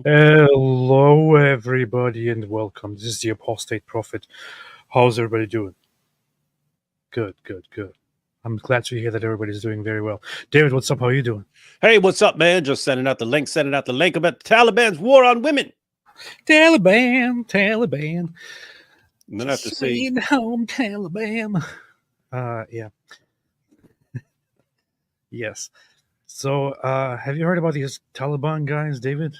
Hello, everybody, and welcome. This is the Apostate Prophet. How's everybody doing? Good, good, good. I'm glad to hear that everybody's doing very well. David, what's up? How are you doing? Hey, what's up, man? Just sending out the link about the Taliban's war on women. Taliban, Taliban. And then I have to see. Sweet home Taliban. Yeah. Yes. So, have you heard about these Taliban guys, David?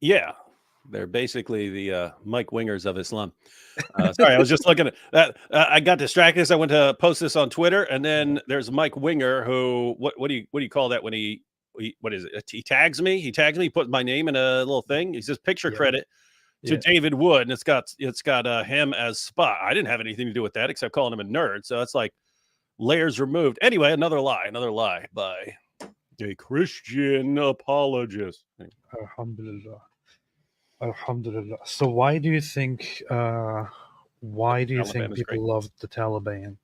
Yeah, they're basically the Mike Wingers of Islam. Sorry, I was just looking at that. I got distracted. I went to post this on Twitter, and then there's Mike Winger who what do you call that when he what is it? He tags me. He tags me. He puts my name in a little thing. He says picture credit to David Wood, and it's got him as Spot. I didn't have anything to do with that except calling him a nerd. So it's like layers removed. Anyway, another lie by a Christian apologist. Alhamdulillah. Alhamdulillah. So why do you think people love the Taliban?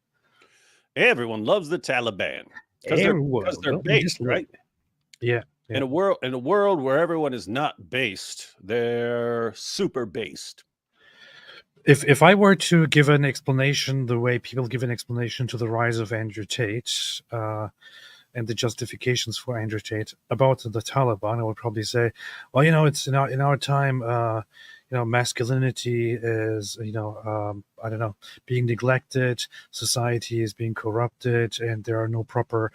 Everyone loves the Taliban because they're based, right? Yeah. In a world where everyone is not based, they're super based. If I were to give an explanation the way people give an explanation to the rise of Andrew Tate and the justifications for Andrew Tate about the Taliban, I would probably say, well, it's in our time, masculinity is, I don't know, being neglected, society is being corrupted, and there are no proper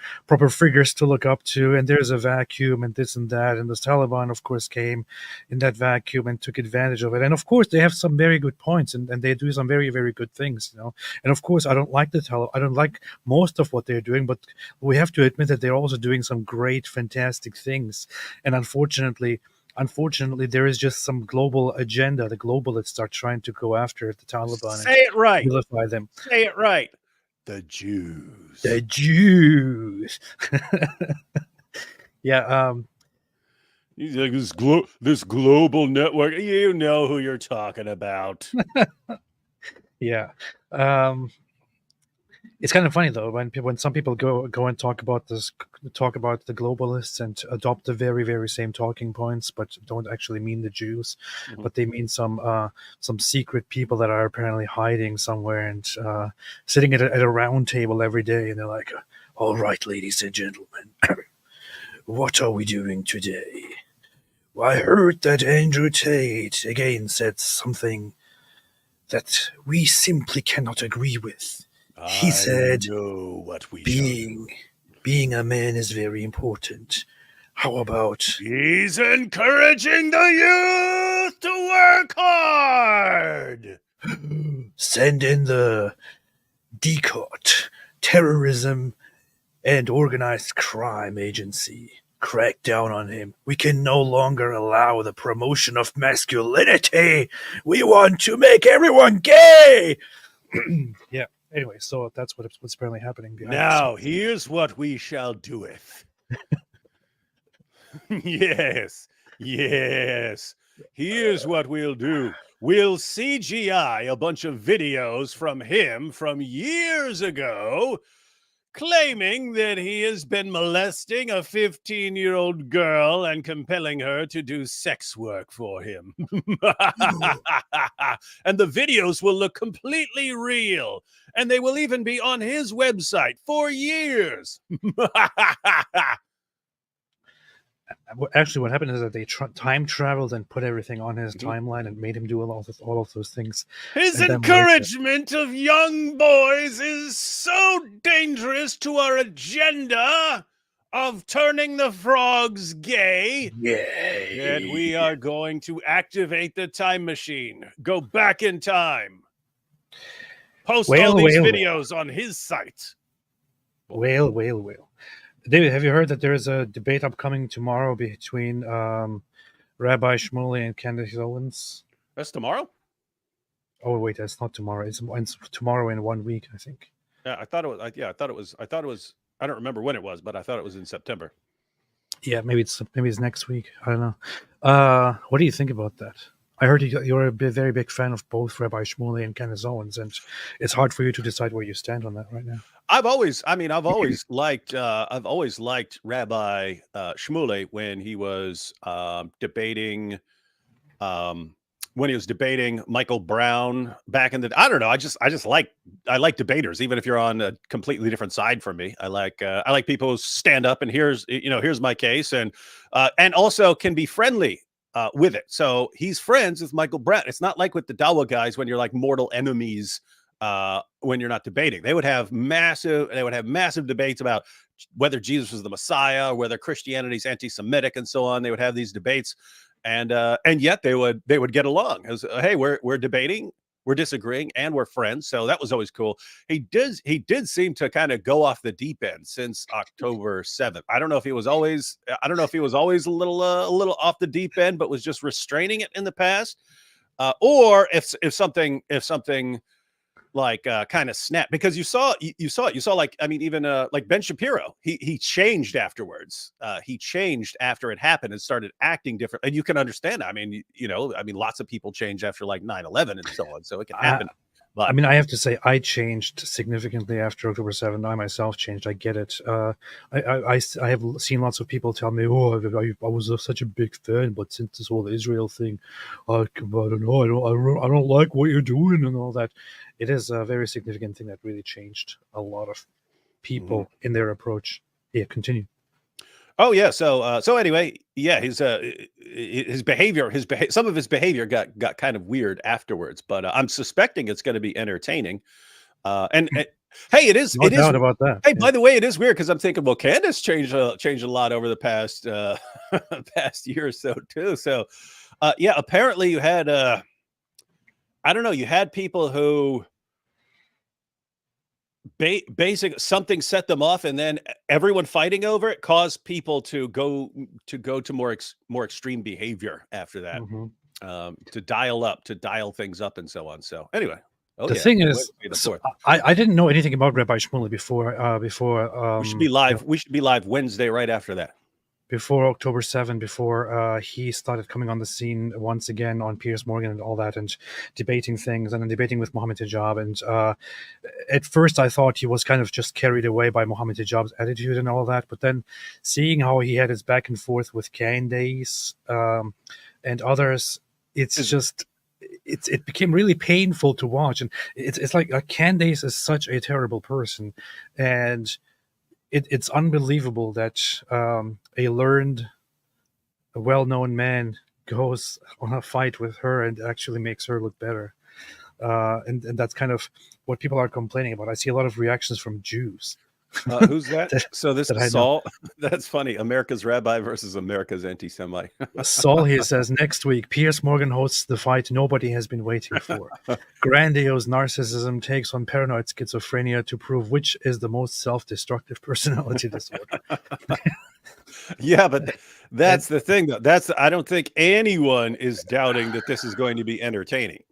figures to look up to, and there's a vacuum and this and that, and the Taliban, of course, came in that vacuum and took advantage of it. And of course, they have some very good points, and they do some very, very good things, And of course, I don't like the Taliban. I don't like most of what they're doing, but we have to admit that they're also doing some great, fantastic things. And unfortunately, there is just some global agenda. The globalists are trying to go after the Taliban. Say it right. Vilify them. Say it right. The Jews. The Jews. Yeah. He's like this global network. You know who you're talking about. Yeah. It's kind of funny though when some people go and talk about the globalists and adopt the very, very same talking points, but don't actually mean the Jews, but they mean some secret people that are apparently hiding somewhere and sitting at a round table every day, and they're like, "All right, ladies and gentlemen, what are we doing today? Well, I heard that Andrew Tate again said something that we simply cannot agree with. He said, being a man is very important. How about... He's encouraging the youth to work hard. Send in the DCOT, Terrorism and Organized Crime Agency. Crack down on him. We can no longer allow the promotion of masculinity. We want to make everyone gay. Yeah. Anyway, so that's what's apparently happening behind now. Here's what we shall doeth. Yes. Here's what we'll do. We'll CGI a bunch of videos from him from years ago, claiming that he has been molesting a 15-year-old girl and compelling her to do sex work for him. And the videos will look completely real, and they will even be on his website for years. Actually, what happened is that they time traveled and put everything on his timeline and made him do all of those things. His encouragement of young boys is so dangerous to our agenda of turning the frogs gay. Yeah. And we are going to activate the time machine. Go back in time. Post all these videos on his site. Well. David, have you heard that there is a debate upcoming tomorrow between Rabbi Shmuley and Candace Owens? That's tomorrow? Oh wait, that's not tomorrow. It's tomorrow in 1 week, I think. Yeah, I thought it was. I don't remember when it was, but I thought it was in September. Yeah, maybe it's next week. I don't know. What do you think about that? I heard you're a very big fan of both Rabbi Shmuley and Kenneth Owens, and it's hard for you to decide where you stand on that right now. I've always liked Rabbi Shmuley when he was debating when he was debating Michael Brown back in the. I don't know. I like debaters, even if you're on a completely different side from me. I like people who stand up and here's my case, and also can be friendly with it. So he's friends with Michael Brown. It's not like with the Dawa guys when you're like mortal enemies when you're not debating. They would have massive debates about whether Jesus was the Messiah, whether Christianity is anti-Semitic, and so on. They would have these debates, and yet they would get along. It was, hey, we're debating, we're disagreeing, and we're friends. So that was always cool. He did seem to kind of go off the deep end since October 7th. I don't know if he was always a little off the deep end, but was just restraining it in the past, or if something like kind of snap, because you saw like, I mean, even like Ben Shapiro, he changed afterwards. He changed after it happened and started acting different, and you can understand. I mean, lots of people change after like 9/11 and so on, so it can happen. But I mean, I have to say, I changed significantly after October 7th. I myself changed. I get it. I have seen lots of people tell me, "Oh, I was such a big fan, but since this whole Israel thing, I don't know. I don't like what you're doing and all that." It is a very significant thing that really changed a lot of people in their approach. Yeah, continue. Oh yeah, so anyway, yeah, his behavior, some of his behavior got kind of weird afterwards, but I'm suspecting it's going to be entertaining. And hey, it is No doubt about that. Hey, by the way, it is weird because I'm thinking, well, Candace changed a lot over the past past year or so too. So yeah, apparently you had I don't know, you had people who basic something set them off, and then everyone fighting over it caused people to go to more extreme behavior after that, to dial things up and so on. So anyway, the thing is, so I didn't know anything about Rabbi Shmuley before we should be live. We should be live Wednesday right after that. Before October 7th, before he started coming on the scene once again on Piers Morgan and all that, and debating things, and then debating with Mohammed Hijab. And at first I thought he was kind of just carried away by Mohammed Hijab's attitude and all that, but then seeing how he had his back and forth with Candace and others, it became really painful to watch. And it's like Candace is such a terrible person, and it's unbelievable that a well-known man goes on a fight with her and actually makes her look better. And that's kind of what people are complaining about. I see a lot of reactions from Jews. Who's that? So this is Saul. That's funny. America's rabbi versus America's anti-Semite. Saul here says, next week, Piers Morgan hosts the fight nobody has been waiting for. Grandiose narcissism takes on paranoid schizophrenia to prove which is the most self-destructive personality disorder. Yeah, but that's the thing, though. I don't think anyone is doubting that this is going to be entertaining.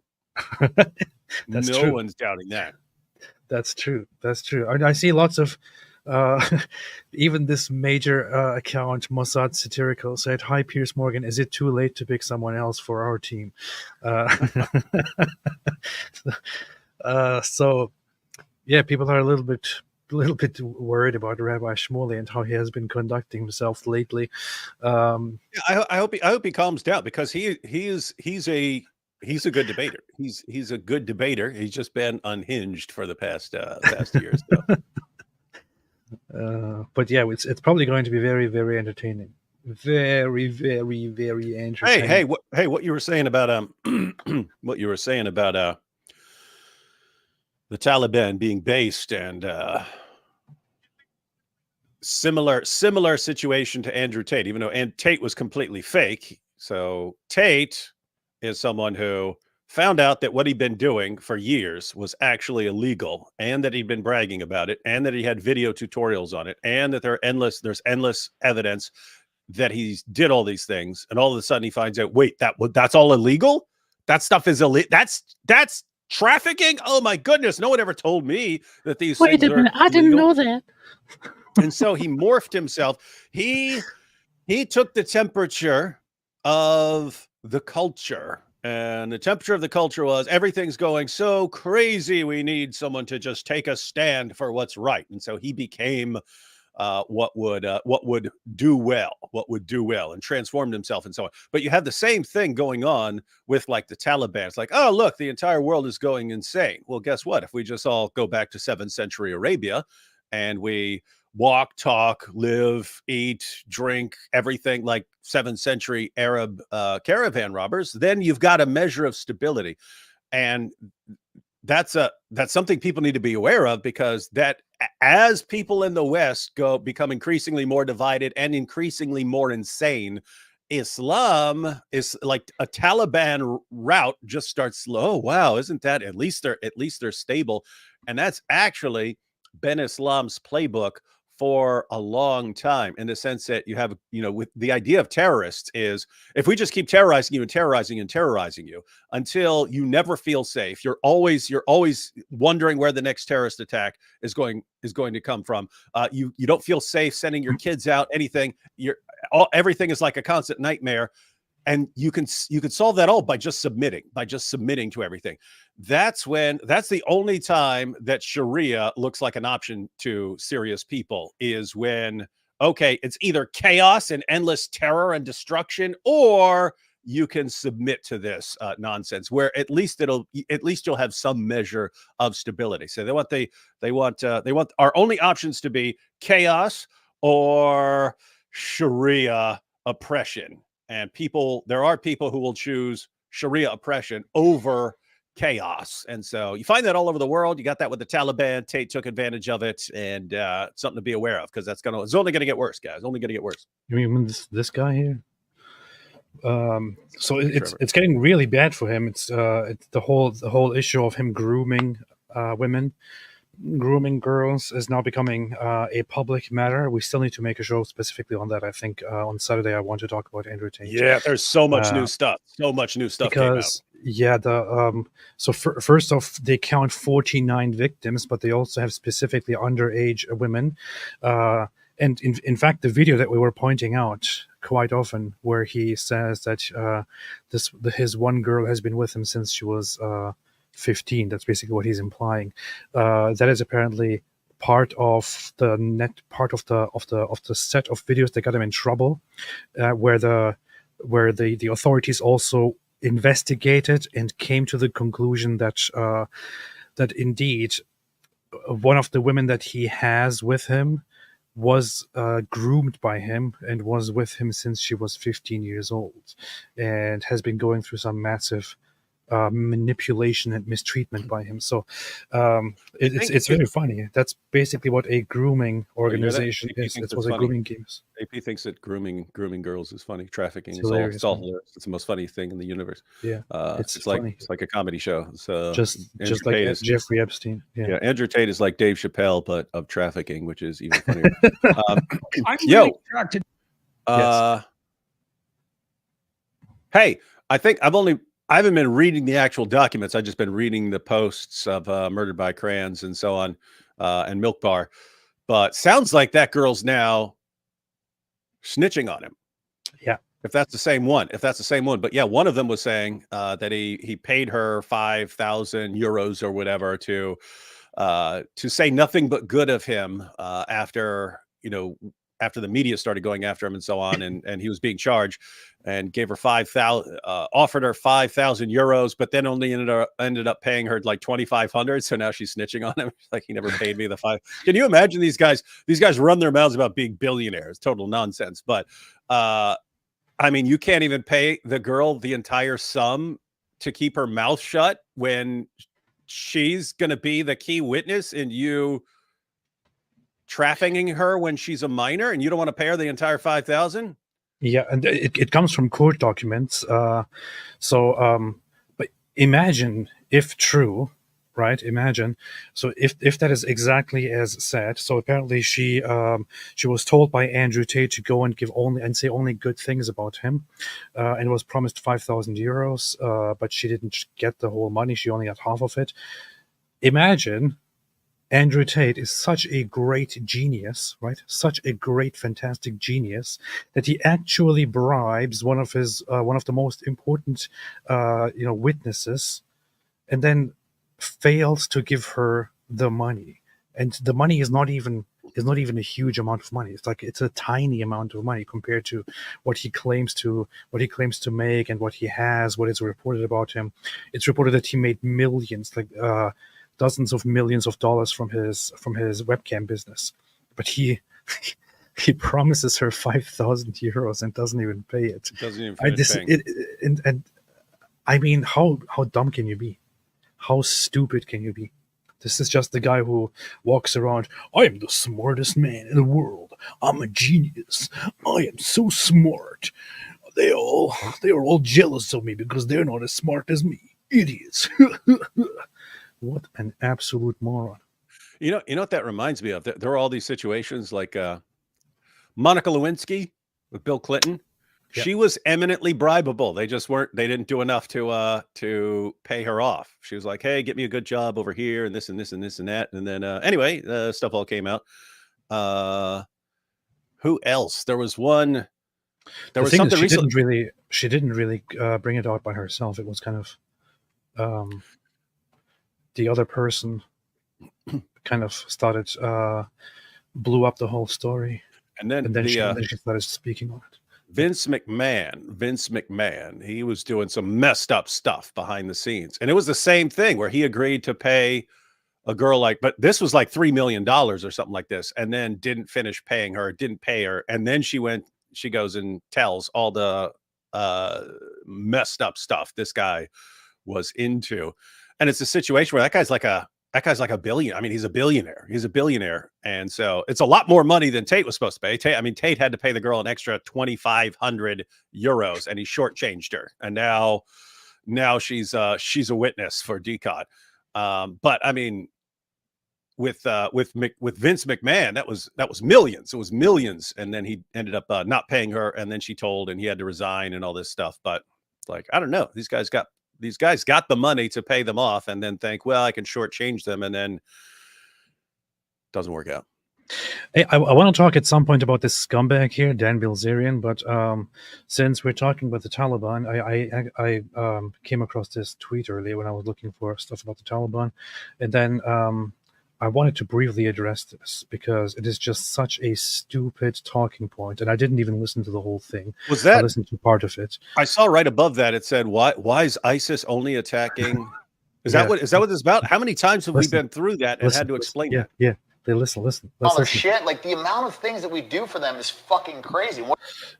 That's no true. One's doubting that. That's true. I see lots of even this major account, Mossad Satirical, said, "Hi, Piers Morgan. Is it too late to pick someone else for our team?" So, yeah, people are a little bit worried about Rabbi Shmuley and how he has been conducting himself lately. Yeah, I hope he calms down, because he's a good debater. He's a good debater. He's just been unhinged for the past years. But yeah, it's probably going to be very, very entertaining. Very, very, very entertaining. Hey, what you were saying about the Taliban being based, and similar situation to Andrew Tate, even though Tate was completely fake. So Tate is someone who found out that what he'd been doing for years was actually illegal, and that he'd been bragging about it, and that he had video tutorials on it, and that there's endless evidence that he did all these things. And all of a sudden he finds out, wait, that's all illegal? That stuff is illegal? That's trafficking? Oh my goodness, no one ever told me that these things are illegal. I didn't know that. And so he morphed himself. He took the temperature of the culture, And the temperature of the culture was everything's going so crazy. We need someone to just take a stand for what's right. And so he became what would do well, and transformed himself and so on. But you have the same thing going on with like the Taliban. It's like, oh, look, the entire world is going insane. Well, guess what? If we just all go back to 7th century Arabia and we walk, talk, live, eat, drink, everything like 7th century Arab caravan robbers, then you've got a measure of stability. And that's something people need to be aware of, because that as people in the West become increasingly more divided and increasingly more insane, Islam is like a Taliban route just starts slow. Oh, wow, isn't that at least they're stable? And that's actually been Islam's playbook for a long time, in the sense that you have, with the idea of terrorists is, if we just keep terrorizing you and terrorizing you until you never feel safe, you're always wondering where the next terrorist attack is going to come from. You don't feel safe sending your kids out, anything. Everything is like a constant nightmare. And you can solve that all by just submitting to everything. That's the only time that Sharia looks like an option to serious people, is when, okay, it's either chaos and endless terror and destruction, or you can submit to this nonsense, where at least you'll have some measure of stability. So they want our only options to be chaos or Sharia oppression. And there are people who will choose Sharia oppression over chaos. And so you find that all over the world. You got that with the Taliban. Tate took advantage of it, and something to be aware of, because it's only going to get worse, guys. Only going to get worse. You mean this guy here? So it's getting really bad for him. It's the whole issue of him grooming women, grooming girls, is now becoming a public matter. We still need to make a show specifically on that. I think on Saturday I want to talk about Andrew Tate. Yeah, there's so much new stuff. So much new stuff because came out. So first off, they count 49 victims, but they also have specifically underage women. And in fact, the video that we were pointing out quite often, where he says that his one girl has been with him since she was 15. That's basically what he's implying. That is apparently part of the set of videos that got him in trouble, where the authorities also investigated and came to the conclusion that that indeed one of the women that he has with him was groomed by him and was with him since she was 15 years old, and has been going through some massive manipulation and mistreatment by him. So it's very funny. That's basically what a grooming organization is. It's what a grooming game is. AP thinks that grooming girls is funny. Trafficking is all hilarious. It's the most funny thing in the universe. Yeah, it's funny. It's like a comedy show. So just like Jeffrey Epstein. Yeah, Andrew Tate is like Dave Chappelle, but of trafficking, which is even funnier. I'm really attracted. Hey, I haven't been reading the actual documents. I've just been reading the posts of Murdered by Crayons and so on, and Milk Bar. But sounds like that girl's now snitching on him. Yeah. If that's the same one. But yeah, one of them was saying that he paid her 5,000 euros or whatever to say nothing but good of him after the media started going after him and so on, and he was being charged, and gave her 5,000, offered her 5,000 euros, but then only ended up paying her like 2,500. So now she's snitching on him. Like, he never paid me the 5. Can you imagine these guys? These guys run their mouths about being billionaires. Total nonsense. But I mean, you can't even pay the girl the entire sum to keep her mouth shut when she's going to be the key witness in you trafficking her when she's a minor, and you don't want to pay her the entire 5,000. Yeah, and it comes from court documents. But imagine if true, right? Imagine. So if that is exactly as said. So apparently she was told by Andrew Tate to go and say only good things about him, and was promised 5,000 euros. But she didn't get the whole money. She only got half of it. Imagine Andrew Tate is such a great genius, right? Such a great, fantastic genius that he actually bribes one of the most important, witnesses, and then fails to give her the money. And the money is not even a huge amount of money. It's a tiny amount of money compared to what he claims to make and what he has, what is reported about him. It's reported that he made millions, dozens of millions of dollars from his webcam business, but he he promises her 5,000 euros and doesn't even pay it. Doesn't even finish paying. And I mean, how dumb can you be? How stupid can you be? This is just the guy who walks around. I am the smartest man in the world. I'm a genius. I am so smart. They are all jealous of me because they're not as smart as me. Idiots. What an absolute moron. You know what that reminds me of? There are all these situations like Monica Lewinsky with Bill Clinton. Yep. She was eminently bribable. They didn't do enough to pay her off. She was like, hey, get me a good job over here and this and this and this and that. And then anyway, stuff all came out. Who else? There was one. There was something recently. She didn't really bring it out by herself. It was kind of the other person kind of started blew up the whole story, and then she started speaking on it. Vince McMahon, he was doing some messed up stuff behind the scenes, and it was the same thing where he agreed to pay a girl but this was like $3 million or something like this, and then didn't finish paying her, didn't pay her, and then she goes and tells all the messed up stuff this guy was into. And it's a situation where that guy's like a billion. I mean, he's a billionaire. And so it's a lot more money than Tate was supposed to pay. Tate had to pay the girl an extra 2,500 euros, and he shortchanged her. And now she's a witness for DCOT. But I mean, with Vince McMahon, that was millions. It was millions. And then he ended up not paying her. And then she told, and he had to resign and all this stuff. But like, I don't know, these guys got the money to pay them off and then think, well, I can shortchange them, and then doesn't work out. Hey, I want to talk at some point about this scumbag here, Dan Bilzerian, but since we're talking about the Taliban, I came across this tweet earlier when I was looking for stuff about the Taliban, and then I wanted to briefly address this because it is just such a stupid talking point, and I didn't even listen to the whole thing. I listened to part of it. I saw right above that it said, "Why is ISIS only attacking?" Is that what it's about? How many times have we been through that and had to explain it? Yeah. They listen. All the shit, like the amount of things that we do for them is fucking crazy.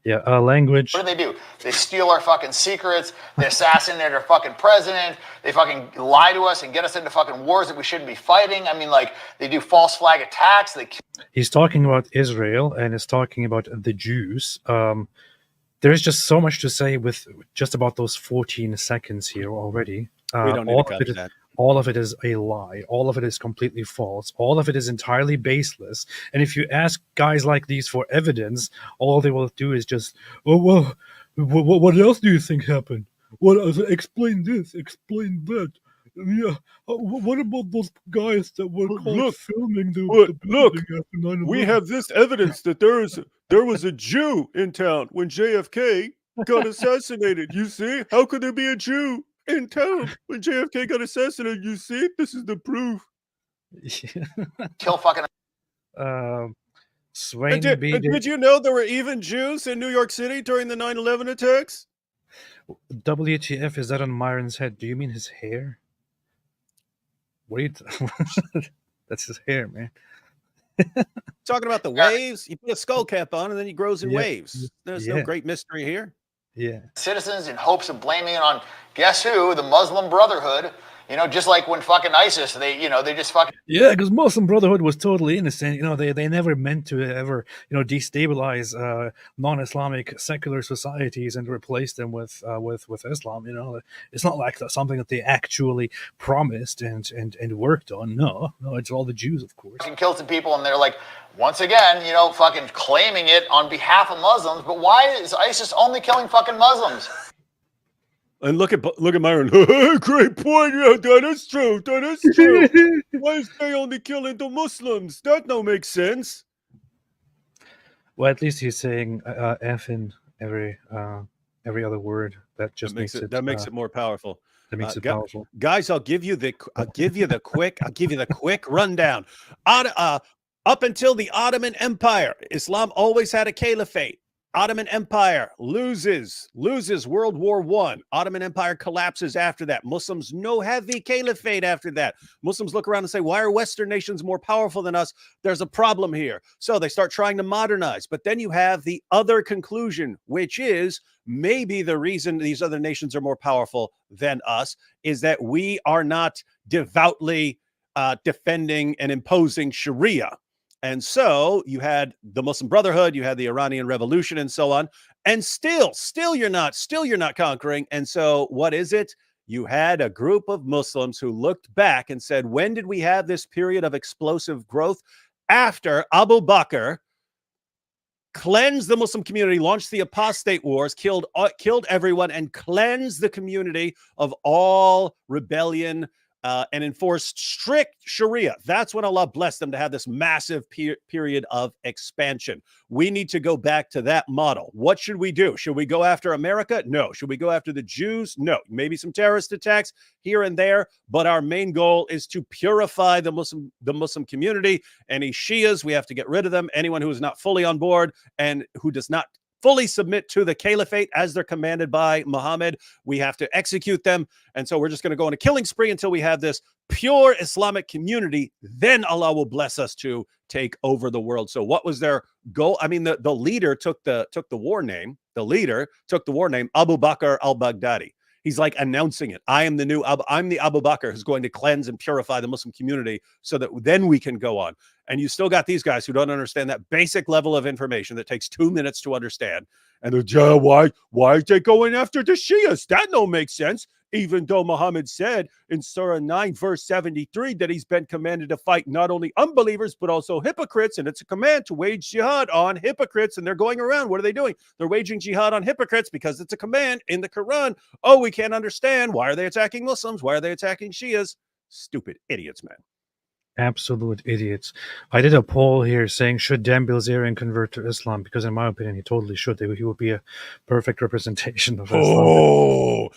Language. What do? They steal our fucking secrets. They assassinate our fucking president. They fucking lie to us and get us into fucking wars that we shouldn't be fighting. I mean, like, they do false flag attacks. He's talking about Israel and is talking about the Jews. There's just so much to say with just about those 14 seconds here already. We don't need to cut that. All of it is a lie. All of it is completely false. All of it is entirely baseless. And if you ask guys like these for evidence, all they will do is just, oh, well, what else do you think happened? Explain this, explain that. Yeah, what about those guys that were caught filming the building after 9/11? We have this evidence that there was a Jew in town when JFK got assassinated. You see? How could there be a Jew in town when JFK got assassinated? You see, this is the proof. Kill fucking. Swain did you know there were even Jews in New York City during the 9/11 attacks? WTF is that on Myron's head? Do you mean his hair? What are you? That's his hair, man. Talking about the waves. You put a skull cap on, and then he grows in waves. There's no great mystery here. Yeah. Citizens in hopes of blaming it on, guess who? The Muslim Brotherhood. You know, just like when fucking ISIS, they just fucking... Yeah, because Muslim Brotherhood was totally innocent. You know, they never meant to ever, destabilize non-Islamic secular societies and replace them with Islam. You know, it's not like that's something that they actually promised and worked on. No, it's all the Jews, of course. Fucking killed some people, and they're like, once again, fucking claiming it on behalf of Muslims. But why is ISIS only killing fucking Muslims? And look at Myron. Great point. Yeah, that is true. That is true. Why is they only killing the Muslims? That don't make sense. Well, at least he's saying F in every other word. That just makes it more powerful. That makes it powerful. Guys, I'll give you the quick rundown. Up until the Ottoman Empire, Islam always had a caliphate. Ottoman Empire loses World War I. Ottoman Empire collapses after that. Muslims no heavy caliphate after that. Muslims look around and say, why are Western nations more powerful than us? There's a problem here. So they start trying to modernize. But then you have the other conclusion, which is maybe the reason these other nations are more powerful than us is that we are not devoutly defending and imposing Sharia. And so you had the Muslim Brotherhood, you had the Iranian Revolution, and so on. And still you're not conquering. And so what is it? You had a group of Muslims who looked back and said, when did we have this period of explosive growth? After Abu Bakr cleansed the Muslim community, launched the apostate wars, killed everyone, and cleansed the community of all rebellion, and enforced strict Sharia. That's when Allah blessed them to have this massive period of expansion. We need to go back to that model. What should we do? Should we go after America? No. Should we go after the Jews? No. Maybe some terrorist attacks here and there, but our main goal is to purify the Muslim community. Any Shias, we have to get rid of them. Anyone who is not fully on board and who does not fully submit to the caliphate as they're commanded by Muhammad, we have to execute them. And so we're just going to go on a killing spree until we have this pure Islamic community. Then Allah will bless us to take over the world. So what was their goal? I mean, the leader took the war name. The leader took the war name Abu Bakr al-Baghdadi. He's like announcing it. I'm the Abu Bakr who's going to cleanse and purify the Muslim community so that then we can go on. And you still got these guys who don't understand that basic level of information that takes 2 minutes to understand. And they're, why are they going after the Shias? That don't make sense. Even though Muhammad said in Surah 9, verse 73, that he's been commanded to fight not only unbelievers, but also hypocrites. And it's a command to wage jihad on hypocrites. And they're going around. What are they doing? They're waging jihad on hypocrites because it's a command in the Quran. Oh, we can't understand. Why are they attacking Muslims? Why are they attacking Shias? Stupid idiots, man. Absolute idiots. I did a poll here saying, should Dan Bilzerian convert to Islam? Because in my opinion, he totally should. He would be a perfect representation of Islam.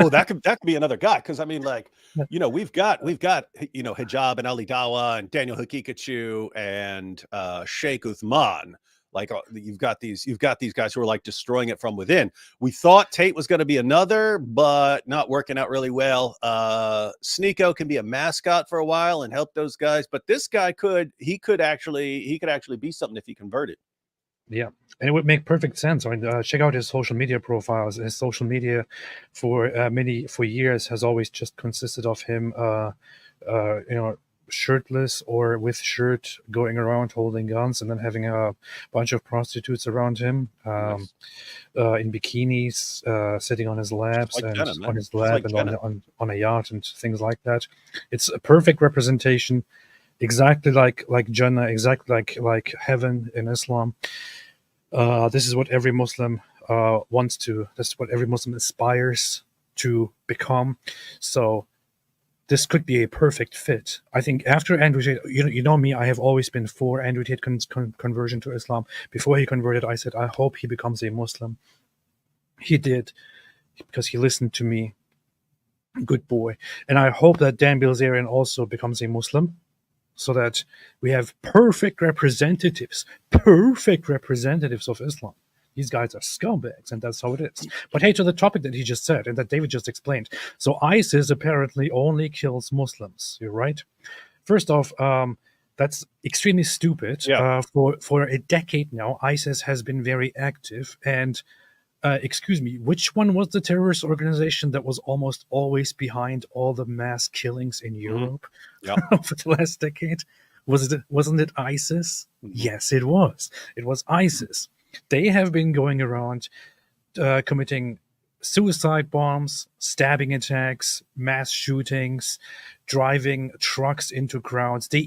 That could be another guy. Because I mean, like, you know, we've got Hijab and Ali Dawa and Daniel Hakikachu and Sheikh Uthman. Like you've got these guys who are like destroying it from within. We thought Tate was going to be another, but not working out really well. Sneeko can be a mascot for a while and help those guys, but this guy could actually be something if he converted. Yeah, and it would make perfect sense. I mean, check out his social media profiles. His social media for years has always just consisted of him, shirtless or with shirt, going around holding guns, and then having a bunch of prostitutes around him, nice. In bikinis, sitting on his laps and on a yacht and things like that. It's a perfect representation, exactly like Jannah, exactly like heaven in Islam. This is what every Muslim wants to. This is what every Muslim aspires to become. So this could be a perfect fit. I think after Andrew Tate, you know me, I have always been for Andrew Tate conversion to Islam. Before he converted, I said, I hope he becomes a Muslim. He did, because he listened to me. Good boy. And I hope that Dan Bilzerian also becomes a Muslim, so that we have perfect representatives of Islam. These guys are scumbags, and that's how it is. But hey, to the topic that he just said and that David just explained. So ISIS apparently only kills Muslims. You're right. First off, that's extremely stupid. Yeah. For a decade now, ISIS has been very active. And excuse me, which one was the terrorist organization that was almost always behind all the mass killings in Europe over the last decade? Wasn't it ISIS? Mm-hmm. Yes, it was. It was ISIS. They have been going around committing suicide bombs, stabbing attacks, mass shootings, driving trucks into crowds. They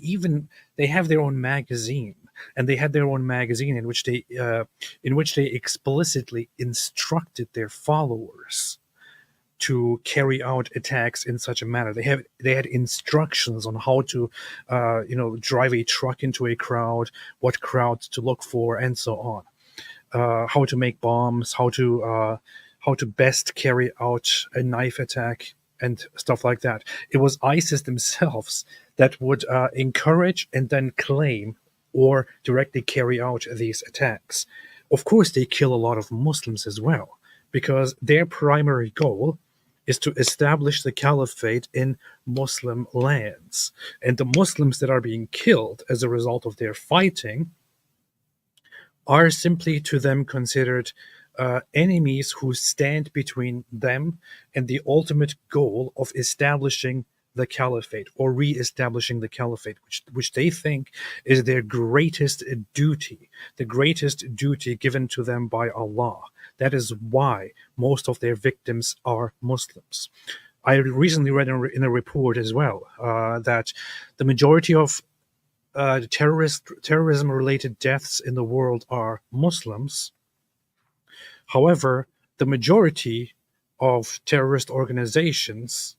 have their own magazine, and they had their own magazine in which they explicitly instructed their followers to carry out attacks in such a manner. They had instructions on how to, drive a truck into a crowd, what crowds to look for, and so on. How to make bombs, how to best carry out a knife attack, and stuff like that. It was ISIS themselves that would encourage and then claim or directly carry out these attacks. Of course, they kill a lot of Muslims as well, because their primary goal is to establish the caliphate in Muslim lands. And the Muslims that are being killed as a result of their fighting are simply to them considered enemies who stand between them and the ultimate goal of establishing the caliphate or re-establishing the caliphate, which they think is their greatest duty, the greatest duty given to them by Allah. That is why most of their victims are Muslims. I recently read in a report as well that the majority of terrorism-related deaths in the world are Muslims. However, the majority of terrorist organizations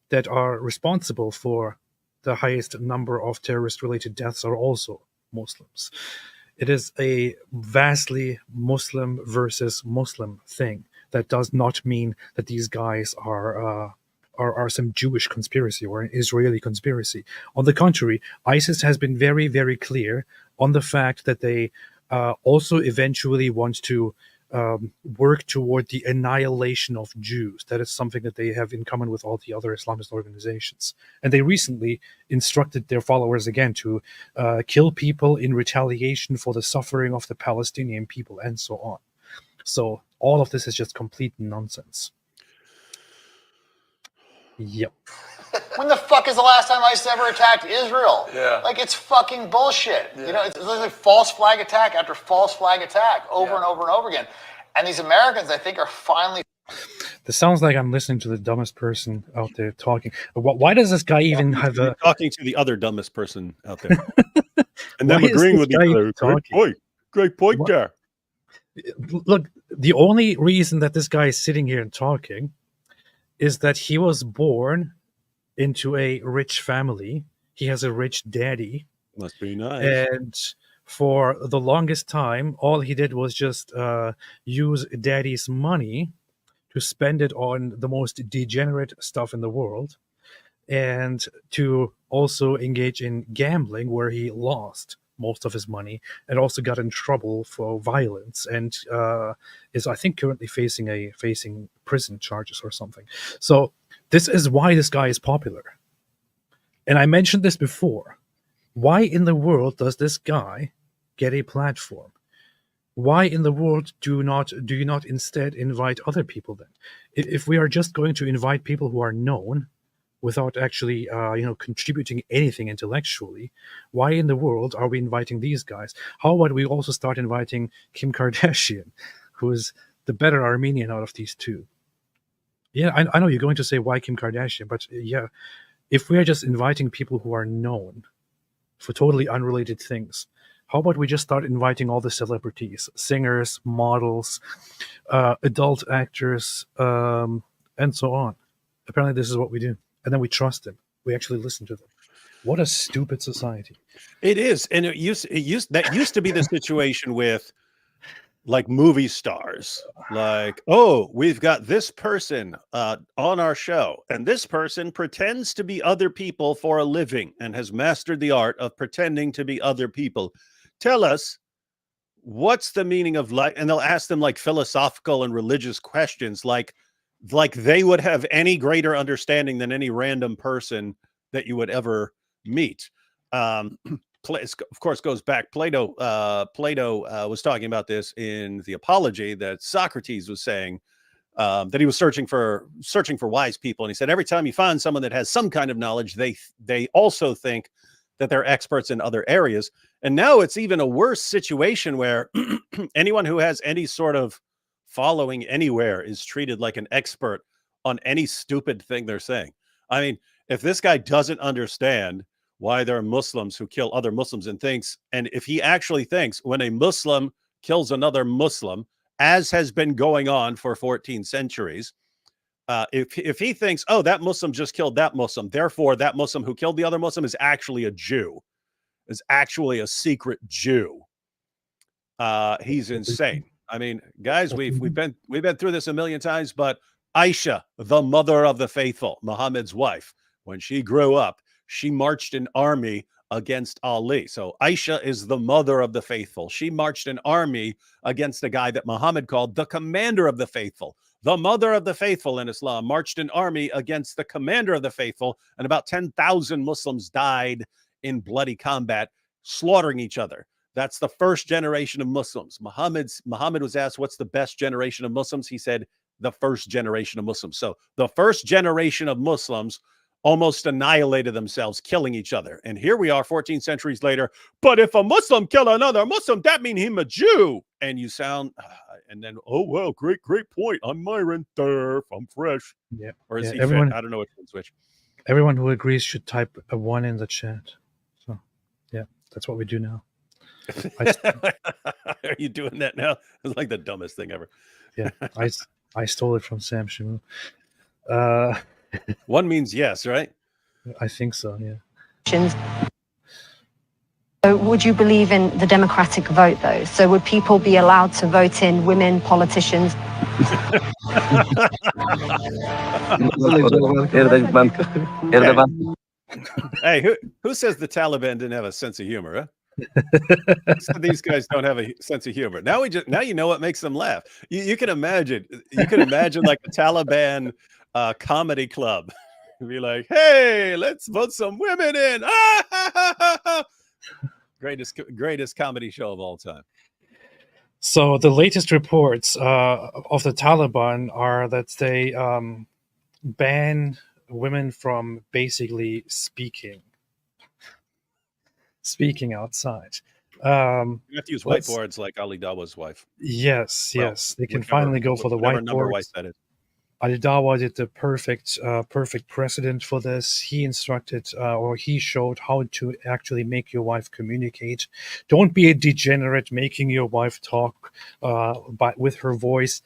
that are responsible for the highest number of terrorist-related deaths are also Muslims. It is a vastly Muslim versus Muslim thing. That does not mean that these guys are some Jewish conspiracy or an Israeli conspiracy. On the contrary, ISIS has been very, very clear on the fact that they also eventually want to work toward the annihilation of Jews. That is something that they have in common with all the other Islamist organizations. And they recently instructed their followers again to kill people in retaliation for the suffering of the Palestinian people and so on. So all of this is just complete nonsense. Yep. When the fuck is the last time ISIS ever attacked Israel? Yeah. Like, it's fucking bullshit. Yeah. You know, it's like false flag attack after false flag attack over and over and over again. And these Americans, I think, are finally... This sounds like I'm listening to the dumbest person out there talking. Why does this guy even have a... Talking to the other dumbest person out there. And them agreeing with each other. Great point there. Look, the only reason that this guy is sitting here and talking is that he was born into a rich family. He has a rich daddy. Must be nice. And for the longest time, all he did was just use daddy's money to spend it on the most degenerate stuff in the world, and to also engage in gambling, where he lost most of his money and also got in trouble for violence, and is, I think, currently facing prison charges or something. So this is why this guy is popular. And I mentioned this before. Why in the world does this guy get a platform? Why in the world do you not instead invite other people then? If we are just going to invite people who are known without actually contributing anything intellectually, why in the world are we inviting these guys? How about we also start inviting Kim Kardashian, who is the better Armenian out of these two? Yeah, I know you're going to say why Kim Kardashian, but yeah, if we are just inviting people who are known for totally unrelated things, how about we just start inviting all the celebrities, singers, models, adult actors, and so on? Apparently this is what we do. And then we trust them. We actually listen to them. What a stupid society. It is. And that used to be the situation with like movie stars. Like, oh, we've got this person on our show, and this person pretends to be other people for a living and has mastered the art of pretending to be other people. Tell us, what's the meaning of life? And they'll ask them like philosophical and religious questions, like they would have any greater understanding than any random person that you would ever meet. Of course, goes back. Plato was talking about this in the Apology, that Socrates was saying that he was searching for wise people, and he said every time you find someone that has some kind of knowledge, they also think that they're experts in other areas. And now it's even a worse situation where anyone who has any sort of following anywhere is treated like an expert on any stupid thing they're saying. I mean, if this guy doesn't understand why there are Muslims who kill other Muslims and if he actually thinks when a Muslim kills another Muslim, as has been going on for 14 centuries, if he thinks, oh, that Muslim just killed that Muslim, therefore that Muslim who killed the other Muslim is actually a Jew, is actually a secret Jew, he's insane. I mean, guys, we've been through this a million times, but Aisha, the mother of the faithful, Muhammad's wife, when she grew up, she marched an army against Ali. So Aisha is the mother of the faithful. She marched an army against a guy that Muhammad called the commander of the faithful. The mother of the faithful in Islam marched an army against the commander of the faithful, and about 10,000 Muslims died in bloody combat, slaughtering each other. That's the first generation of Muslims. Muhammad was asked, what's the best generation of Muslims? He said, the first generation of Muslims. So the first generation of Muslims almost annihilated themselves, killing each other. And here we are 14 centuries later. But if a Muslim kill another Muslim, that means him a Jew. And you sound, and then, oh, well, great point. I'm Myron. I'm fresh. Yeah. Or is he everyone, fit? I don't know which one switch. Everyone who agrees should type a 1 in the chat. So, yeah, that's what we do now. Are you doing that now? It's like the dumbest thing ever. Yeah, I stole it from Sam Shimu. 1 means yes, right? I think so, yeah. So would you believe in the democratic vote, though? So would people be allowed to vote in women politicians? Hey, who says the Taliban didn't have a sense of humor, huh? So these guys don't have a sense of humor. Now you know what makes them laugh. You can imagine like the Taliban comedy club. Be like, hey, let's vote some women in. Greatest comedy show of all time. So the latest reports of the Taliban are that they ban women from basically speaking outside. You have to use whiteboards like Ali Dawa's wife. Yes, they can finally go for the whiteboards. That is. Ali Dawa did the perfect precedent for this. He instructed or he showed how to actually make your wife communicate. Don't be a degenerate making your wife talk with her voice.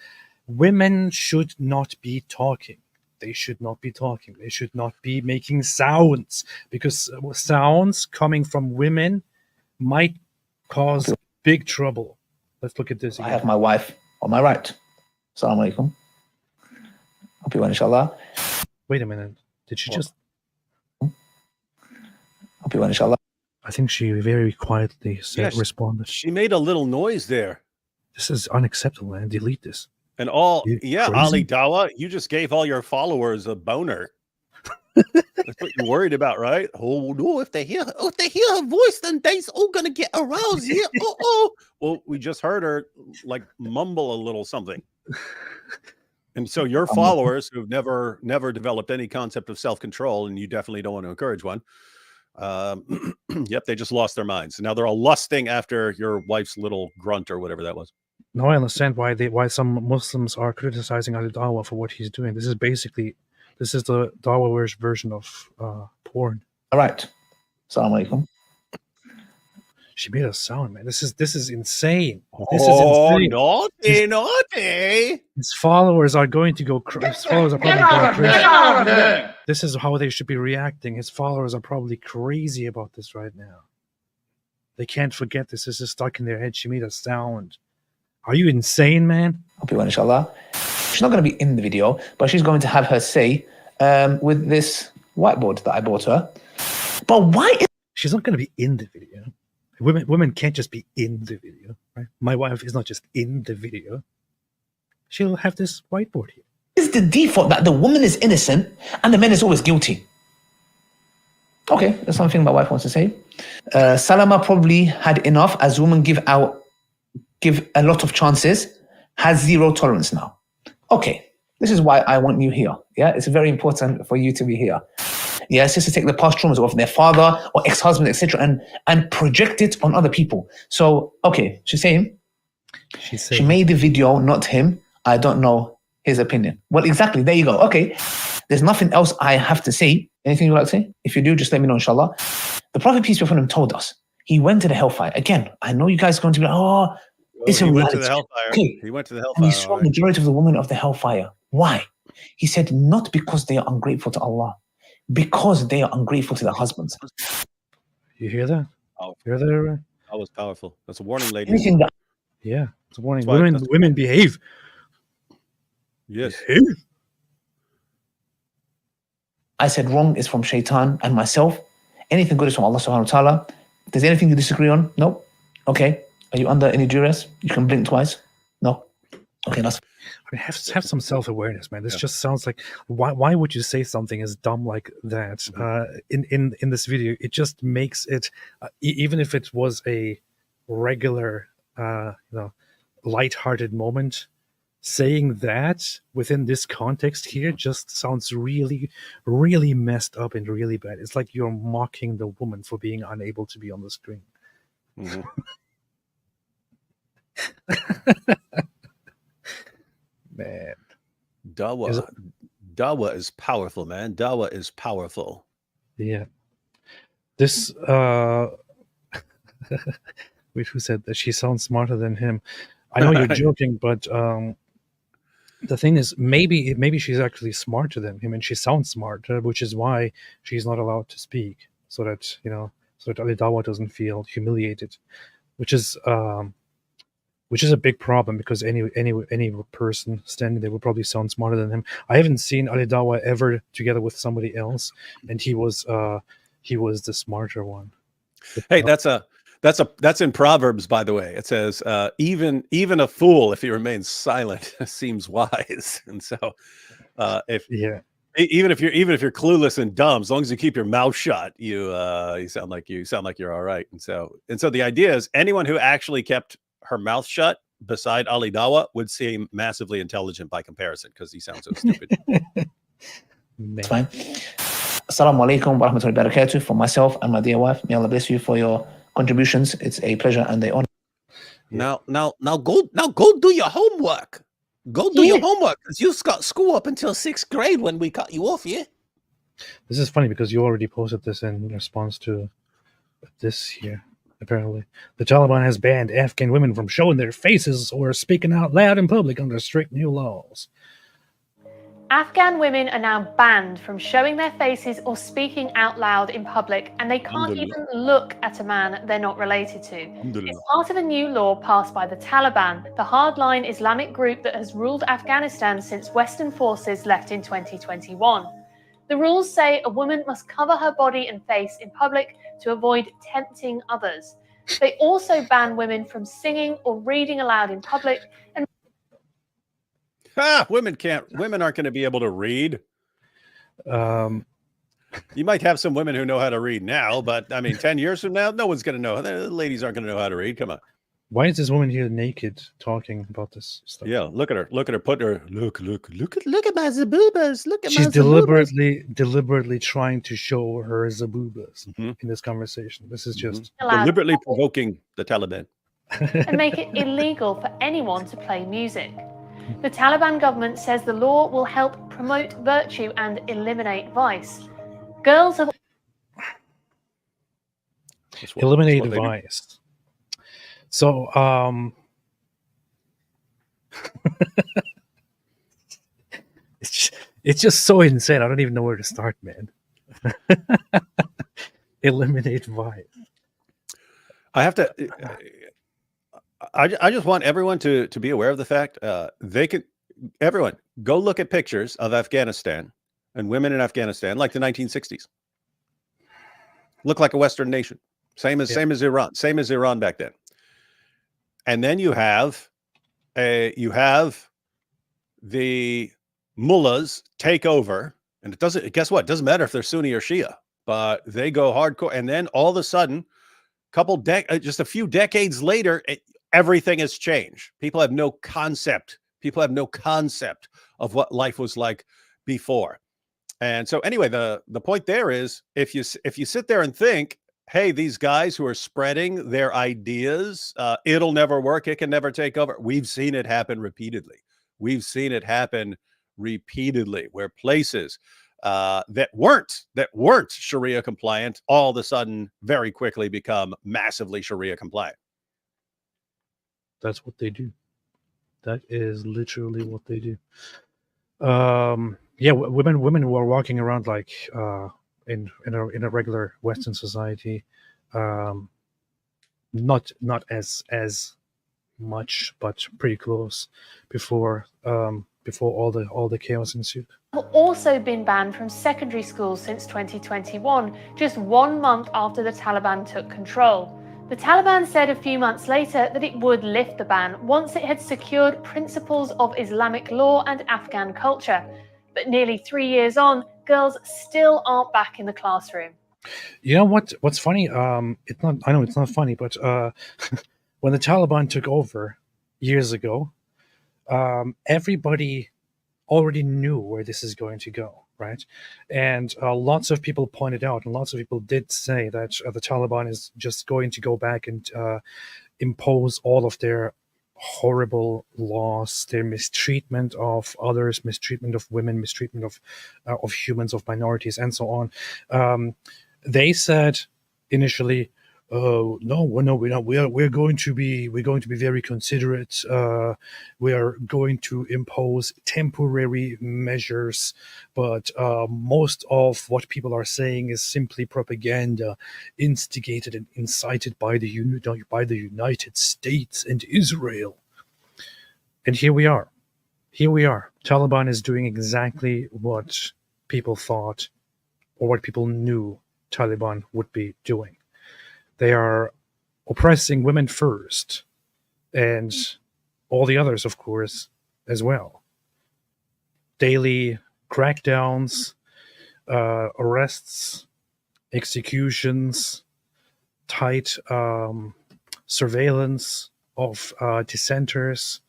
Women should not be talking. They should not be talking. They should not be making sounds, because sounds coming from women might cause big trouble. Let's look at this again. I have my wife on my right. Assalamu alaikum. Hope you want, inshallah. Wait a minute. Did she just... Hope you want, inshallah. I think she very quietly responded. She made a little noise there. This is unacceptable, man. Delete this. And Ali Dawa, you just gave all your followers a boner. That's what you're worried about, right? Oh no, if they hear her voice, then they's all gonna get aroused here. Well, we just heard her like mumble a little something. And so your followers who've never developed any concept of self-control, and you definitely don't want to encourage one. Yep, they just lost their minds. Now they're all lusting after your wife's little grunt or whatever that was. Now I understand why some Muslims are criticizing Ali Dawa for what he's doing. This is the Dawa's version of porn. All right. Assalamu alaikum. She made a sound, man. This is insane. This is insane. Naughty. His followers are going to go crazy. His followers are probably going crazy. This is how they should be reacting. His followers are probably crazy about this right now. They can't forget this. This is stuck in their head. She made a sound. Are you insane, man? Hope you want, inshallah. She's not going to be in the video, but she's going to have her say with this whiteboard that I bought her. But why? She's not going to be in the video. Women can't just be in the video, right? My wife is not just in the video. She'll have this whiteboard here. Is the default that the woman is innocent and the man is always guilty? Okay, that's something my wife wants to say. Salama probably had enough, as women give a lot of chances, has zero tolerance now. Okay, this is why I want you here. Yeah, it's very important for you to be here. Yes, just to take the past traumas of their father or ex-husband, etc., and project it on other people. So, okay, she's saying she made the video, not him. I don't know his opinion. Well, exactly. There you go. Okay, there's nothing else I have to say. Anything you'd like to say? If you do, just let me know, inshallah. The Prophet, peace be upon him, told us he went to the hellfire. Again, I know you guys are going to be like, it's a reality. Went to the hellfire. Okay. He went to the hellfire. And he saw the majority of the women of the hellfire. Why? He said, not because they are ungrateful to Allah, because they are ungrateful to their husbands. You hear that? Oh. You hear that? That was powerful. That's a warning, ladies. Anything that Yeah, it's a warning. That's why- Women behave. Yes. Behave. I said wrong is from Shaitan and myself. Anything good is from Allah subhanahu wa ta'ala. If there's anything you disagree on, no. Okay. Are you under any duress? You can blink twice. No. Okay, that's I mean, have some self-awareness, man. This just sounds like why would you say something as dumb like that in this video? It just makes it even if it was a regular lighthearted moment, saying that within this context here just sounds really, really messed up and really bad. It's like you're mocking the woman for being unable to be on the screen. Mhm. Man. Dawa is powerful, man. Dawa is powerful. Yeah. This wait, who said that she sounds smarter than him? I know you're joking, but the thing is, maybe she's actually smarter than him, and she sounds smarter, which is why she's not allowed to speak, so that Ali Dawa doesn't feel humiliated, which is a big problem because any person standing there would probably sound smarter than him. I haven't seen Ali Dawa ever together with somebody else, and he was the smarter one. Hey, that's in Proverbs, by the way. It says, even a fool, if he remains silent, seems wise. And so even if you're clueless and dumb, as long as you keep your mouth shut, you sound like you're all right. And so the idea is anyone who actually kept her mouth shut beside Ali Dawa would seem massively intelligent by comparison because he sounds so stupid. That's fine. Assalamu alaikum wa rahmatullahi wa barakatuh from myself and my dear wife. May Allah bless you for your contributions. It's a pleasure and an honor. Now go do your homework. Go do your homework because you got school up until 6th grade when we cut you off, yeah? This is funny because you already posted this in response to this here. Apparently, the Taliban has banned Afghan women from showing their faces or speaking out loud in public under strict new laws. Afghan women are now banned from showing their faces or speaking out loud in public, and they can't even look at a man they're not related to. It's part of a new law passed by the Taliban, the hardline Islamic group that has ruled Afghanistan since Western forces left in 2021. The rules say a woman must cover her body and face in public to avoid tempting others. They also ban women from singing or reading aloud in public. And women aren't going to be able to read. You might have some women who know how to read now, but I mean, 10 years from now, no one's going to know. The ladies aren't going to know how to read. Come on. Why is this woman here naked talking about this stuff? Yeah, look at her. Put her. Look at my zaboobas. Look at She's my zaboobas. deliberately trying to show her zaboobas in this conversation. This is just deliberately provoking the Taliban. And make it illegal for anyone to play music. The Taliban government says the law will help promote virtue and eliminate vice. Girls have eliminate vice. So, it's just so insane. I don't even know where to start, man. Eliminate vice. I have to. I just want everyone to be aware of the fact everyone go look at pictures of Afghanistan and women in Afghanistan like the 1960s. Look like a Western nation. Same as Iran back then. And then you have the mullahs take over, and guess what? It doesn't matter if they're Sunni or Shia, but they go hardcore. And then all of a sudden, just a few decades later, everything has changed. People have no concept. People have no concept of what life was like before. And so anyway, the point there is if you sit there and think, hey, these guys who are spreading their ideas, it'll never work. It can never take over. We've seen it happen repeatedly. Where places that weren't Sharia compliant all of a sudden very quickly become massively Sharia compliant. That's what they do. That is literally what they do. Yeah, women who are walking around like in a regular Western society, um, not as much, but pretty close before all the chaos ensued. Have also been banned from secondary schools since 2021, just 1 month after the Taliban took control. The Taliban said a few months later that it would lift the ban once it had secured principles of Islamic law and Afghan culture. But nearly 3 years on, girls still aren't back in the classroom. You know what's funny? It's not. I know it's not funny, but when the Taliban took over years ago, everybody already knew where this is going to go, right? And lots of people pointed out, and lots of people did say that the Taliban is just going to go back and impose all of their horrible laws, their mistreatment of others, mistreatment of women, mistreatment of humans, of minorities, and so on. They said initially, "Oh no, we're not. We're going to be very considerate. We are going to impose temporary measures, but most of what people are saying is simply propaganda, instigated and incited by the United States and Israel." And here we are. Here we are. Taliban is doing exactly what people thought, or what people knew Taliban would be doing. They are oppressing women first, and all the others, of course, as well. Daily crackdowns, arrests, executions, tight surveillance of dissenters,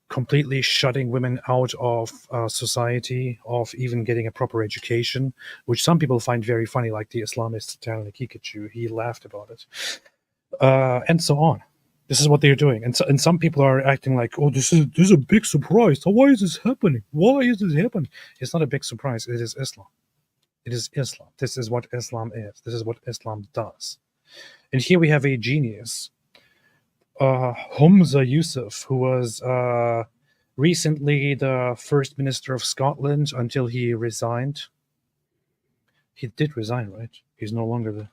completely shutting women out of society, of even getting a proper education, which some people find very funny, like the Islamist Stanley Kikachu. He laughed about it, and so on. This is what they're doing, and some people are acting like, "Oh, this is a big surprise. Why is this happening? Why is this happening?" It's not a big surprise. It is Islam. It is Islam. This is what Islam is. This is what Islam does. And here we have a genius, Humza Yousaf, who was recently the First Minister of Scotland until he resigned. He did resign, right? He's no longer the.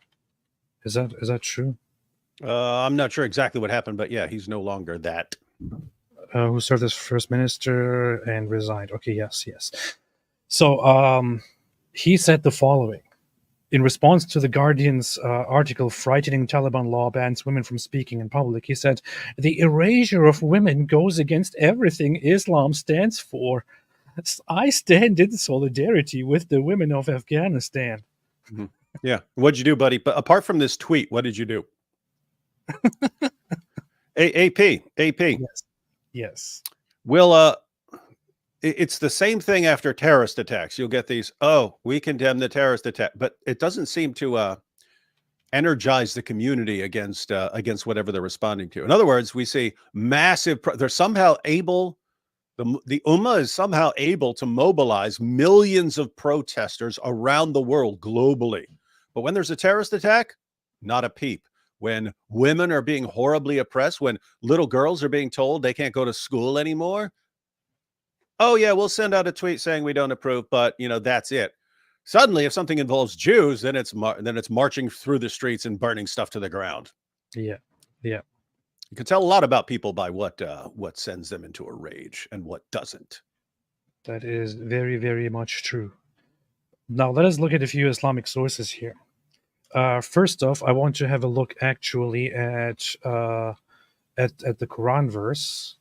Is that true? I'm not sure exactly what happened, but yeah, he's no longer that. Who served as First Minister and resigned. Okay, yes. So he said the following. In response to The Guardian's article, "Frightening Taliban Law Bans Women from Speaking in Public," he said, "The erasure of women goes against everything Islam stands for. I stand in solidarity with the women of Afghanistan." Mm-hmm. Yeah. What'd you do, buddy? But apart from this tweet, what did you do? AP. Yes. Well, it's the same thing after terrorist attacks. You'll get these, "Oh, we condemn the terrorist attack," but it doesn't seem to energize the community against whatever they're responding to. In other words, we see massive. They're somehow able. The Ummah is somehow able to mobilize millions of protesters around the world globally. But when there's a terrorist attack, not a peep. When women are being horribly oppressed, when little girls are being told they can't go to school anymore, "Oh yeah, we'll send out a tweet saying we don't approve," but that's it. Suddenly, if something involves Jews, then it's marching through the streets and burning stuff to the ground. Yeah. You can tell a lot about people by what sends them into a rage and what doesn't. That is very, very much true. Now let us look at a few Islamic sources here. First off, I want to have a look actually at the Quran verse,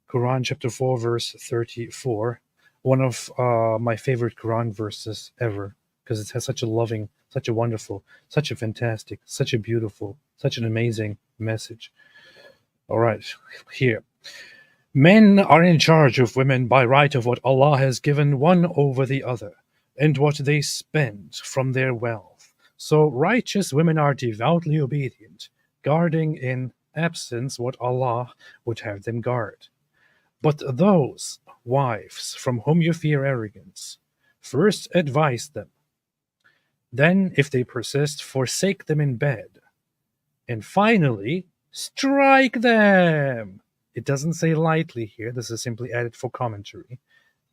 Quran chapter 4, verse 34. One of my favorite Quran verses ever, because it has such a loving, such a wonderful, such a fantastic, such a beautiful, such an amazing message. All right, here. Men are in charge of women by right of what Allah has given one over the other, and what they spend from their wealth. So righteous women are devoutly obedient, guarding in absence what Allah would have them guard. But those wives from whom you fear arrogance, first advise them. Then, if they persist, forsake them in bed. And finally, strike them. It doesn't say lightly here. This is simply added for commentary.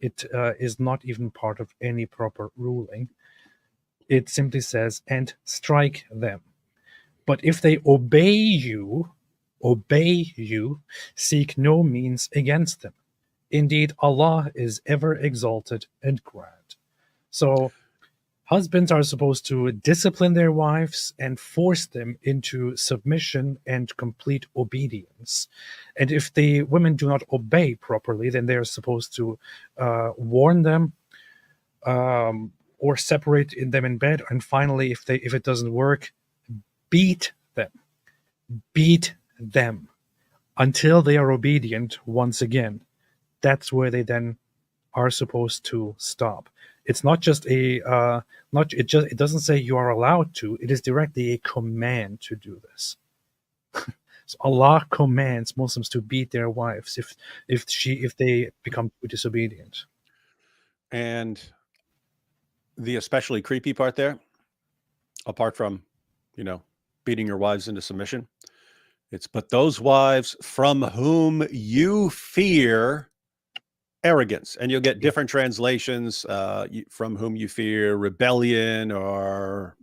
It is not even part of any proper ruling. It simply says, and strike them. But if they obey you, seek no means against them. Indeed, Allah is ever exalted and grand. So husbands are supposed to discipline their wives and force them into submission and complete obedience. And if the women do not obey properly, then they are supposed to warn them, or separate them in bed. And finally, if it doesn't work, beat them until they are obedient once again. That's where they then are supposed to stop. It's not just it doesn't say you are allowed to. It is directly a command to do this. So Allah commands Muslims to beat their wives if they become too disobedient. And the especially creepy part there, apart from, beating your wives into submission, it's, but those wives from whom you fear arrogance. And you'll get different translations, from whom you fear rebellion or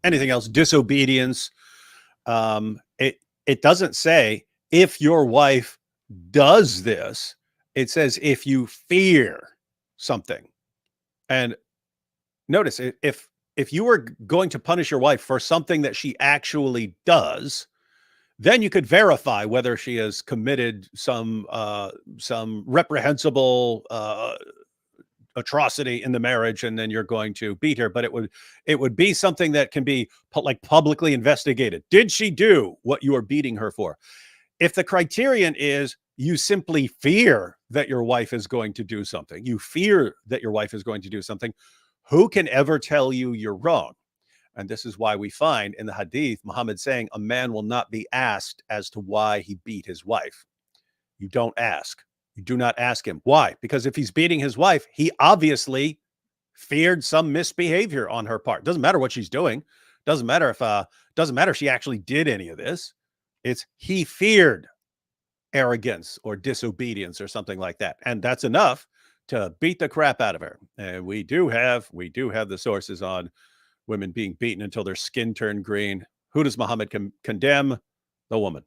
anything else, disobedience. It doesn't say if your wife does this. It says if you fear something. And notice, if you were going to punish your wife for something that she actually does, then you could verify whether she has committed some reprehensible atrocity in the marriage, and then you're going to beat her. But it would be something that can be like publicly investigated. Did she do what you are beating her for? If the criterion is you simply fear that your wife is going to do something, who can ever tell you you're wrong? And this is why we find in the hadith, Muhammad saying a man will not be asked as to why he beat his wife. You don't ask. You do not ask him. Why? Because if he's beating his wife, he obviously feared some misbehavior on her part. Doesn't matter what she's doing. Doesn't matter if she actually did any of this. It's he feared arrogance or disobedience or something like that. And that's enough to beat the crap out of her. And we do have the sources on women being beaten until their skin turned green. Who does Muhammad condemn? The woman.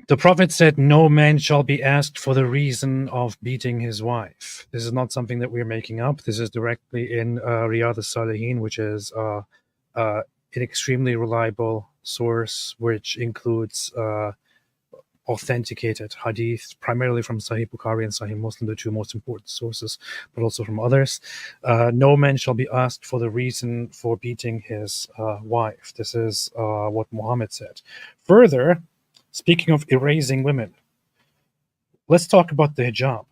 The Prophet said, no man shall be asked for the reason of beating his wife. This is not something that we're making up. This is directly in Riyadh al-Salihin, which is an extremely reliable source, which includes authenticated hadith, primarily from Sahih Bukhari and Sahih Muslim, the two most important sources, but also from others. No man shall be asked for the reason for beating his wife. This is what Muhammad said. Further, speaking of erasing women, let's talk about the hijab.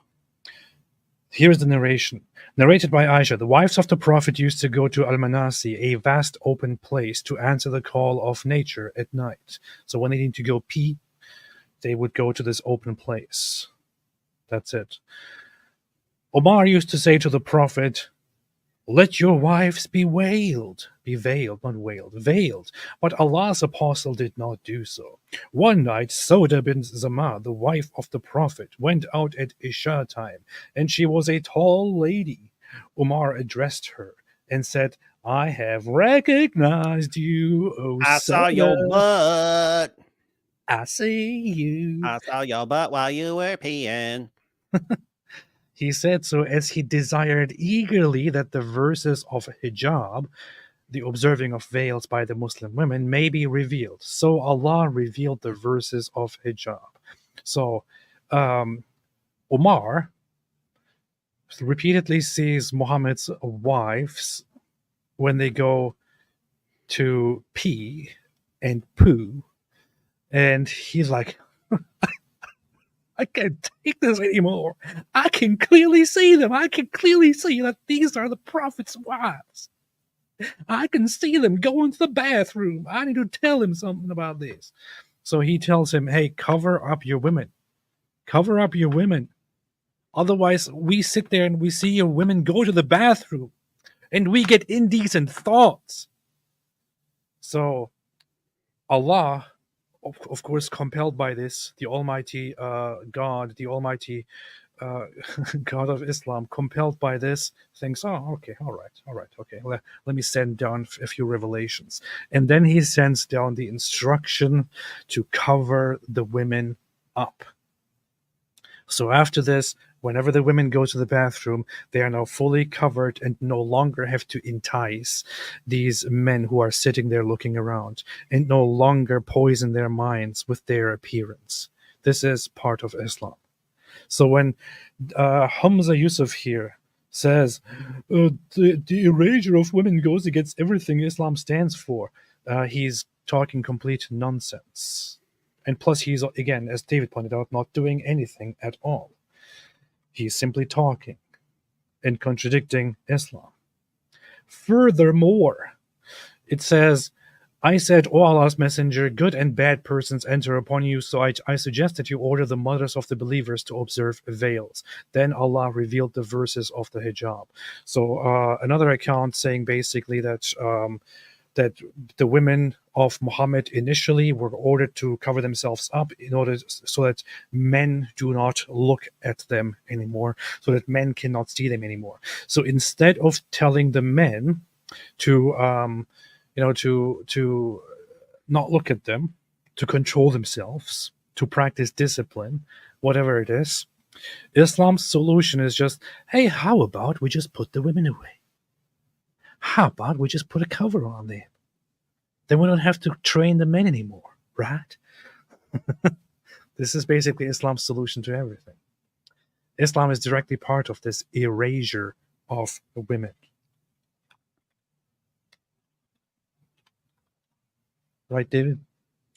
Here's the narration. Narrated by Aisha, the wives of the Prophet used to go to Al-Manasi, a vast open place, to answer the call of nature at night. So when they need to go pee, they would go to this open place. That's it. Omar used to say to the Prophet, let your wives be veiled. But Allah's apostle did not do so. One night, Sauda bint Zama, the wife of the Prophet, went out at Isha time, and she was a tall lady. Umar addressed her and said, I have recognized you, O I saw your butt. I see you. I saw your butt while you were peeing. He said so as he desired eagerly that the verses of hijab, the observing of veils by the Muslim women, may be revealed. So Allah revealed the verses of hijab. So Omar repeatedly sees Muhammad's wives when they go to pee and poo, and he's like, I can't take this anymore. I can clearly see them. I can clearly see that these are the Prophet's wives. I can see them going to the bathroom. I need to tell him something about this. So he tells him, hey, cover up your women. Cover up your women. Otherwise, we sit there and we see your women go to the bathroom and we get indecent thoughts. So Allah, of course, compelled by this, the Almighty God, the Almighty God of Islam, compelled by this, thinks, oh, okay, all right, okay, let me send down a few revelations. And then he sends down the instruction to cover the women up. So after this, whenever the women go to the bathroom, they are now fully covered and no longer have to entice these men who are sitting there looking around, and no longer poison their minds with their appearance. This is part of Islam. So when Hamza Yusuf here says the erasure of women goes against everything Islam stands for, he's talking complete nonsense. And plus, he's, again, as David pointed out, not doing anything at all. He's simply talking and contradicting Islam. Furthermore, it says, I said, O Allah's messenger, good and bad persons enter upon you, so I suggest that you order the mothers of the believers to observe veils. Then Allah revealed the verses of the hijab. So another account saying basically that that the women of Muhammad initially were ordered to cover themselves up in order so that men do not look at them anymore, so that men cannot see them anymore. So instead of telling the men to to not look at them, to control themselves, to practice discipline, whatever it is, Islam's solution is just, hey, how about we just put the women away? How about we just put a cover on them? Then we don't have to train the men anymore, right? This is basically Islam's solution to everything. Islam is directly part of this erasure of women. Right, David?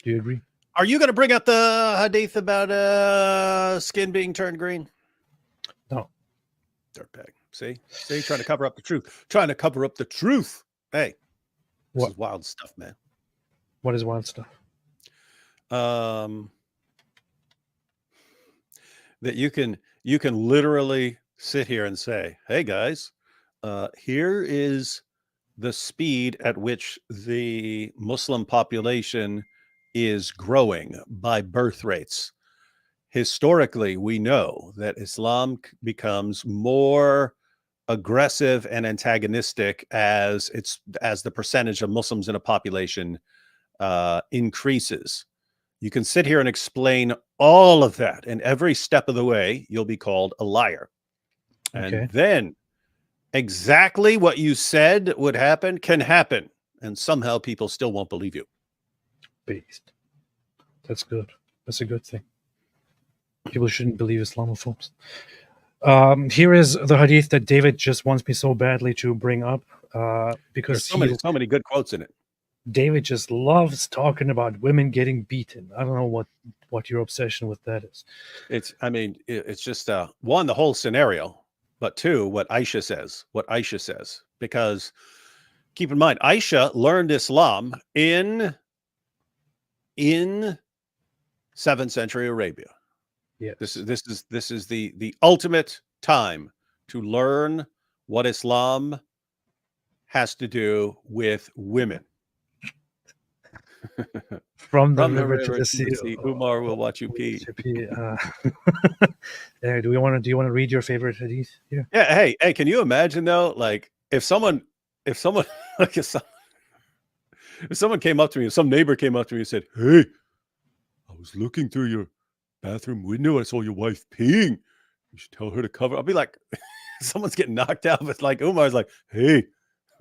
Do you agree? Are you going to bring up the hadith about skin being turned green? No. Dirtbag. See, trying to cover up the truth. Trying to cover up the truth. Hey, this What? is wild stuff, man. What is wild stuff? That you can literally sit here and say, hey guys, here is the speed at which the Muslim population is growing by birth rates. Historically, we know that Islam becomes more aggressive and antagonistic as the percentage of Muslims in a population increases. You can sit here and explain all of that, and every step of the way, you'll be called a liar. Okay. And then exactly what you said would happen can happen, and somehow people still won't believe you. Based. That's good. That's a good thing. People shouldn't believe Islamophobes. Here is the hadith that David just wants me so badly to bring up because There's so many good quotes in it. David just loves talking about women getting beaten. I don't know what your obsession with that is. It's just one, the whole scenario, but two, what Aisha says. Because keep in mind, Aisha learned Islam in 7th century Arabia. Yeah. This is the ultimate time to learn what Islam has to do with women. From the river to the sea, Umar will watch you pee. Do you want to read your favorite hadith here? Yeah. Hey, can you imagine though? Like if someone if someone came up to me, if some neighbor came up to me and said, "Hey, I was looking through your bathroom window. I saw your wife peeing. You should tell her to cover." I'll be like, someone's getting knocked out. But like Umar's like, "Hey,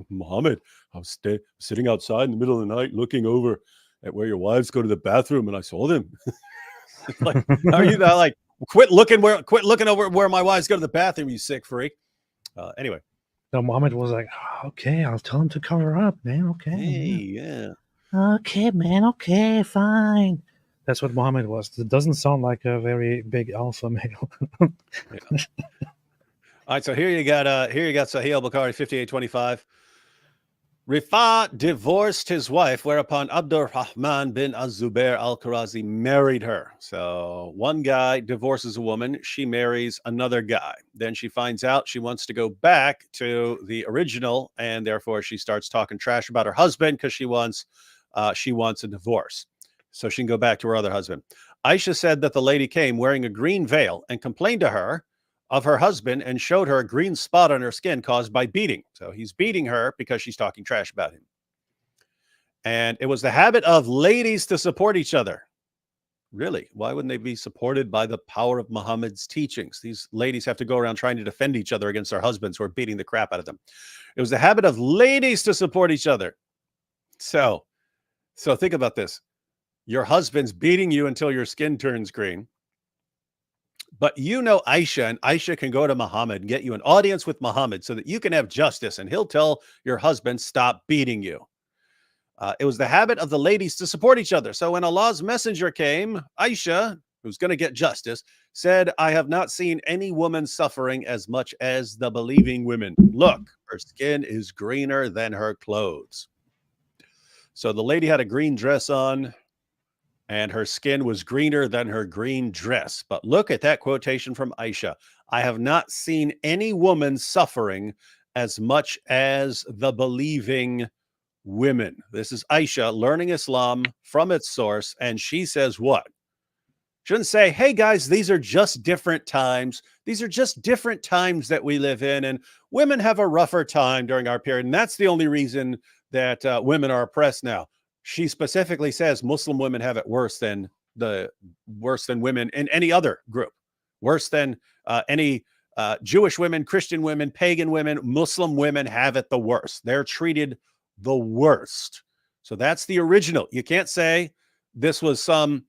Muhammad, I was sitting outside in the middle of the night looking over at where your wives go to the bathroom, and I saw them." Like, how are you not like, quit looking over where my wives go to the bathroom, you sick freak. Anyway. No, Muhammad was like, okay, I'll tell him to cover up, man. Okay. Hey, yeah. Okay, man. Okay, fine. That's what Muhammad was. It doesn't sound like a very big alpha male. Yeah. All right, so here you got Sahih al-Bukhari 5825. Rifa divorced his wife, whereupon Abdurrahman bin Az-Zubair al-Qurazi married her. So one guy divorces a woman, she marries another guy. Then she finds out she wants to go back to the original, and therefore she starts talking trash about her husband because she wants a divorce so she can go back to her other husband. Aisha said that the lady came wearing a green veil and complained to her of her husband and showed her a green spot on her skin caused by beating. So he's beating her because she's talking trash about him. And it was the habit of ladies to support each other. Really? Why wouldn't they be supported by the power of Muhammad's teachings? These ladies have to go around trying to defend each other against their husbands who are beating the crap out of them. It was the habit of ladies to support each other. So think about this. Your husband's beating you until your skin turns green. But you know Aisha, and Aisha can go to Muhammad and get you an audience with Muhammad so that you can have justice, and he'll tell your husband, stop beating you. It was the habit of the ladies to support each other. So when Allah's messenger came, Aisha, who's going to get justice, said, I have not seen any woman suffering as much as the believing women. Look, her skin is greener than her clothes. So the lady had a green dress on, and her skin was greener than her green dress. But look at that quotation from Aisha. I have not seen any woman suffering as much as the believing women. This is Aisha learning Islam from its source. And she says what? Shouldn't say, hey guys, these are just different times. These are just different times that we live in. And women have a rougher time during our period. And that's the only reason that women are oppressed now. She specifically says Muslim women have it worse than women in any other group, worse than any Jewish women, Christian women, pagan women. Muslim women have it the worst. They're treated the worst. So that's the original. You can't say this was some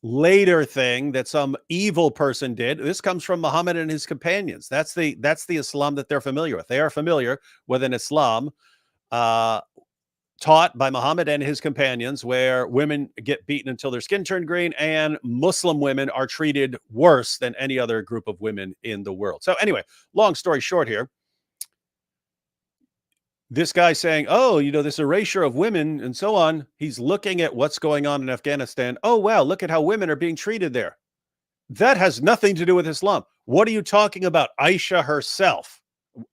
later thing that some evil person did. This comes from Muhammad and his companions. That's the Islam that they're familiar with. They are familiar with an Islam taught by Muhammad and his companions, where women get beaten until their skin turned green, and Muslim women are treated worse than any other group of women in the world. So anyway, long story short here, this guy saying, oh, this erasure of women and so on, he's looking at what's going on in Afghanistan. Oh, wow, look at how women are being treated there. That has nothing to do with Islam. What are you talking about? Aisha herself,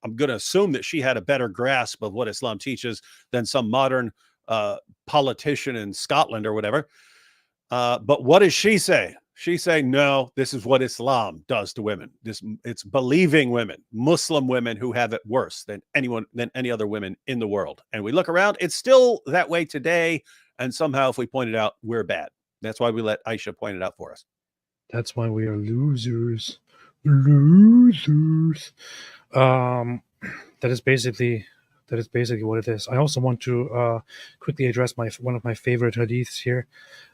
I'm going to assume that she had a better grasp of what Islam teaches than some modern politician in Scotland or whatever. But what does she say? She's saying, no, this is what Islam does to women. It's believing women, Muslim women, who have it worse than any other women in the world. And we look around, it's still that way today. And somehow if we point it out, we're bad. That's why we let Aisha point it out for us. That's why we are losers. Losers. That is basically what it is. I also want to quickly address one of my favorite hadiths here.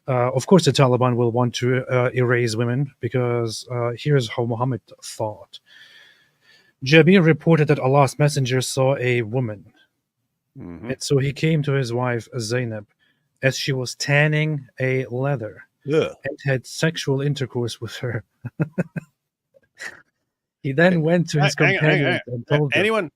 Of course, the Taliban will want to erase women, because here's how Muhammad thought. Jabir reported that Allah's messenger saw a woman. Mm-hmm. And so he came to his wife, Zainab, as she was tanning a leather, and had sexual intercourse with her. He then went to his companions and told them.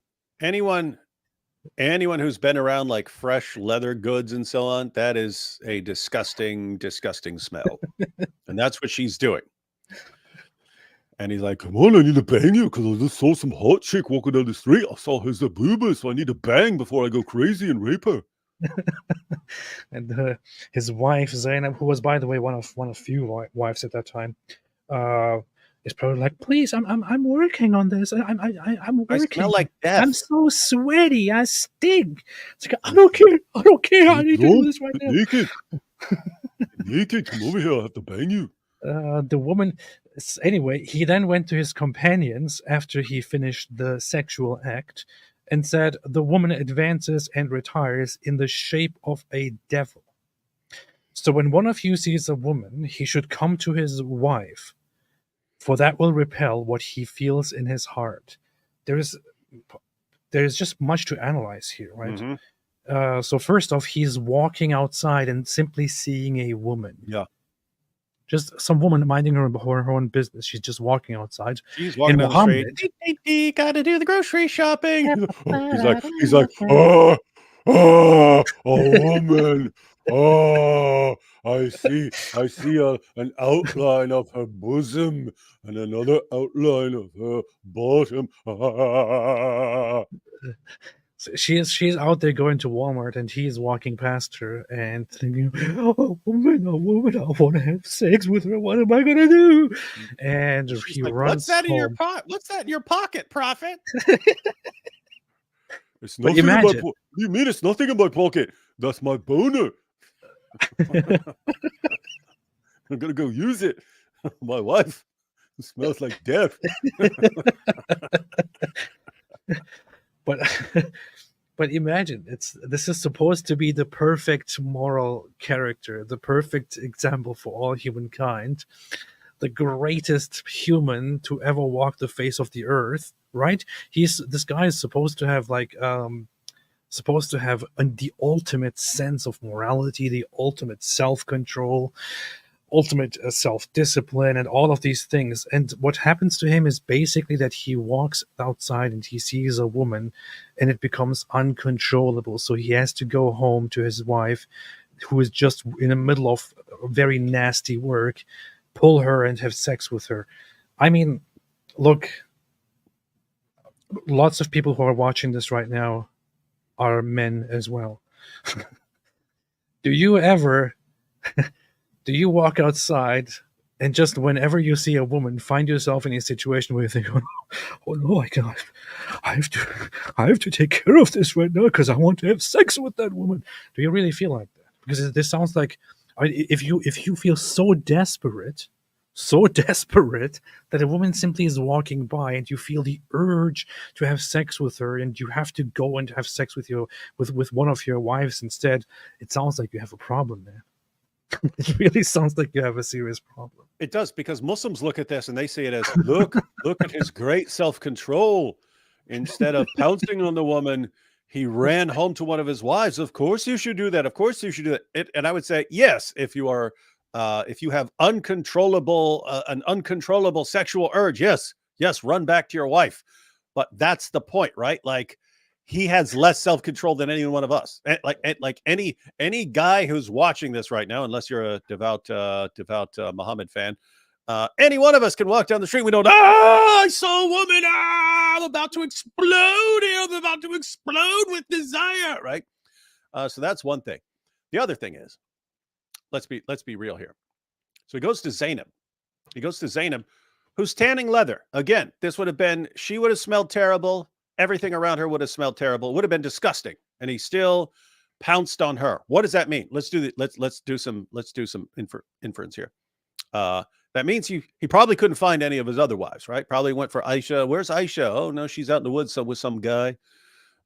Anyone who's been around like fresh leather goods and so on, that is a disgusting, disgusting smell. And that's what she's doing. And he's like, come on, I need to bang you because I just saw some hot chick walking down the street. I saw her booba, so I need to bang before I go crazy and rape her. And his wife, Zainab, who was, by the way, one of few wives at that time, is probably like, please, I'm working on this. I'm working. I smell like death. I'm so sweaty. I stink. It's like, I don't care. I need to do this right now. Naked, come over here. I have to bang you. The woman. Anyway, he then went to his companions after he finished the sexual act and said, the woman advances and retires in the shape of a devil. So when one of you sees a woman, he should come to his wife, for that will repel what he feels in his heart. There is just much to analyze here, right? Mm-hmm. So first off, he's walking outside and simply seeing a woman. Yeah. Just some woman minding her own business. She's just walking outside. She's walking down the street. Gotta do the grocery shopping. He's like, a woman. Oh, I see an outline of her bosom and another outline of her bottom. So she's out there going to Walmart, and he's walking past her and thinking, "Oh, woman, I want to have sex with her. What am I gonna do?" And She's he like, runs "What's that in your home. pocket? What's that in your pocket, Prophet?" It's But nothing in my imagine, What do you mean it's nothing in my pocket? That's my boner. I'm gonna go use it. My wife smells like death. but but imagine, this is supposed to be the perfect moral character, the perfect example for all humankind, the greatest human to ever walk the face of the earth, right? This guy is supposed to have the ultimate sense of morality, the ultimate self-control, ultimate self-discipline, and all of these things. And what happens to him is basically that he walks outside and he sees a woman, and it becomes uncontrollable. So he has to go home to his wife, who is just in the middle of very nasty work, pull her and have sex with her. I mean, look, lots of people who are watching this right now are men as well. Do you ever do you walk outside and just whenever you see a woman find yourself in a situation where you think, oh no, I have to take care of this right now because I want to have sex with that woman? Do you really feel like that? Because this sounds like, if you feel so desperate that a woman simply is walking by and you feel the urge to have sex with her, and you have to go and have sex with one of your wives instead, it sounds like you have a problem there. It really sounds like you have a serious problem. It does, because Muslims look at this and they see it as, look at his great self-control. Instead of pouncing on the woman, he ran home to one of his wives. Of course you should do that. Of course you should do it. And I would say, yes, if you have an uncontrollable sexual urge, yes, run back to your wife. But that's the point, right? Like, he has less self-control than any one of us. Like any guy who's watching this right now, unless you're a devout Muhammad fan, any one of us can walk down the street. We don't, I saw a woman. I'm about to explode here. I'm about to explode with desire, right? So that's one thing. The other thing is, let's be real here. So he goes to Zainab. Who's tanning leather. Again, she would have smelled terrible. Everything around her would have smelled terrible. It would have been disgusting. And he still pounced on her. What does that mean? Let's do some inference here. That means he probably couldn't find any of his other wives, right? Probably went for Aisha. Where's Aisha? Oh no, she's out in the woods with some guy.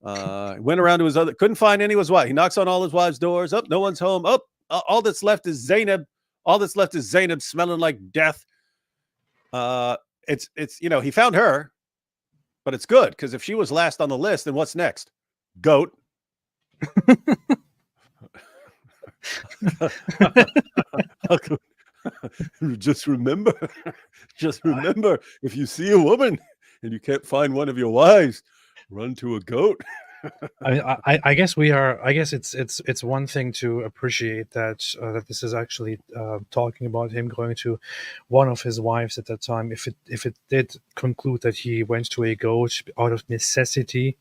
Went around to his other, couldn't find any of his wives. He knocks on all his wives' doors. Oh, no one's home. Oh, all that's left is Zainab. Smelling like death. It's he found her. But it's good, because if she was last on the list, then what's next? Goat. Just remember, if you see a woman and you can't find one of your wives, run to a goat. I guess it's one thing to appreciate that this is actually talking about him going to one of his wives at that time. If it did conclude that he went to a goat out of necessity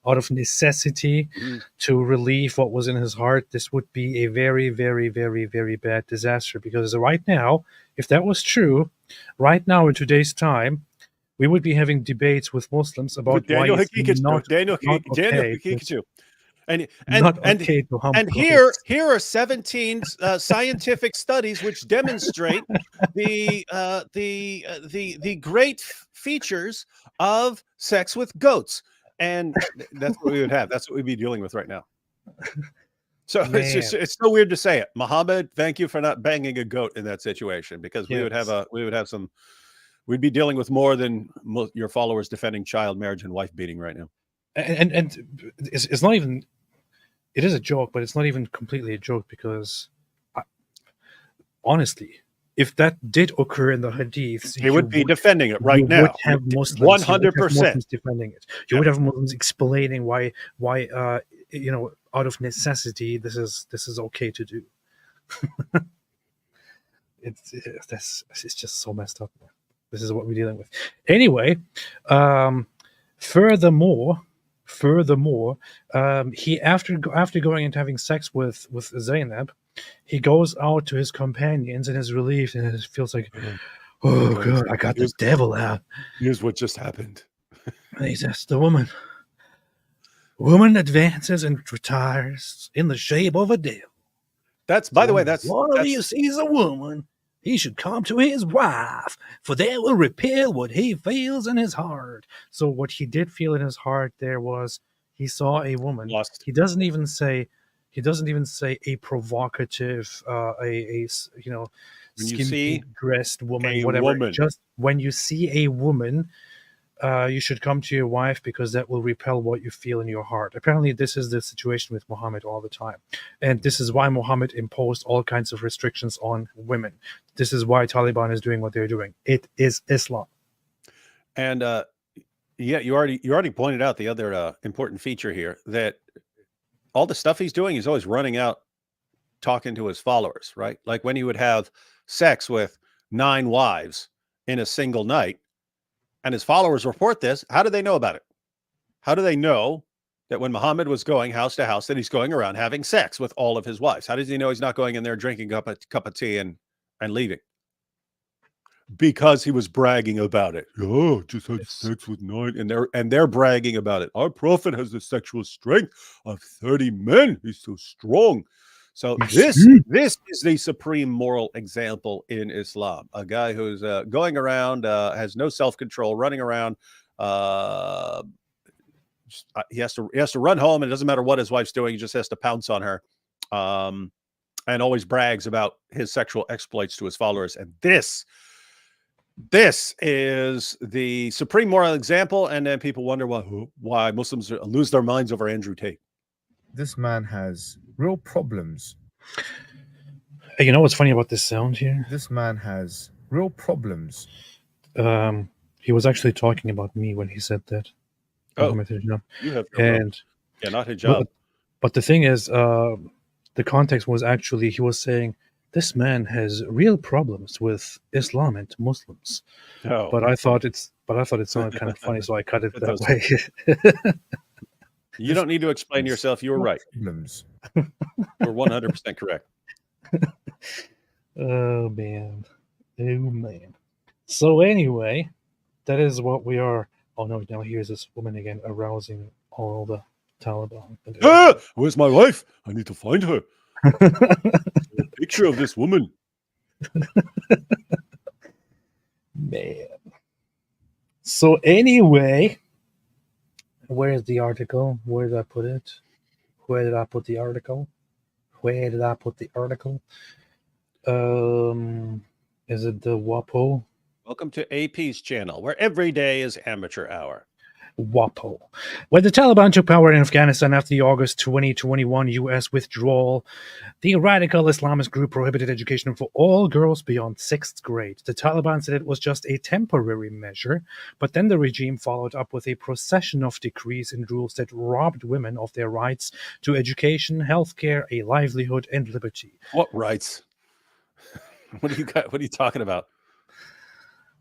to relieve what was in his heart, this would be a very, very, very, very bad disaster. Because right now, if that was true, right now in today's time, we would be having debates with Muslims about Daniel why it's not Hikikachu. And here are 17 scientific studies which demonstrate the great features of sex with goats. And that's what we would have. That's what we'd be dealing with right now. So it's so weird to say it. Muhammad, thank you for not banging a goat in that situation, because we'd be dealing with more than your followers defending child marriage and wife beating right now. And it's not even, it is a joke, but it's not even completely a joke, because honestly, if that did occur in the hadiths, he would be defending it right now. You would have Muslims 100% defending it. You would have Muslims explaining why out of necessity this is okay to do. It's just so messed up, man. This is what we're dealing with. Anyway, furthermore, Furthermore, he after going and having sex with Zainab, he goes out to his companions and is relieved and it feels like, oh God, I got the devil out. Here's what just happened. And he says, the woman advances and retires in the shape of a devil. That's, by the way, that's one of you sees a woman, he should come to his wife, for they will repel what he feels in his heart. So what he did feel in his heart there was he saw a woman. Lost. He doesn't even say a provocative, skimpy dressed woman, whatever. Woman. Just when you see a woman, you should come to your wife because that will repel what you feel in your heart. Apparently, this is the situation with Muhammad all the time. And this is why Muhammad imposed all kinds of restrictions on women. This is why Taliban is doing what they're doing. It is Islam. And you already pointed out the other important feature here, that all the stuff he's doing, he's always running out talking to his followers, right? Like when he would have sex with 9 wives in a single night, and his followers report this. How do they know about it? How do they know that when Muhammad was going house to house, that he's going around having sex with all of his wives? How does he know he's not going in there drinking a cup of tea and leaving? Because he was bragging about it. Oh, just had sex with 9, and they're bragging about it. Our prophet has the sexual strength of 30 men. He's so strong. So this is the supreme moral example in Islam. A guy who's going around, has no self-control, running around. He has to run home, and it doesn't matter what his wife's doing. He just has to pounce on her, and always brags about his sexual exploits to his followers. And this is the supreme moral example. And then people wonder why Muslims lose their minds over Andrew Tate. This man has real problems. Hey, you know what's funny about this sound here? This man has real problems. He was actually talking about me when he said that. Oh, you have not hijab. But the thing is, the context was actually he was saying this man has real problems with Islam and Muslims. Oh. But I thought it sounded kind of funny, so I cut it that way. You don't need to explain yourself. You were right. You're 100% correct. Oh man. So anyway, that is what we are. Oh no, now here's this woman again arousing all the Taliban. Where's my wife? I need to find her. A picture of this woman. Man. So anyway, where's the article? Where did I put it? Where did I put the article? Is it the WAPO? Welcome to AP's channel, where every day is amateur hour. WAPO. When the Taliban took power in Afghanistan after the August 2021 U.S. withdrawal, the radical Islamist group prohibited education for all girls beyond 6th grade. The Taliban said it was just a temporary measure, but then the regime followed up with a procession of decrees and rules that robbed women of their rights to education, healthcare, a livelihood, and liberty. What rights? What are you talking about?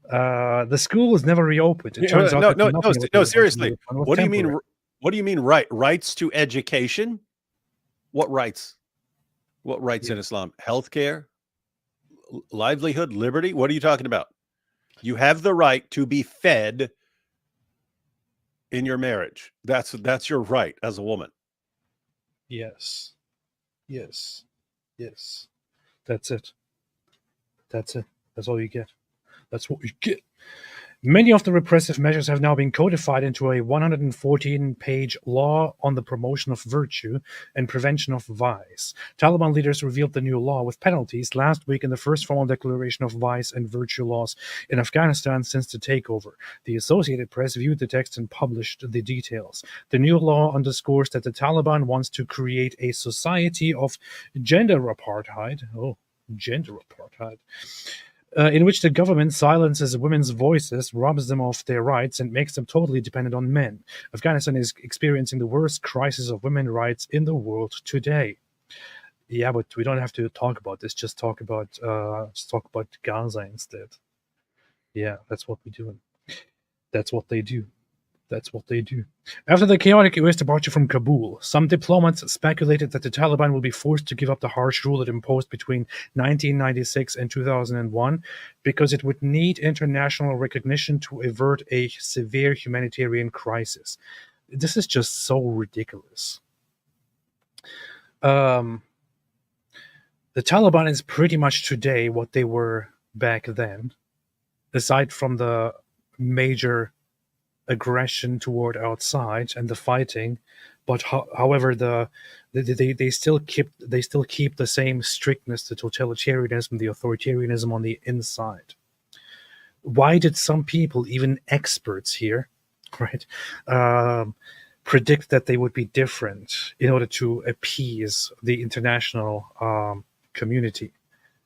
The school was never reopened. It turns out no, seriously. What do you mean? What do you mean rights to education? What rights? What rights in Islam? Healthcare, livelihood, liberty. What are you talking about? You have the right to be fed in your marriage. That's your right as a woman. Yes. That's it. That's all you get. That's what we get. Many of the repressive measures have now been codified into a 114-page law on the promotion of virtue and prevention of vice. Taliban leaders revealed the new law with penalties last week in the first formal declaration of vice and virtue laws in Afghanistan since the takeover. The Associated Press viewed the text and published the details. The new law underscores that the Taliban wants to create a society of gender apartheid. In which the government silences women's voices, robs them of their rights, and makes them totally dependent on men. Afghanistan is experiencing the worst crisis of women's rights in the world today. Yeah, but we don't have to talk about this. Just talk about Gaza instead. Yeah, that's what we do. That's what they do. That's what they do. After the chaotic US departure from Kabul, some diplomats speculated that the Taliban will be forced to give up the harsh rule it imposed between 1996 and 2001 because it would need international recognition to avert a severe humanitarian crisis. This is just so ridiculous. The Taliban is pretty much today what they were back then, aside from the major aggression toward outside and the fighting, but however they still keep the same strictness, the totalitarianism, the authoritarianism on the inside. Why did some people, even experts here, right, predict that they would be different in order to appease the international community?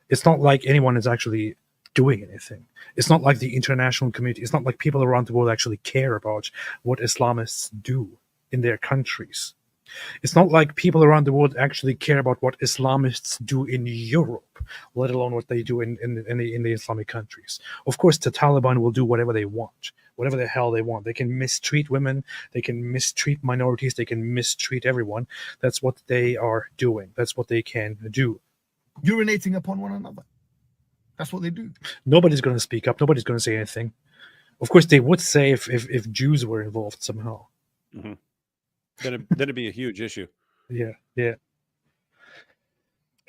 It's not like anyone is actually doing anything. It's not like the international community, it's not like people around the world actually care about what Islamists do in their countries. It's not like people around the world actually care about what Islamists do in Europe, let alone what they do in the Islamic countries. Of course, the Taliban will do whatever they want, whatever the hell they want. They can mistreat women, they can mistreat minorities, they can mistreat everyone. That's what they are doing. That's what they can do. Urinating upon one another. That's what they do. Nobody's going to speak up. Nobody's going to say anything. Of course, they would say if Jews were involved somehow. Mm-hmm. Then it'd be a huge issue. Yeah.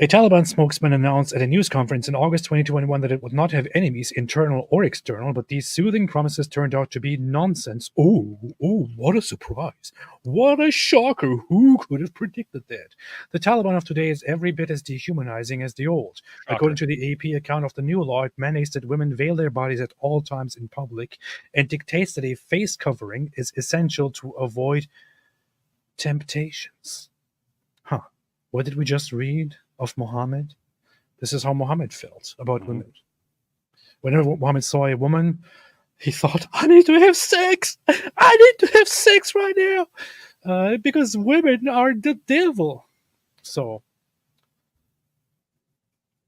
A Taliban spokesman announced at a news conference in August 2021 that it would not have enemies, internal or external, but these soothing promises turned out to be nonsense. Oh, what a surprise. What a shocker. Who could have predicted that? The Taliban of today is every bit as dehumanizing as the old. Shocker. According to the AP account of the new law, it mandates that women veil their bodies at all times in public and dictates that a face covering is essential to avoid temptations. What did we just read of Muhammad? This is how Muhammad felt about women. Whenever Muhammad saw a woman, he thought, I need to have sex. I need to have sex right now because women are the devil. So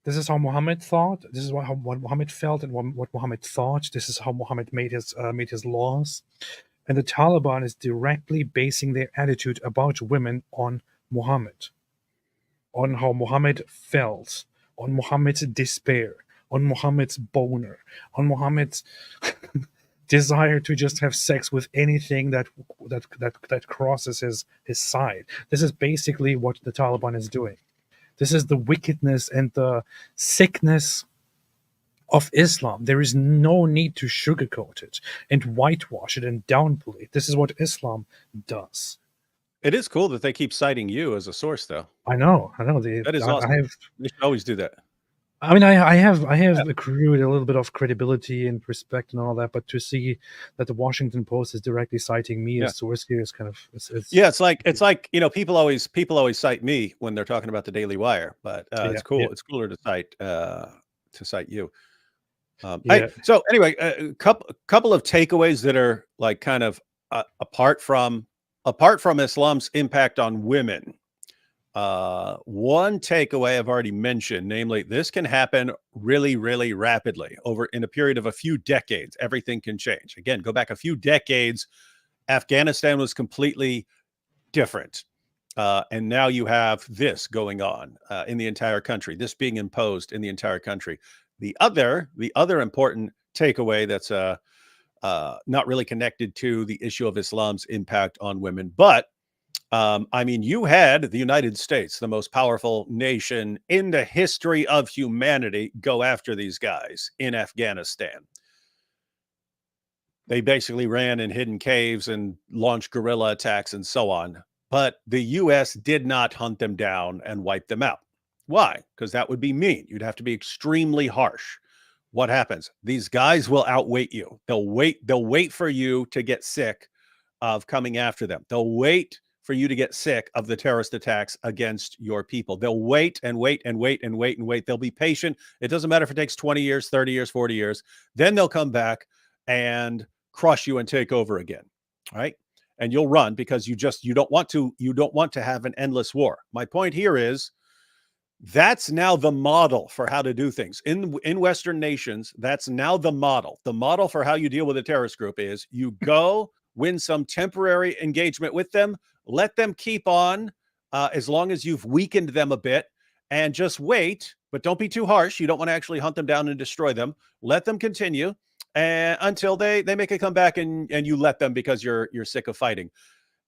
this is how Muhammad thought. This is what Muhammad felt and what Muhammad thought. This is how Muhammad made his laws. And the Taliban is directly basing their attitude about women on Muhammad, on how Muhammad felt, on Muhammad's despair, on Muhammad's boner, on Muhammad's desire to just have sex with anything that crosses his side. This is basically what the Taliban is doing. This is the wickedness and the sickness of Islam. There is no need to sugarcoat it and whitewash it and downplay it. This is what Islam does. It is cool that they keep citing you as a source, though. I know. That is awesome. They should always do that. I mean, I have accrued a little bit of credibility and respect and all that, but to see that the Washington Post is directly citing me as source here is kind of it's like people always cite me when they're talking about the Daily Wire, but it's cool. Yeah. It's cooler to cite you. So anyway, a couple of takeaways that are like kind of apart from Islam's impact on women. One takeaway I've already mentioned, namely, this can happen really, really rapidly in a period of a few decades. Everything can change. Again, go back a few decades. Afghanistan was completely different. And now you have this going on in the entire country, this being imposed in the entire country. The other important takeaway that's not really connected to the issue of Islam's impact on women, but you had the United States, the most powerful nation in the history of humanity, go after these guys in Afghanistan. They basically ran in hidden caves and launched guerrilla attacks and so on. But the U.S. did not hunt them down and wipe them out. Why? Because that would be mean. You'd have to be extremely harsh. What happens? These guys will outweight you. They'll wait for you to get sick of coming after them. They'll wait for you to get sick of the terrorist attacks against your people. They'll wait and wait and wait and wait and wait. They'll be patient. It doesn't matter if it takes 20 years, 30 years, 40 years. Then they'll come back and crush you and take over again. All right. And you'll run because you don't want to have an endless war. My point here is that's now the model for how to do things in Western nations. That's now the model. The model for how you deal with a terrorist group is you go win some temporary engagement with them. Let them keep on as long as you've weakened them a bit, and just wait, but don't be too harsh. You don't want to actually hunt them down and destroy them. Let them continue until they make a comeback, and you let them because you're sick of fighting.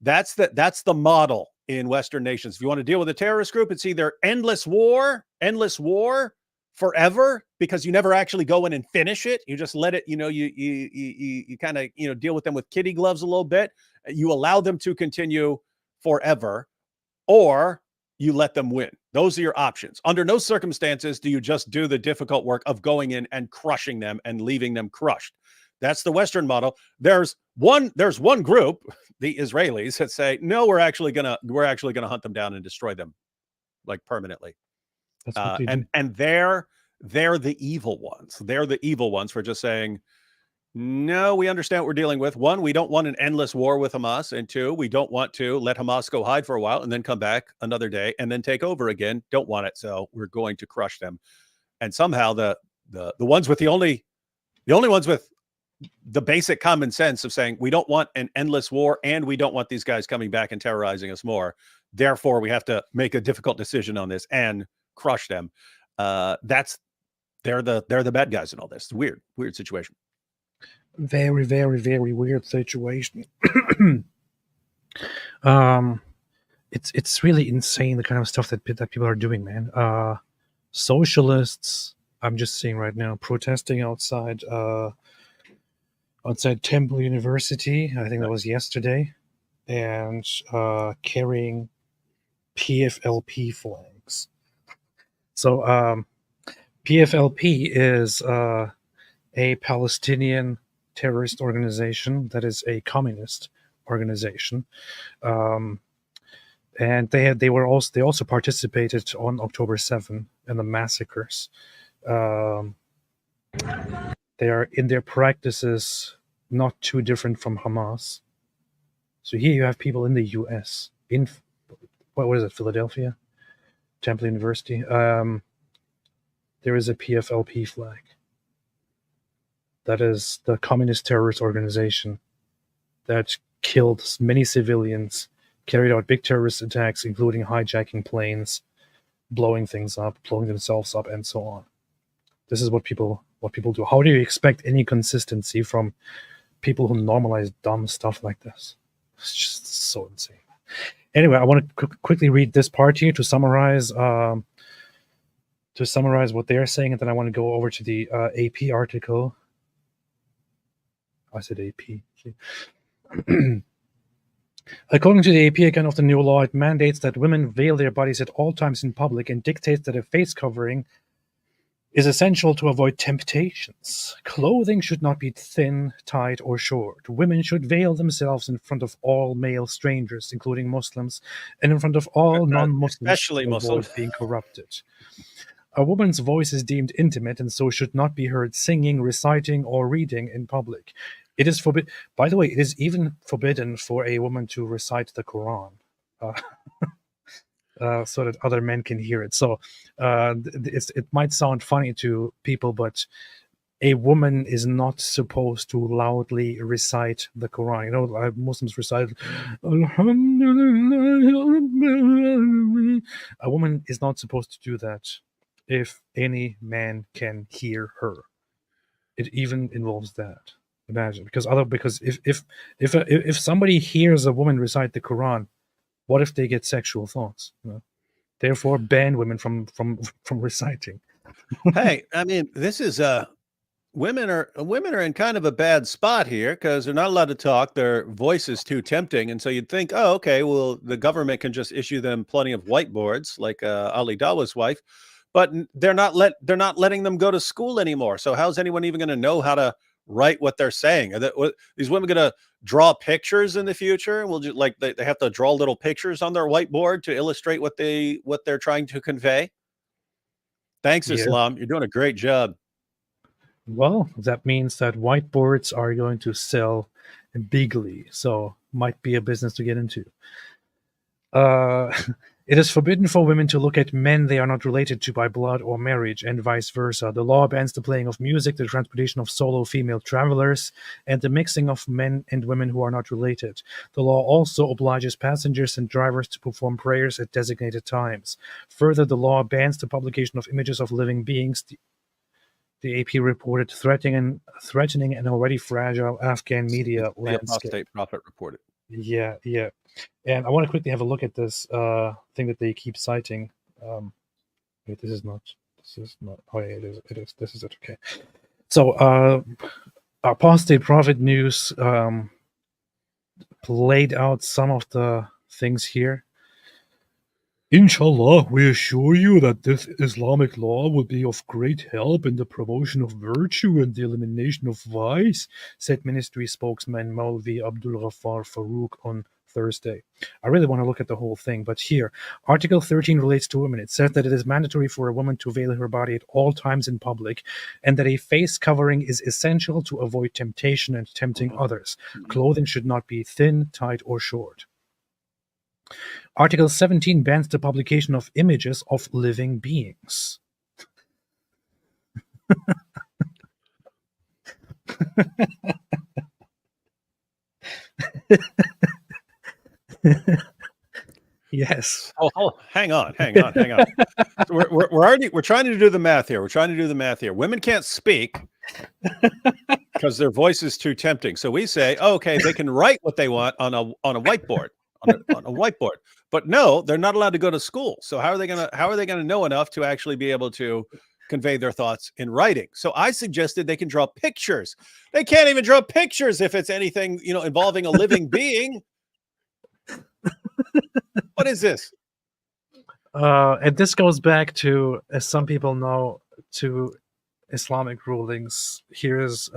That's the model in Western nations. If you want to deal with a terrorist group, it's either endless war forever, because you never actually go in and finish it. You just let it, you kind of, deal with them with kitty gloves a little bit. You allow them to continue forever, or you let them win. Those are your options. Under no circumstances do you just do the difficult work of going in and crushing them and leaving them crushed. That's the Western model. There's one group, the Israelis, that say, no, we're actually gonna hunt them down and destroy them, like, permanently. And they're the evil ones. They're the evil ones for just saying, no, we understand what we're dealing with. One, we don't want an endless war with Hamas. And two, we don't want to let Hamas go hide for a while and then come back another day and then take over again. Don't want it. So we're going to crush them. And somehow the ones with the only ones with the basic common sense of saying, we don't want an endless war and we don't want these guys coming back and terrorizing us more. Therefore, we have to make a difficult decision on this and crush them. They're the bad guys in all this. It's a weird situation. Very, very, very weird situation. It's really insane, the kind of stuff that people are doing, man. Socialists, I'm just seeing right now, protesting outside Temple University. I think that was yesterday, and carrying PFLP flags. So PFLP is a Palestinian terrorist organization that is a communist organization, and they also participated on October 7 in the massacres. They are, in their practices, not too different from Hamas. So here you have people in the U.S. in what is it, Philadelphia, Temple University. There is a PFLP flag. That is the communist terrorist organization that killed many civilians, carried out big terrorist attacks, including hijacking planes, blowing things up, blowing themselves up, and so on. This is what people do. How do you expect any consistency from people who normalize dumb stuff like this? It's just so insane. Anyway, I want to quickly read this part here to summarize what they're saying, and then I want to go over to the AP article. I said AP. According to the AP account of the new law, it mandates that women veil their bodies at all times in public and dictates that a face covering is essential to avoid temptations. Clothing should not be thin, tight, or short. Women should veil themselves in front of all male strangers, including Muslims, and in front of all non-Muslims, especially Muslims, being corrupted. A woman's voice is deemed intimate and so should not be heard singing, reciting, or reading in public. It is forbidden. By the way, it is even forbidden for a woman to recite the Quran, so that other men can hear it. So it might sound funny to people, but a woman is not supposed to loudly recite the Quran. You know, Muslims recite, a woman is not supposed to do that if any man can hear her. It even involves that. Imagine, because if somebody hears a woman recite the Quran, what if they get sexual thoughts? You know? Therefore, ban women from reciting. Hey, I mean, this is women are in kind of a bad spot here because they're not allowed to talk. Their voice is too tempting, and so you'd think, oh, okay, well, the government can just issue them plenty of whiteboards, like Ali Dawa's wife, but they're not letting them go to school anymore. So how's anyone even going to know how to write what they're saying? Are these women going to draw pictures in the future? Will you, like, they have to draw little pictures on their whiteboard to illustrate what they're trying to convey? Thanks, Islam. You're doing a great job. Well, that means that whiteboards are going to sell bigly, so might be a business to get into. It is forbidden for women to look at men they are not related to by blood or marriage, and vice versa. The law bans the playing of music, the transportation of solo female travelers, and the mixing of men and women who are not related. The law also obliges passengers and drivers to perform prayers at designated times. Further, the law bans the publication of images of living beings. The AP reported threatening an already fragile Afghan media The landscape. apostate prophet reported. Yeah. And I want to quickly have a look at this thing that they keep citing. Wait, this is not. Oh, yeah, it is. This is it. Okay. So, apostate prophet news laid out some of the things here. Inshallah, we assure you that this Islamic law will be of great help in the promotion of virtue and the elimination of vice, said ministry spokesman Maulvi Abdul Ghaffar Farouk on Thursday. I really want to look at the whole thing, but here, Article 13 relates to women. It says that it is mandatory for a woman to veil her body at all times in public, and that a face covering is essential to avoid temptation and tempting others. Clothing should not be thin, tight, or short. Article 17 bans the publication of images of living beings. Yes. Oh, hang on. We're trying to do the math here. Women can't speak because their voice is too tempting. So we say, okay, they can write what they want on a whiteboard, on a whiteboard. But no, they're not allowed to go to school. So how are they gonna know enough to actually be able to convey their thoughts in writing? So I suggested they can draw pictures. They can't even draw pictures if it's anything, involving a living being. What is this? And this goes back to, as some people know, to Islamic rulings. Here is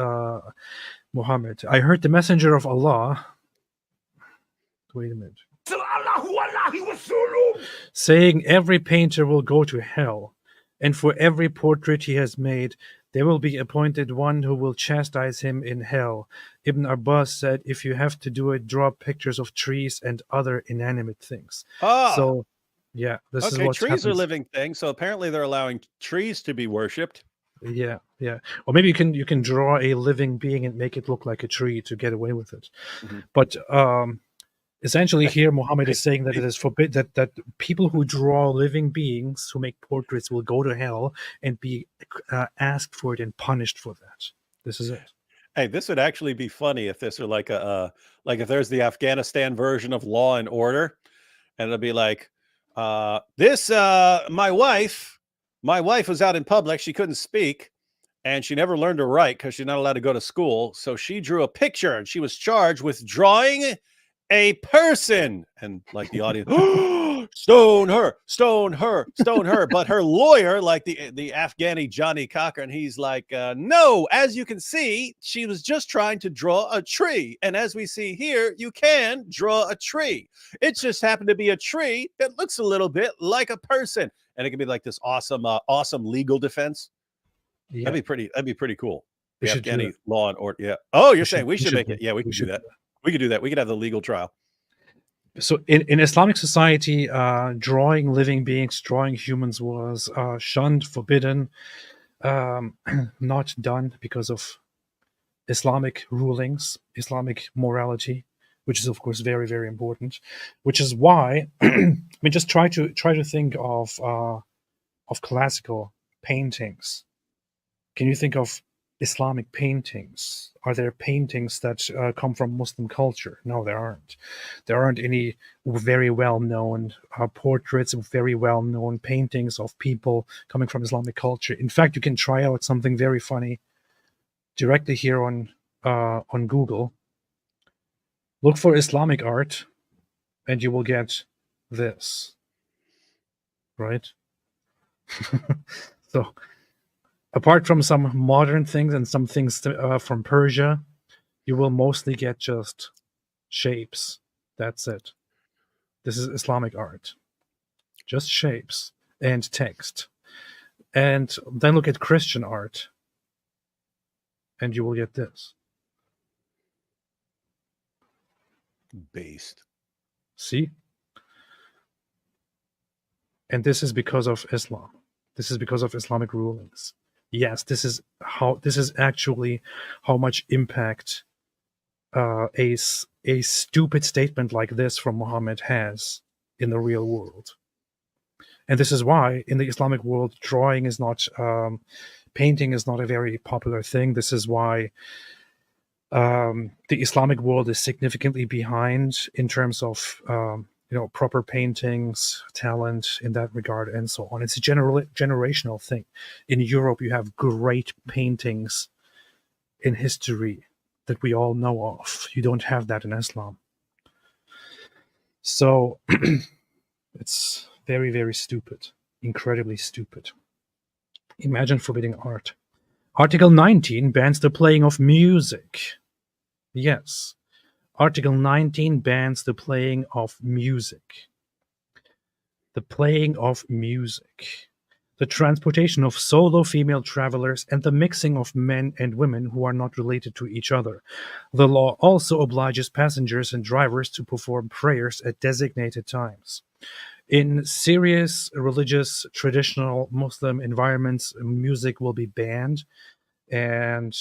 Muhammad. I heard the messenger of Allah. Wait a minute. Saying every painter will go to hell, and for every portrait he has made, there will be appointed one who will chastise him in hell. Ibn Abbas said, if you have to do it, draw pictures of trees and other inanimate things. So, yeah, this is what trees happens. are living things. So apparently they're allowing trees to be worshipped. Yeah. Or maybe you can draw a living being and make it look like a tree to get away with it. Mm-hmm. But essentially, here Muhammad is saying that it is forbidden that people who draw living beings, who make portraits, will go to hell and be asked for it and punished for that. This is it. Hey, this would actually be funny if this were like if there's the Afghanistan version of Law and Order, and it'll be like my wife was out in public, she couldn't speak, and she never learned to write because she's not allowed to go to school, so she drew a picture and she was charged with drawing a person, and like the audience, stone her. But her lawyer, like the Afghani Johnny Cochran, he's like, no, as you can see, she was just trying to draw a tree. And as we see here, you can draw a tree. It just happened to be a tree that looks a little bit like a person. And it can be like this awesome legal defense. Yeah. That'd be pretty cool. The We should do Afghani that. law and order. Yeah. Oh, you're We saying should- we we should should make do- it. Yeah, we we could do should that. We could do that. We could have the legal trial. So in Islamic society, drawing living beings, drawing humans was shunned, forbidden, not done because of Islamic rulings, Islamic morality, which is of course very, very important. Which is why I mean, just try to think of classical paintings. Can you think of Islamic paintings? Are there paintings that come from Muslim culture? No, there aren't. There aren't any very well-known portraits of very well-known paintings of people coming from Islamic culture. In fact, you can try out something very funny directly here on Google. Look for Islamic art, and you will get this. Right? So, apart from some modern things and some things from Persia, you will mostly get just shapes. That's it. This is Islamic art. Just shapes and text. And then look at Christian art, and you will get this. Based. See? And this is because of Islam. This is because of Islamic rulings. Yes, this is actually how much impact a stupid statement like this from Muhammad has in the real world. And this is why in the Islamic world, drawing is not, painting is not a very popular thing. This is why the Islamic world is significantly behind in terms of proper paintings, talent in that regard, and so on. It's a generational thing. In Europe, you have great paintings in history that we all know of. You don't have that in Islam. So it's very, very stupid, incredibly stupid. Imagine forbidding art. Article 19 bans the playing of music. Yes. Article 19 bans the playing of music. The playing of music. The transportation of solo female travelers and the mixing of men and women who are not related to each other. The law also obliges passengers and drivers to perform prayers at designated times. In serious religious, traditional Muslim environments, music will be banned and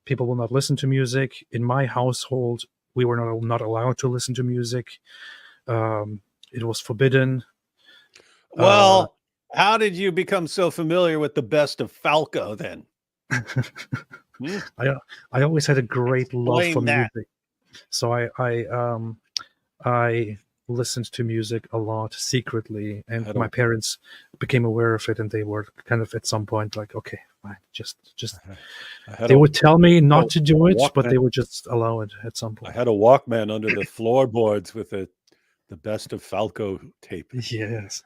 people will not listen to music. In my household, we were not allowed to listen to music. It was forbidden. Well, how did you become so familiar with the best of Falco then? I always had a great love for that. music, so I listened to music a lot secretly, and my parents became aware of it, and they were kind of at some point like, okay, fine, just they would tell me not to do it, but they would just allow it at some point. I had a Walkman under the floorboards with the best of Falco tape. Yes.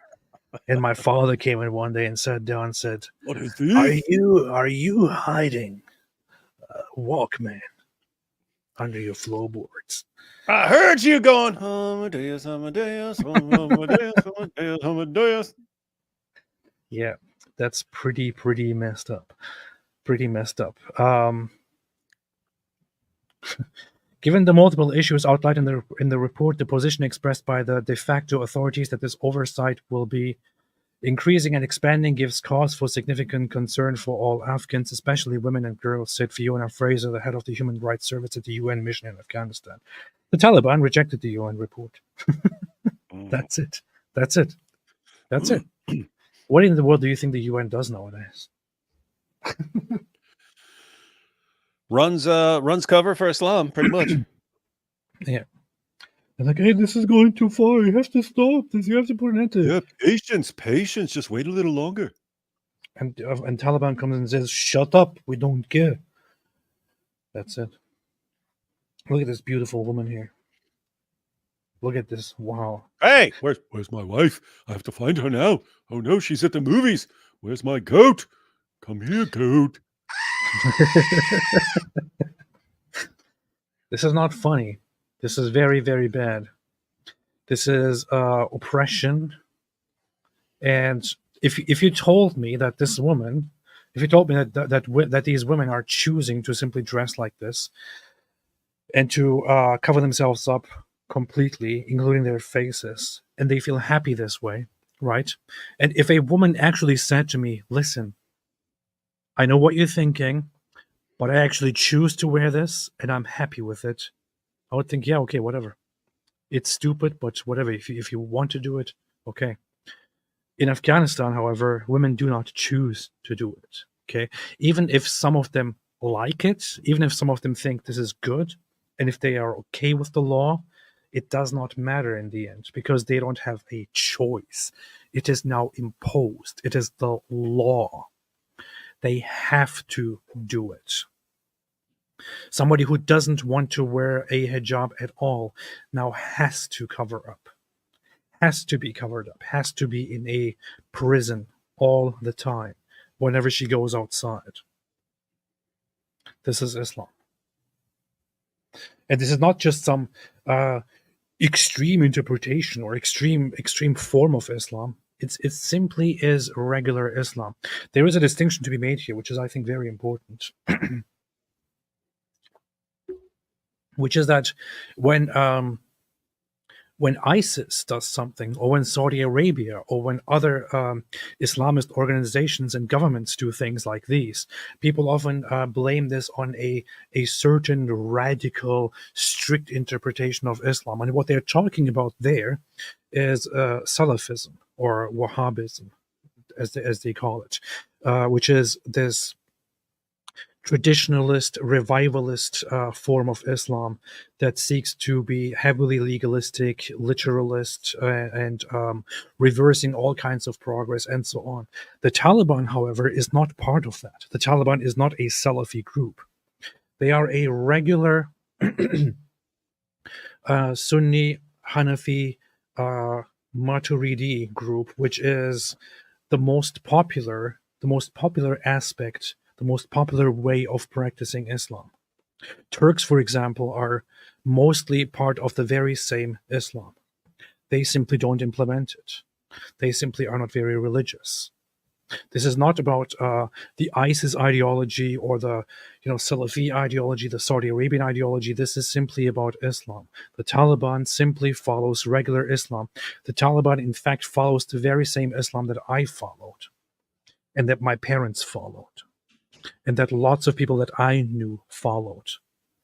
And my father came in one day and sat down and said, "What is this? Are you hiding a Walkman under your floorboards?" I heard you going, Amadeus, Amadeus, Amadeus, Amadeus, Amadeus. Yeah, that's pretty messed up. Pretty messed up. Given the multiple issues outlined in the report, the position expressed by the de facto authorities that this oversight will be increasing and expanding gives cause for significant concern for all Afghans, especially women and girls, said Fiona Fraser, the head of the Human Rights Service at the UN mission in Afghanistan. The Taliban rejected the UN report. That's it. That's it. That's it. What in the world do you think the UN does nowadays? Runs cover for Islam, pretty much. Yeah. They're like, hey, this is going too far. You have to stop this. You have to put an end to it. Yeah, patience. Just wait a little longer. And Taliban comes and says, shut up. We don't care. That's it. Look at this beautiful woman here. Look at this. Wow. Hey, where's my wife? I have to find her now. Oh no, she's at the movies. Where's my goat? Come here, goat. This is not funny. This is very, very bad. This is oppression. And if you told me that this woman, if you told me that these women are choosing to simply dress like this and to cover themselves up completely, including their faces, and they feel happy this way, right? And if a woman actually said to me, listen, I know what you're thinking, but I actually choose to wear this and I'm happy with it, I would think, yeah, okay, whatever. It's stupid, but whatever. If you want to do it, okay. In Afghanistan, however, women do not choose to do it, okay? Even if some of them like it, even if some of them think this is good, and if they are okay with the law, it does not matter in the end because they don't have a choice. It is now imposed. It is the law. They have to do it. Somebody who doesn't want to wear a hijab at all now has to cover up, has to be covered up, has to be in a prison all the time whenever she goes outside. This is Islam. And this is not just some extreme interpretation or extreme form of Islam. It simply is regular Islam. There is a distinction to be made here, which is, I think, very important. Which is that when when ISIS does something, or when Saudi Arabia, or when other Islamist organizations and governments do things like these, people often blame this on a certain radical, strict interpretation of Islam. And what they're talking about there is Salafism or Wahhabism, as they call it, which is this traditionalist, revivalist form of Islam that seeks to be heavily legalistic, literalist, and reversing all kinds of progress and so on. The Taliban, however, is not part of that. The Taliban is not a Salafi group. They are a regular Sunni, Hanafi, Maturidi group, which is the most popular aspect, the most popular way of practicing Islam. Turks, for example, are mostly part of the very same Islam. They simply don't implement it. They simply are not very religious. This is not about the ISIS ideology or the Salafi ideology, the Saudi Arabian ideology. This is simply about Islam. The Taliban simply follows regular Islam. The Taliban, in fact, follows the very same Islam that I followed and that my parents followed and that lots of people that I knew followed.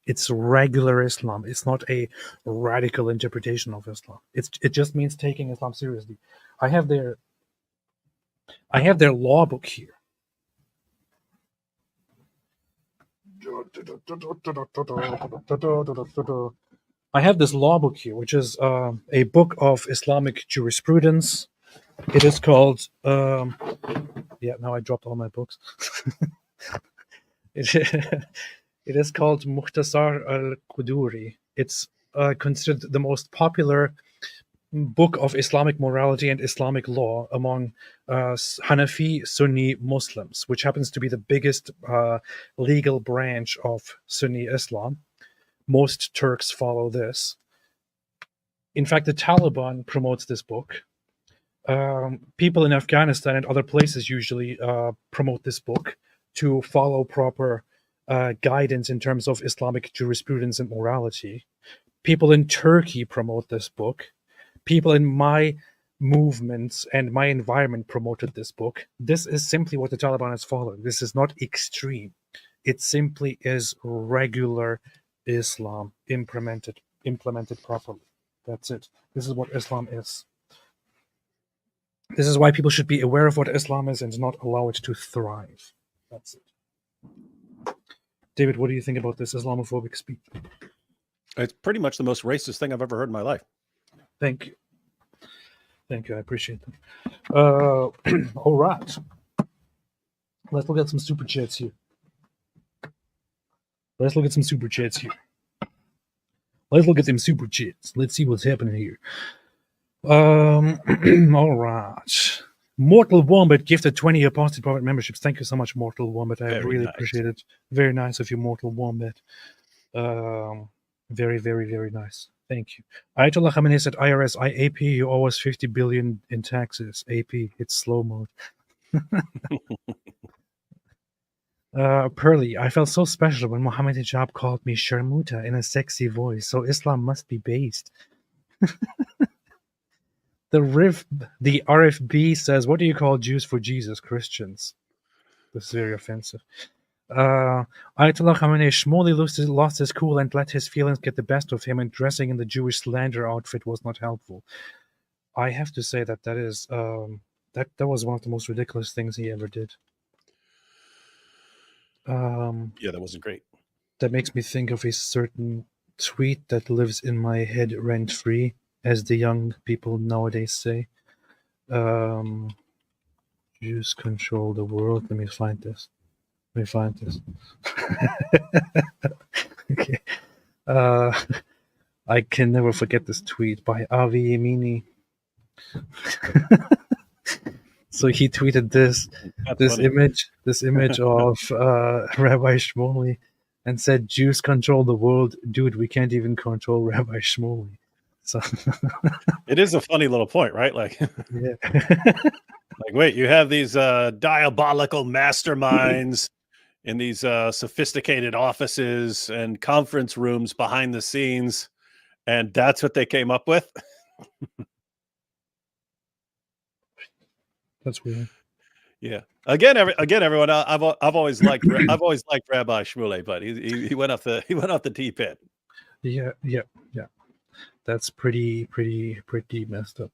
It's regular Islam. It's not a radical interpretation of Islam. It just means taking Islam seriously. I have their law book here. I have this law book here, which is a book of Islamic jurisprudence. It is called now I dropped all my books. It is called Mukhtasar al-Quduri. It's considered the most popular book of Islamic morality and Islamic law among Hanafi Sunni Muslims, which happens to be the biggest legal branch of Sunni Islam. Most Turks follow this. In fact, the Taliban promotes this book. People in Afghanistan and other places usually promote this book to follow proper guidance in terms of Islamic jurisprudence and morality. People in Turkey promote this book. People in my movements and my environment promoted this book. This is simply what the Taliban is following. This is not extreme. It simply is regular Islam implemented properly. That's it. This is what Islam is. This is why people should be aware of what Islam is and not allow it to thrive. That's it. David, what do you think about this Islamophobic speech? It's pretty much the most racist thing I've ever heard in my life. Thank you. Thank you. I appreciate that. All right. Let's look at some super chats here. Let's look at them super chats. Let's see what's happening here. All right. Mortal Wombat gifted 20 Apostate Prophet memberships. Thank you so much, Mortal Wombat. I really appreciate it. Very nice of you, Mortal Wombat. Very, very, very nice. Thank you. Ayatollah Khamenei said, IRS, IAP, you owe us 50 billion in taxes. AP, it's slow mode. Pearly, I felt so special when Mohammed Hijab called me Sharmuta in a sexy voice, so Islam must be based. The RFB says, what do you call Jews for Jesus? Christians. This is very offensive. Ayatollah Khamenei, Shmuley lost his cool and let his feelings get the best of him, and dressing in the Jewish slander outfit was not helpful. I have to say that is that was one of the most ridiculous things he ever did. Yeah, that wasn't great. That makes me think of a certain tweet that lives in my head rent-free, as the young people nowadays say. Jews control the world. Let me find this. Okay. I can never forget this tweet by Avi Yemini. So he tweeted this image of Rabbi Shmuley and said, Jews control the world. Dude, we can't even control Rabbi Shmuley. So it is a funny little point, right? Like, yeah. Like, wait, you have these diabolical masterminds in these sophisticated offices and conference rooms behind the scenes, and that's what they came up with? That's weird. Yeah. Again, everyone. I've always liked Rabbi Shmuley, but he went off the deep end. Yeah. That's pretty messed up.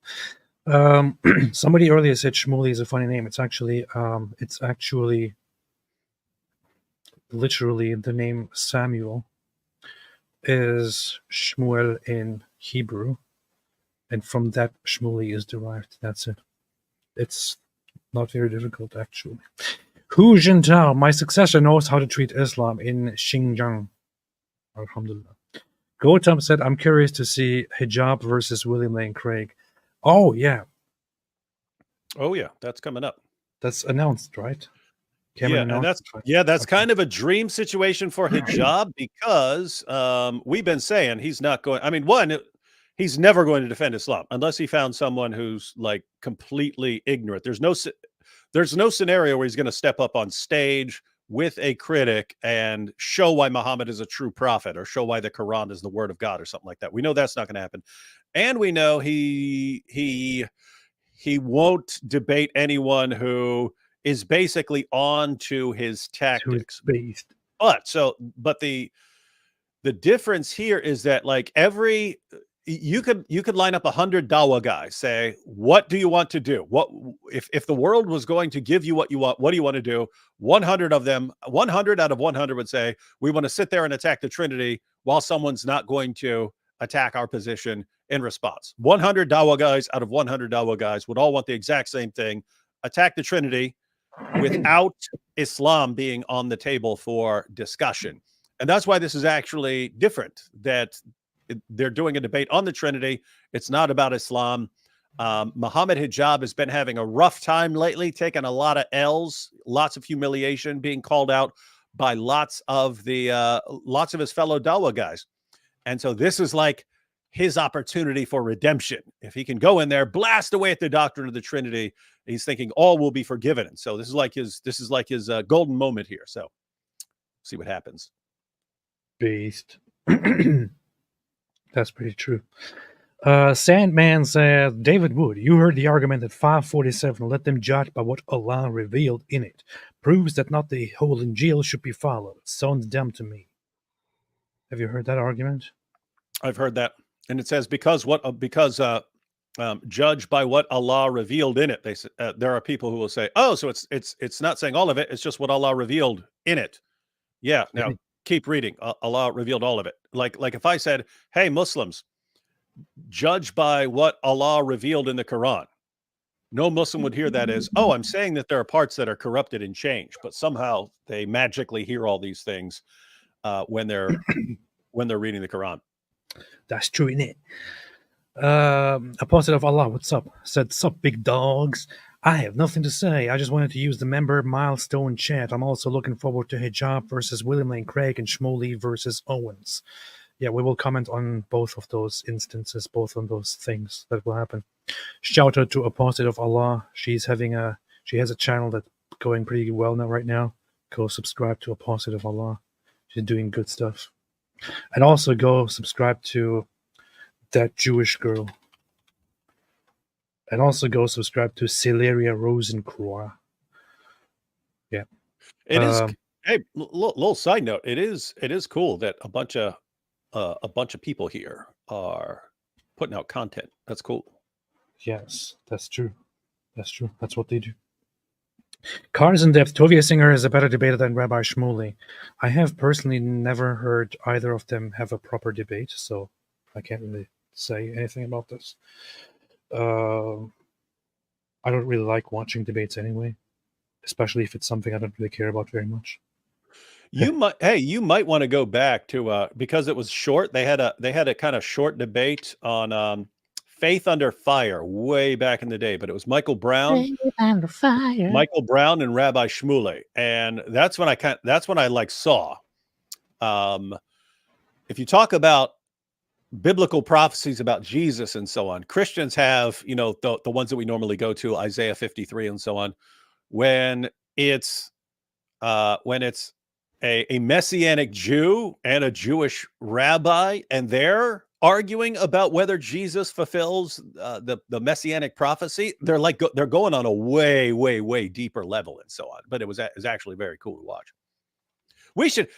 Somebody earlier said Shmuley is a funny name. It's actually literally the name Samuel is Shmuel in Hebrew, and from that Shmuley is derived. That's it. It's not very difficult, actually. Hu Jintao, my successor, knows how to treat Islam in Xinjiang. Alhamdulillah. Gautam said, I'm curious to see hijab versus William Lane Craig. Oh, yeah. Oh, yeah. That's coming up. That's announced, right? Cameron And announced that's kind of a dream situation for hijab because we've been saying he's not going. I mean, one, he's never going to defend Islam unless he found someone who's like completely ignorant. There's no scenario where he's going to step up on stage with a critic and show why Muhammad is a true prophet or show why the Quran is the word of God or something like that. We know that's not going to happen. And we know he won't debate anyone who is basically on to his tactics. But the difference here is that like you could line up 100 Dawa guys, say, what do you want to do? What if the world was going to give you what you want? What do you want to do? 100 out of 100 would say, we want to sit there and attack the Trinity while someone's not going to attack our position in response. 100 Dawa guys out of 100 Dawa guys would all want the exact same thing: attack the Trinity without Islam being on the table for discussion. And that's why this is actually different, that they're doing a debate on the Trinity. It's not about Islam. Muhammad Hijab has been having a rough time lately, taking a lot of L's, lots of humiliation, being called out by lots of his fellow Dawa guys. And so this is like his opportunity for redemption. If he can go in there, blast away at the doctrine of the Trinity, he's thinking all will be forgiven. And so this is like his golden moment here. So see what happens. Beast. That's pretty true. Sandman said, David Wood, you heard the argument that 547, let them judge by what Allah revealed in it, proves that not the whole Injil should be followed. Sounds dumb to me. Have you heard that argument? I've heard that. And it says, because judge by what Allah revealed in it. They there are people who will say, oh, so it's not saying all of it. It's just what Allah revealed in it. Yeah. Now keep reading. Allah revealed all of it. Like if I said, hey, Muslims, judge by what Allah revealed in the Quran. No Muslim would hear that as, oh, I'm saying that there are parts that are corrupted and changed, but somehow they magically hear all these things when they're reading the Quran. That's true, isn't it? Apostle of Allah, what's up? Said, sup, big dogs. I have nothing to say. I just wanted to use the member milestone chat. I'm also looking forward to Hijab versus William Lane Craig and Shmuley versus Owens. Yeah, we will comment on both of those instances, both on those things that will happen. Shout out to Apostle of Allah. She has a channel that's going pretty well right now. Go subscribe to Apostle of Allah. She's doing good stuff. And also go subscribe to that Jewish girl. And also go subscribe to Celeria Rosencroix. Yeah. It is. Hey, little side note. It is cool that a bunch of people here are putting out content. That's cool. Yes, that's true. That's what they do. Cars in Depth. Tovia Singer is a better debater than Rabbi Shmuley. I have personally never heard either of them have a proper debate, so I can't really say anything about this. I don't really like watching debates anyway, especially if it's something I don't really care about very much. You might want to go back to because it was short. They had a kind of short debate on Faith Under Fire way back in the day, but it was Michael Brown and Rabbi Shmuley, and that's when I saw. If you talk about biblical prophecies about Jesus and so on, Christians have the ones that we normally go to, Isaiah 53 and so on. When it's a Messianic Jew and a Jewish rabbi, and they're arguing about whether Jesus fulfills the messianic prophecy, they're like they're going on a way, way, way deeper level and so on. But it was actually very cool to watch. We should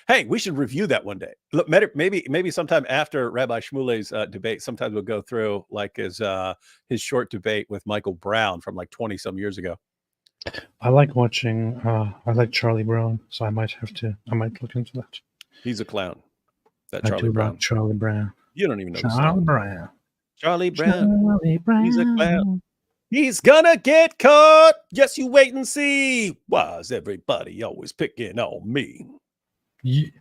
review that one day. Look, maybe sometime after Rabbi Shmuley's debate. Sometimes we'll go through like his short debate with Michael Brown from like 20 some years ago. I like watching. I like Charlie Brown, so I might look into that. He's a clown. That I Charlie do Brown. like Charlie Brown. You don't even know Charlie Brown. Charlie Brown. Charlie Brown. He's a clown. He's gonna get caught. Yes, you wait and see. Why's everybody always picking on me? You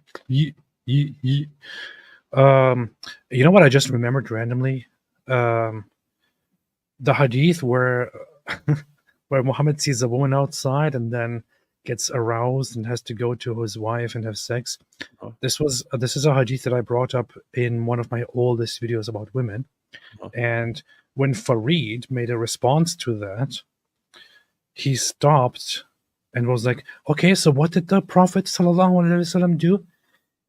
know what I just remembered randomly? The hadith where where Muhammad sees a woman outside and then gets aroused and has to go to his wife and have sex. Oh. This is a hadith that I brought up in one of my oldest videos about women. Oh. And when Farid made a response to that, he stopped and was like, okay, so what did the Prophet ﷺ do?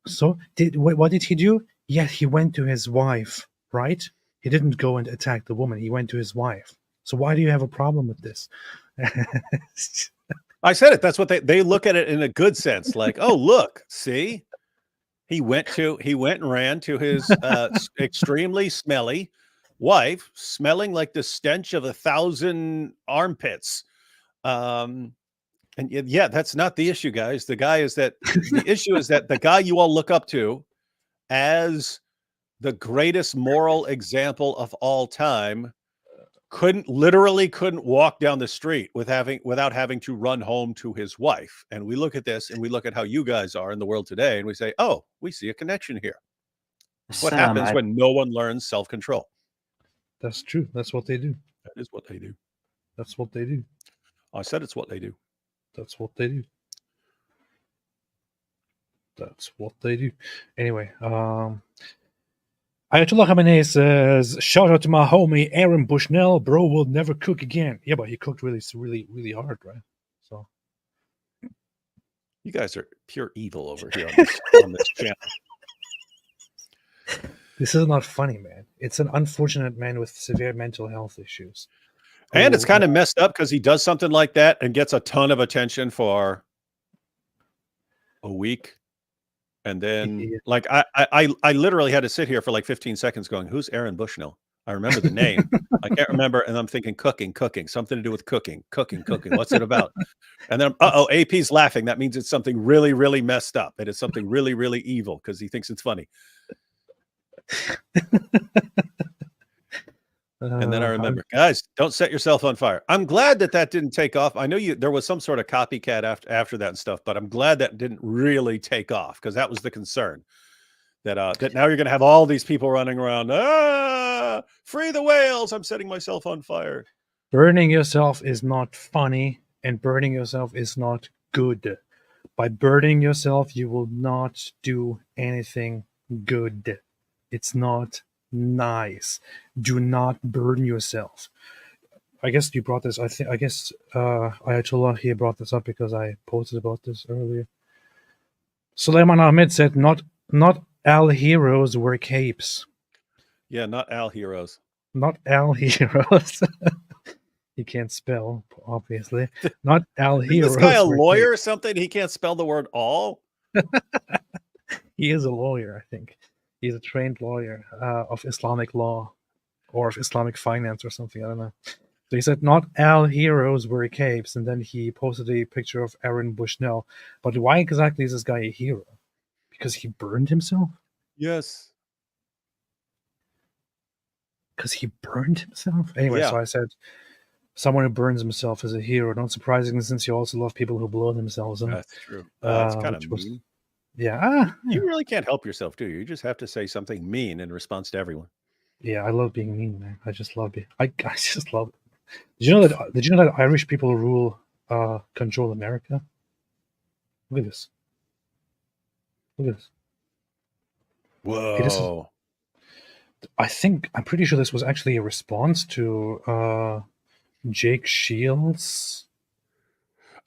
So what did he do? Yeah, he went to his wife, right? He didn't go and attack the woman. He went to his wife. So why do you have a problem with this? I said it. That's what they look at it in a good sense. Like, oh, look, see, he went and ran to his extremely smelly wife, smelling like the stench of 1,000 armpits. And yeah, that's not the issue, guys. The issue is that the guy you all look up to as the greatest moral example of all time couldn't walk down the street without having to run home to his wife. And we look at this and we look at how you guys are in the world today and we say, oh, we see a connection here. What happens when no one learns self-control? That's true. That's what they do. That is what they do. That's what they do. I said it's what they do. That's what they do. That's what they do. Anyway, Ayatollah Khamenei says, shout out to my homie Aaron Bushnell, bro will never cook again. Yeah, but he cooked really, really, really hard, right? So you guys are pure evil over here on this channel. This is not funny, man. It's an unfortunate man with severe mental health issues. And it's kind of messed up because he does something like that and gets a ton of attention for a week. And then like I literally had to sit here for like 15 seconds going, who's Aaron Bushnell? I remember the name. I can't remember. And I'm thinking cooking, something to do with cooking. What's it about? And then, AP's laughing. That means it's something really, really messed up. It is something really, really evil because he thinks it's funny. And then I remember, guys, don't set yourself on fire. I'm glad that didn't take off. I know there was some sort of copycat after that and stuff, but I'm glad that didn't really take off because that was the concern. That now you're going to have all these people running around. Free the whales! I'm setting myself on fire. Burning yourself is not funny, and burning yourself is not good. By burning yourself, you will not do anything good. It's not nice. Do not burn yourself. I guess you brought this. I guess Ayatollah here brought this up because I posted about this earlier. Suleiman Ahmed said, "Not all heroes wear capes." Yeah, not all heroes. Not all heroes. He can't spell, obviously. Not all heroes. Is this guy a lawyer or something? He can't spell the word all. He is a lawyer, I think. He's a trained lawyer of Islamic law or of Islamic finance or something. I don't know. So he said, not all heroes wear capes. And then he posted a picture of Aaron Bushnell. But why exactly is this guy a hero? Because he burned himself? Yes. Because he burned himself? Anyway, Yeah. So I said, someone who burns himself is a hero. Not surprisingly, since you also love people who blow themselves up. That's true. That's kind of mean. Yeah. You really can't help yourself, do you? You just have to say something mean in response to everyone. Yeah, I love being mean, man. I just love it. I just love it. Did you know that Irish people control America? Look at this. Look at this. Whoa. I'm pretty sure this was actually a response to Jake Shields.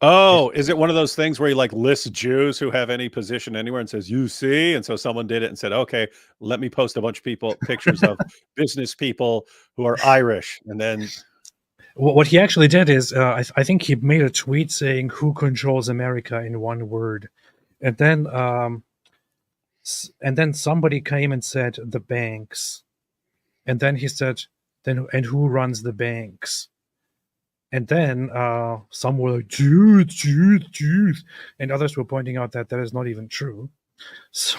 Oh, is it one of those things where he like lists Jews who have any position anywhere and says, "You see," and so someone did it and said, "Okay, let me post a bunch of pictures of business people who are Irish," and then What he actually did is, I think he made a tweet saying, "Who controls America?" in one word, and then somebody came and said, "The banks," and then he said, "Then and who runs the banks?" And then some were like, "Jews, Jews, Jews," and others were pointing out that is not even true. So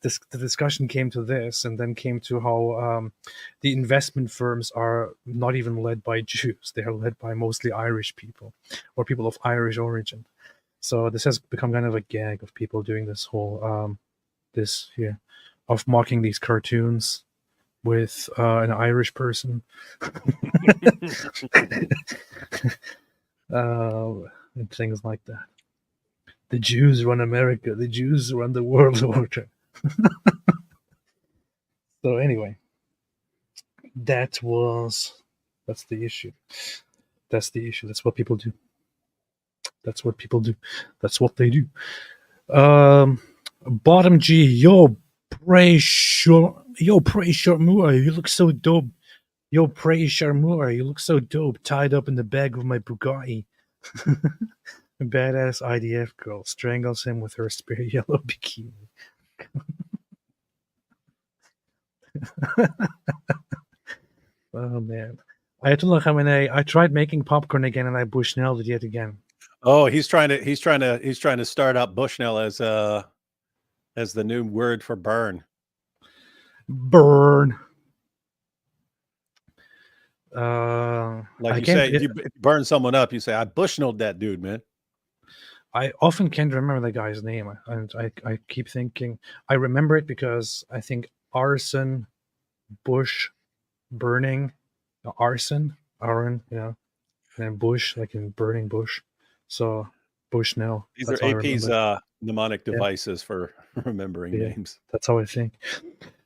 the discussion came to this, and then came to how the investment firms are not even led by Jews; they are led by mostly Irish people or people of Irish origin. So this has become kind of a gag of people doing this whole of mocking these cartoons with an Irish person. And things like that. The Jews run America. The Jews run the world order. So anyway, that's the issue. That's the issue. That's what people do. That's what people do. That's what they do. Bottom G, yo, Pray Sharmura, you look so dope. Yo, Pray Sharmura, you look so dope, tied up in the bag of my Bugatti. A badass IDF girl strangles him with her spare yellow bikini. Oh man. Ayatollah Khamenei, I tried making popcorn again and I Bushnelled it yet again. oh, he's trying to start up Bushnell as the new word for burn. Burn. Like you say, if you burn someone up, you say, "I Bushnelled that dude, man." I often can't remember the guy's name, and I keep thinking I remember it because I think arson, bush, burning, Aaron, and then bush, like in burning bush. So Bushnell. These That's are how I AP's remember mnemonic devices for remembering Yeah. names. That's how I think.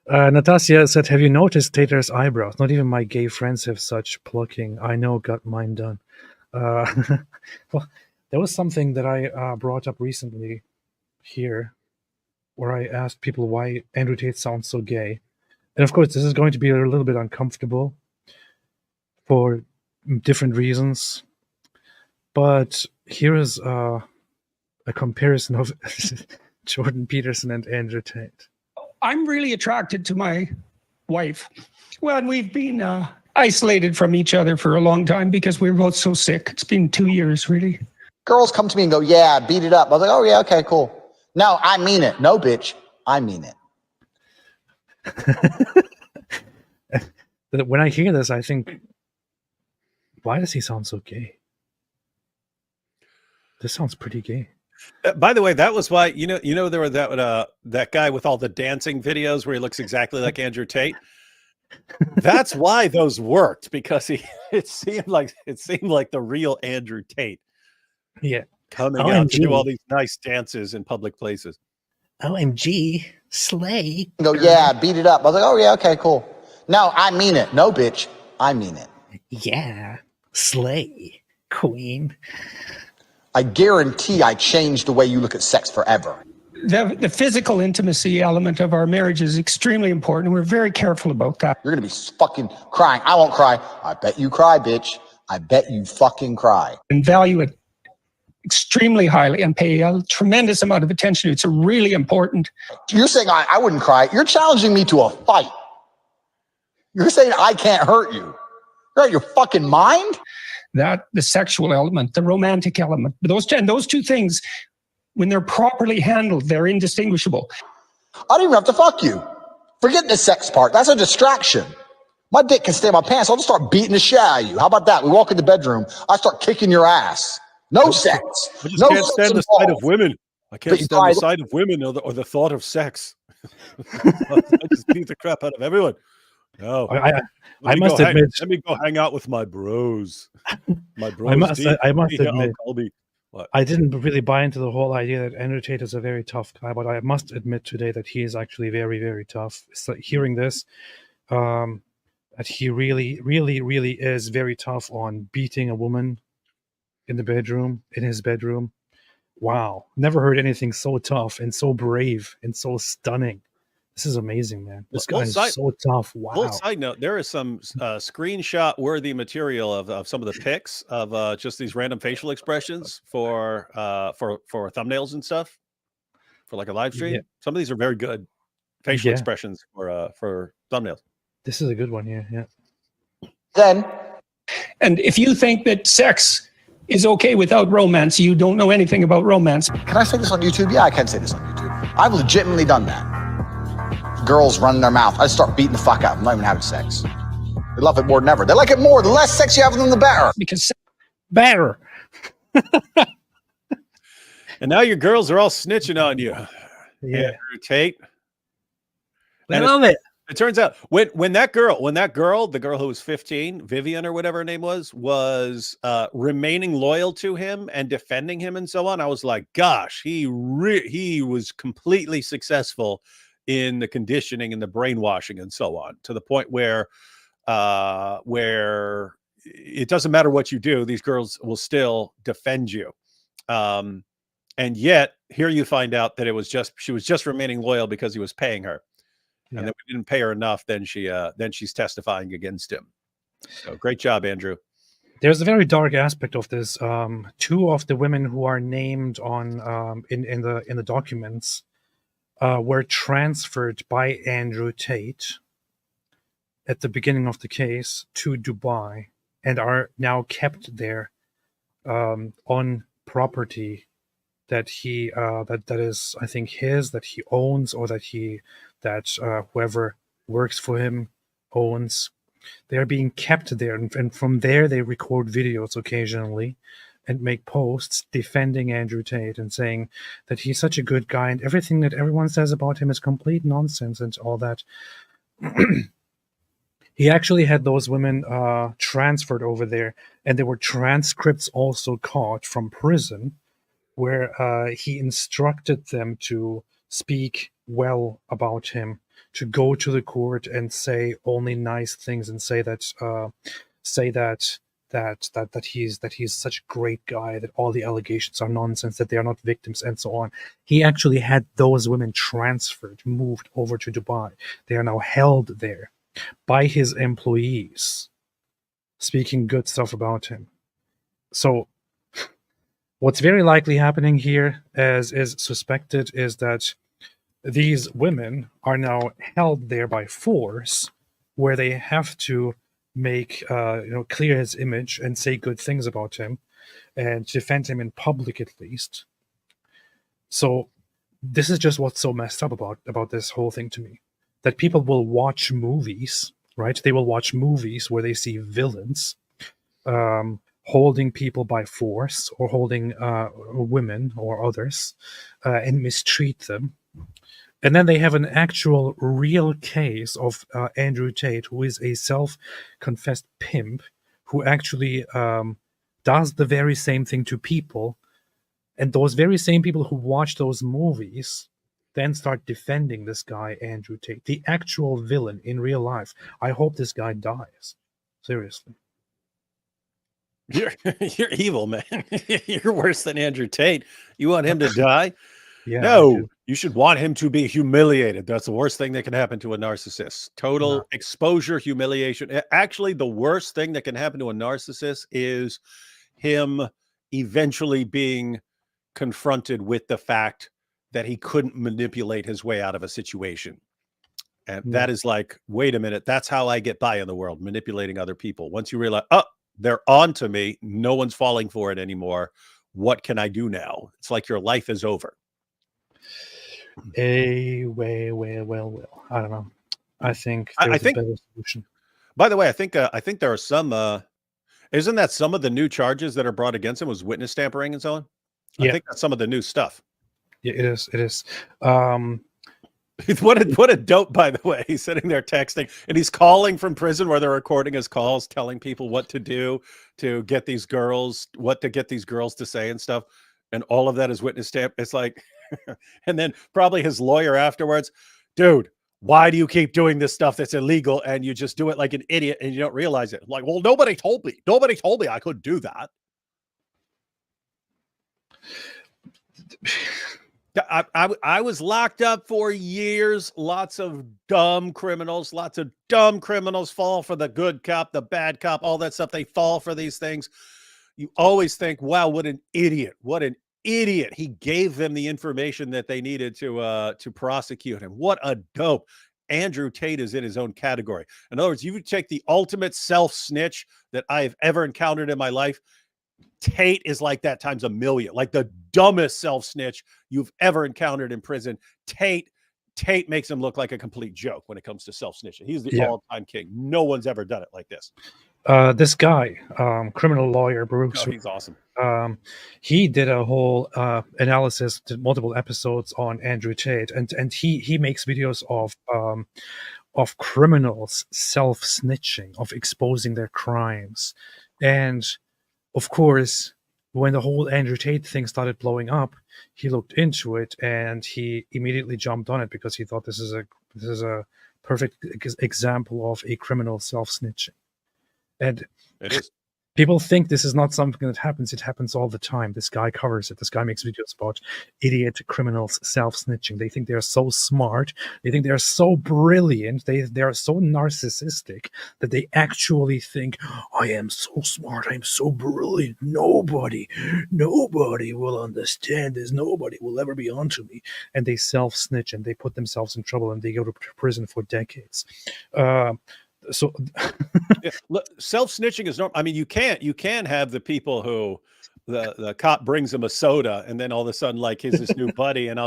Natasha said, "Have you noticed Tater's eyebrows? Not even my gay friends have such plucking. I know, got mine done." Well, there was something that I brought up recently here, where I asked people why Andrew Tate sounds so gay, and of course, this is going to be a little bit uncomfortable for different reasons. But here is a comparison of Jordan Peterson and Andrew Tate. I'm really attracted to my wife. Well, and we've been isolated from each other for a long time because we were both so sick. It's been 2 years, really. Girls come to me and go, "Yeah, beat it up." I was like, "Oh yeah, okay, cool." No, I mean it. No, bitch, I mean it. When I hear this, I think, why does he sound so gay? This sounds pretty gay. By the way, that was why there were that guy with all the dancing videos where he looks exactly like Andrew Tate. That's why those worked, because it seemed like the real Andrew Tate. Yeah, coming out to do all these nice dances in public places. OMG, slay. Go, "Yeah, beat it up." I was like, "Oh yeah, okay, cool." No, I mean it. No, bitch, I mean it. Yeah, slay, queen. I guarantee I changed the way you look at sex forever. The physical intimacy element of our marriage is extremely important. We're very careful about that. You're gonna be fucking crying. I won't cry. I bet you cry, bitch. I bet you fucking cry. And value it extremely highly and pay a tremendous amount of attention to it. It's really important. You're saying I wouldn't cry. You're challenging me to a fight. You're saying I can't hurt you. You're out of your fucking mind? That the sexual element, the romantic element, those two things, when they're properly handled, they're indistinguishable. I don't even have to fuck you. Forget the sex part. That's a distraction. My dick can stay in my pants. I'll just start beating the shit out of you. How about that? We walk in the bedroom. I start kicking your ass. No sex. I just No can't sex stand the sight of women. I can't stand the sight of women or the thought of sex. I just beat the crap out of everyone. No, I must admit. Let me go hang out with my bros. My bros. I must admit. What? I didn't really buy into the whole idea that Andrew Tate is a very tough guy, but I must admit today that he is actually very, very tough. So hearing this, that he really, really, really is very tough on beating a woman in his bedroom. Wow, never heard anything so tough and so brave and so stunning. This is amazing, man. This guy is so tough. Little Wow. side note: there is some screenshot-worthy material of some of the pics of just these random facial expressions for thumbnails and stuff for like a live stream. Yeah. Some of these are very good facial Yeah. expressions for thumbnails. This is a good one. Yeah. Then And if you think that sex is okay without romance, you don't know anything about romance. Can I say this on YouTube? Yeah, I can say this on YouTube. I've legitimately done that. Girls running their mouth. I just start beating the fuck out. I'm not even having sex. They love it more than ever. They like it more. The less sex you have with them, the better. Because Better. And now your girls are all snitching on you. Yeah. Andrew Tate. I And love it. It turns out when that girl, the girl who was 15, Vivian or whatever her name was remaining loyal to him and defending him and so on, I was like, gosh, he was completely successful in the conditioning and the brainwashing and so on, to the point where it doesn't matter what you do, these girls will still defend you. And yet here you find out that she was just remaining loyal because he was paying her. Yeah. And then we didn't pay her enough. Then she's testifying against him. So great job, Andrew. There's a very dark aspect of this. Two of the women who are named on in the documents were transferred by Andrew Tate at the beginning of the case to Dubai and are now kept there on property that he that is, I think, his, that he owns, or that whoever works for him owns. They are being kept there, and from there they record videos occasionally and make posts defending Andrew Tate and saying that he's such a good guy and everything that everyone says about him is complete nonsense and all that. He actually had those women transferred over there, and there were transcripts also caught from prison where he instructed them to speak well about him, to go to the court and say only nice things and say that he's such a great guy, that all the allegations are nonsense, that they are not victims, and so on. He actually had those women transferred, moved over to Dubai. They are now held there by his employees, speaking good stuff about him. So what's very likely happening here, as is suspected, is that these women are now held there by force, where they have to make clear his image and say good things about him and defend him in public, at least. So this is just what's so messed up about this whole thing to me, that people will watch movies, right? They will watch movies where they see villains holding people by force, or holding women or others and mistreat them. And then they have an actual real case of Andrew Tate, who is a self-confessed pimp, who actually does the very same thing to people. And those very same people who watch those movies then start defending this guy, Andrew Tate, the actual villain in real life. I hope this guy dies. Seriously. You're evil, man. You're worse than Andrew Tate. You want him to die? Yeah, No, you should want him to be humiliated. That's the worst thing that can happen to a narcissist. Total exposure, humiliation. Actually, the worst thing that can happen to a narcissist is him eventually being confronted with the fact that he couldn't manipulate his way out of a situation. And that is like, wait a minute, that's how I get by in the world, manipulating other people. Once you realize, oh, they're on to me, no one's falling for it anymore. What can I do now? It's like your life is over. Well. I don't know. I think there's a better solution. By the way, I think there are some. Isn't that some of the new charges that are brought against him was witness tampering and so on? Yeah. I think that's some of the new stuff. Yeah, it is. It is. What a dope, by the way. He's sitting there texting, and he's calling from prison where they're recording his calls, telling people what to do to get these girls, to say and stuff. And all of that is witness stamp. It's like, and then probably his lawyer afterwards, dude, why do you keep doing this stuff that's illegal and you just do it like an idiot and you don't realize it? Like, well, nobody told me. Nobody told me I could do that. I was locked up for years. Lots of dumb criminals fall for the good cop, the bad cop, all that stuff. They fall for these things. You always think, wow, what an idiot. What an idiot. He gave them the information that they needed to prosecute him. What a dope. Andrew Tate is in his own category. In other words, you would take the ultimate self-snitch that I've ever encountered in my life. Tate is like that times a million, like the dumbest self-snitch you've ever encountered in prison. Tate makes him look like a complete joke when it comes to self-snitching. He's the all-time king. No one's ever done it like this. This guy, criminal lawyer Brooks, he's awesome. He did a whole analysis, did multiple episodes on Andrew Tate, and he makes videos of criminals self-snitching, of exposing their crimes. And of course, when the whole Andrew Tate thing started blowing up, he looked into it and he immediately jumped on it because he thought this is a perfect example of a criminal self-snitching. And it is. People think this is not something that happens. It happens all the time. This guy covers it. This guy makes videos about idiot criminals self-snitching. They think they're so smart. They think they're so brilliant. They are so narcissistic that they actually think, I am so smart. I'm so brilliant. Nobody will understand this. Nobody will ever be onto me. And they self-snitch and they put themselves in trouble and they go to prison for decades. So self-snitching is normal. I mean, you can have the people who the cop brings them a soda and then all of a sudden like he's his new buddy and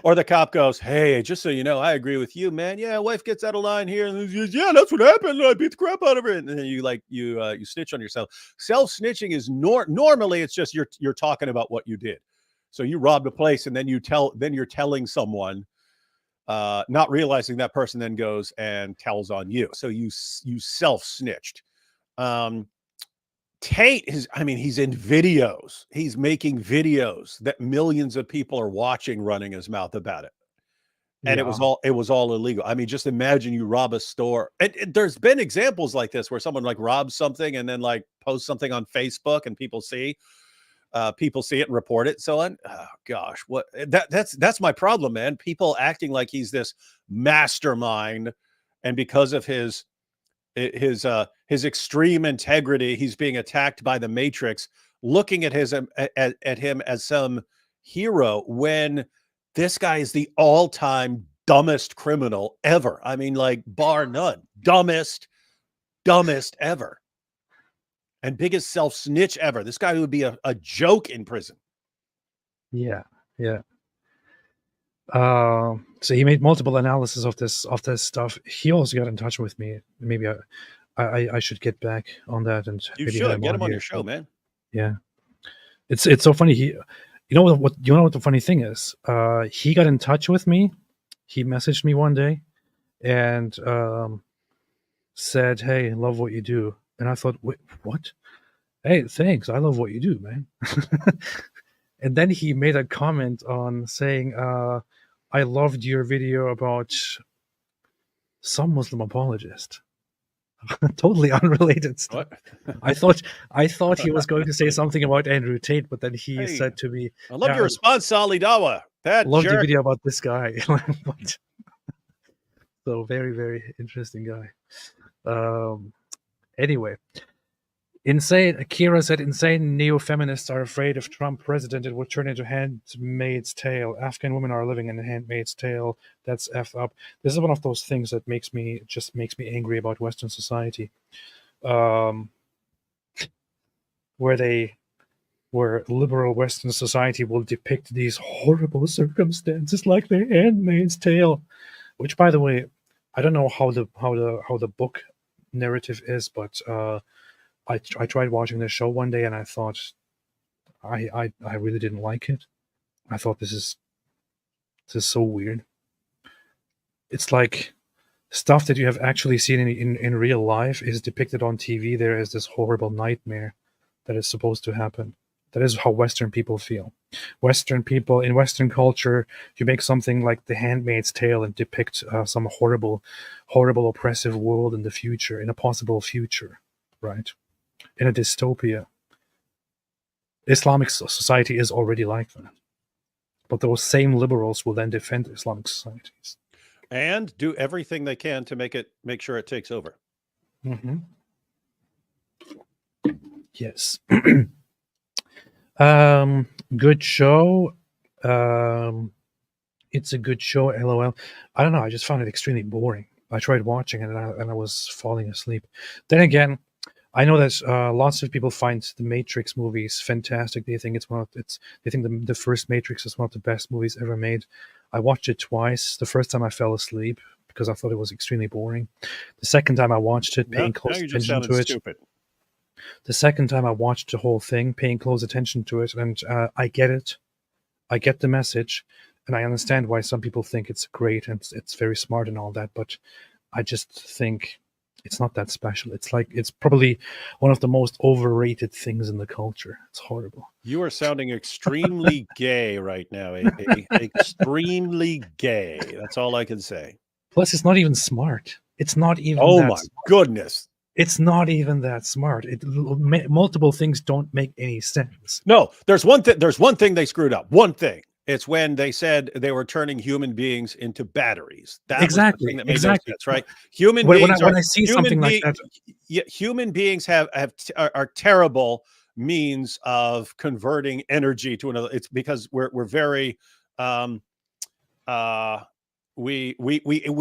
or the cop goes, hey, just so you know, I agree with you, man. Yeah, wife gets out of line here and yeah, that's what happened. I beat the crap out of her. And then you snitch on yourself. Self-snitching is normally it's just you're talking about what you did. So you robbed a place and then you're telling someone, not realizing that person then goes and tells on you. So you self-snitched. Tate he's in videos. He's making videos that millions of people are watching, running his mouth about it. And it was all illegal. I mean, just imagine you rob a store. And there's been examples like this where someone like robs something and then like posts something on Facebook and people see it and report it. So oh gosh, that's my problem, man. People acting like he's this mastermind, and because of his extreme integrity, he's being attacked by the Matrix, looking at him as some hero when this guy is the all-time dumbest criminal ever. I mean, like bar none, dumbest ever. And biggest self-snitch ever. This guy would be a joke in prison. Yeah. So he made multiple analysis of this stuff. He also got in touch with me. Maybe I should get back on that and you should get him on your show, man. Yeah, it's so funny. You know what the funny thing is? He got in touch with me. He messaged me one day and said, "Hey, love what you do." And I thought, wait, what? Hey, thanks. I love what you do, man. And then he made a comment on saying, I loved your video about some Muslim apologist. Totally unrelated stuff. I thought he was going to say something about Andrew Tate, but then he said to me, I loved your response, Sali Dawa. That loved your video about this guy. So very, very interesting guy. Anyway, Akira said, insane neo-feminists are afraid if Trump president, it would turn into Handmaid's Tale. Afghan women are living in a Handmaid's Tale. That's effed up. This is one of those things that makes me angry about Western society. Where liberal Western society will depict these horrible circumstances like the Handmaid's Tale. Which, by the way, I don't know how the book narrative is, but I tried watching this show one day and I thought I really didn't like it. I thought this is so weird. It's like stuff that you have actually seen in real life is depicted on TV. There is this horrible nightmare that is supposed to happen. That is how Western people feel. Western people, in Western culture, you make something like The Handmaid's Tale and depict some horrible oppressive world in the future, in a possible future, right? In a dystopia. Islamic society is already like that. but those same liberals will then defend Islamic societies and do everything they can to make sure it takes over. Mm-hmm. Yes. Good show. It's a good show. LOL. I don't know. I just found it extremely boring. I tried watching it and I was falling asleep. Then again, I know that lots of people find the Matrix movies fantastic. They think they think the first Matrix is one of the best movies ever made. I watched it twice. The first time I fell asleep because I thought it was extremely boring. The second time I watched it, paying close attention to it. Stupid. The second time I watched the whole thing, paying close attention to it, and I get it. I get the message, and I understand why some people think it's great and it's very smart and all that, but I just think it's not that special. It's probably one of the most overrated things in the culture. It's horrible. You are sounding extremely gay right now, AP. Extremely gay. That's all I can say. Plus, it's not even smart. It's not even. Oh that my smart. goodness. It's not even that smart. Multiple things don't make any sense. No, there's one thing they screwed up. One thing. It's when they said they were turning human beings into batteries. That exactly. Was the thing that made exactly. no sense, right? Human when beings. When I see something like that, human beings are terrible means of converting energy to another. It's because we're very we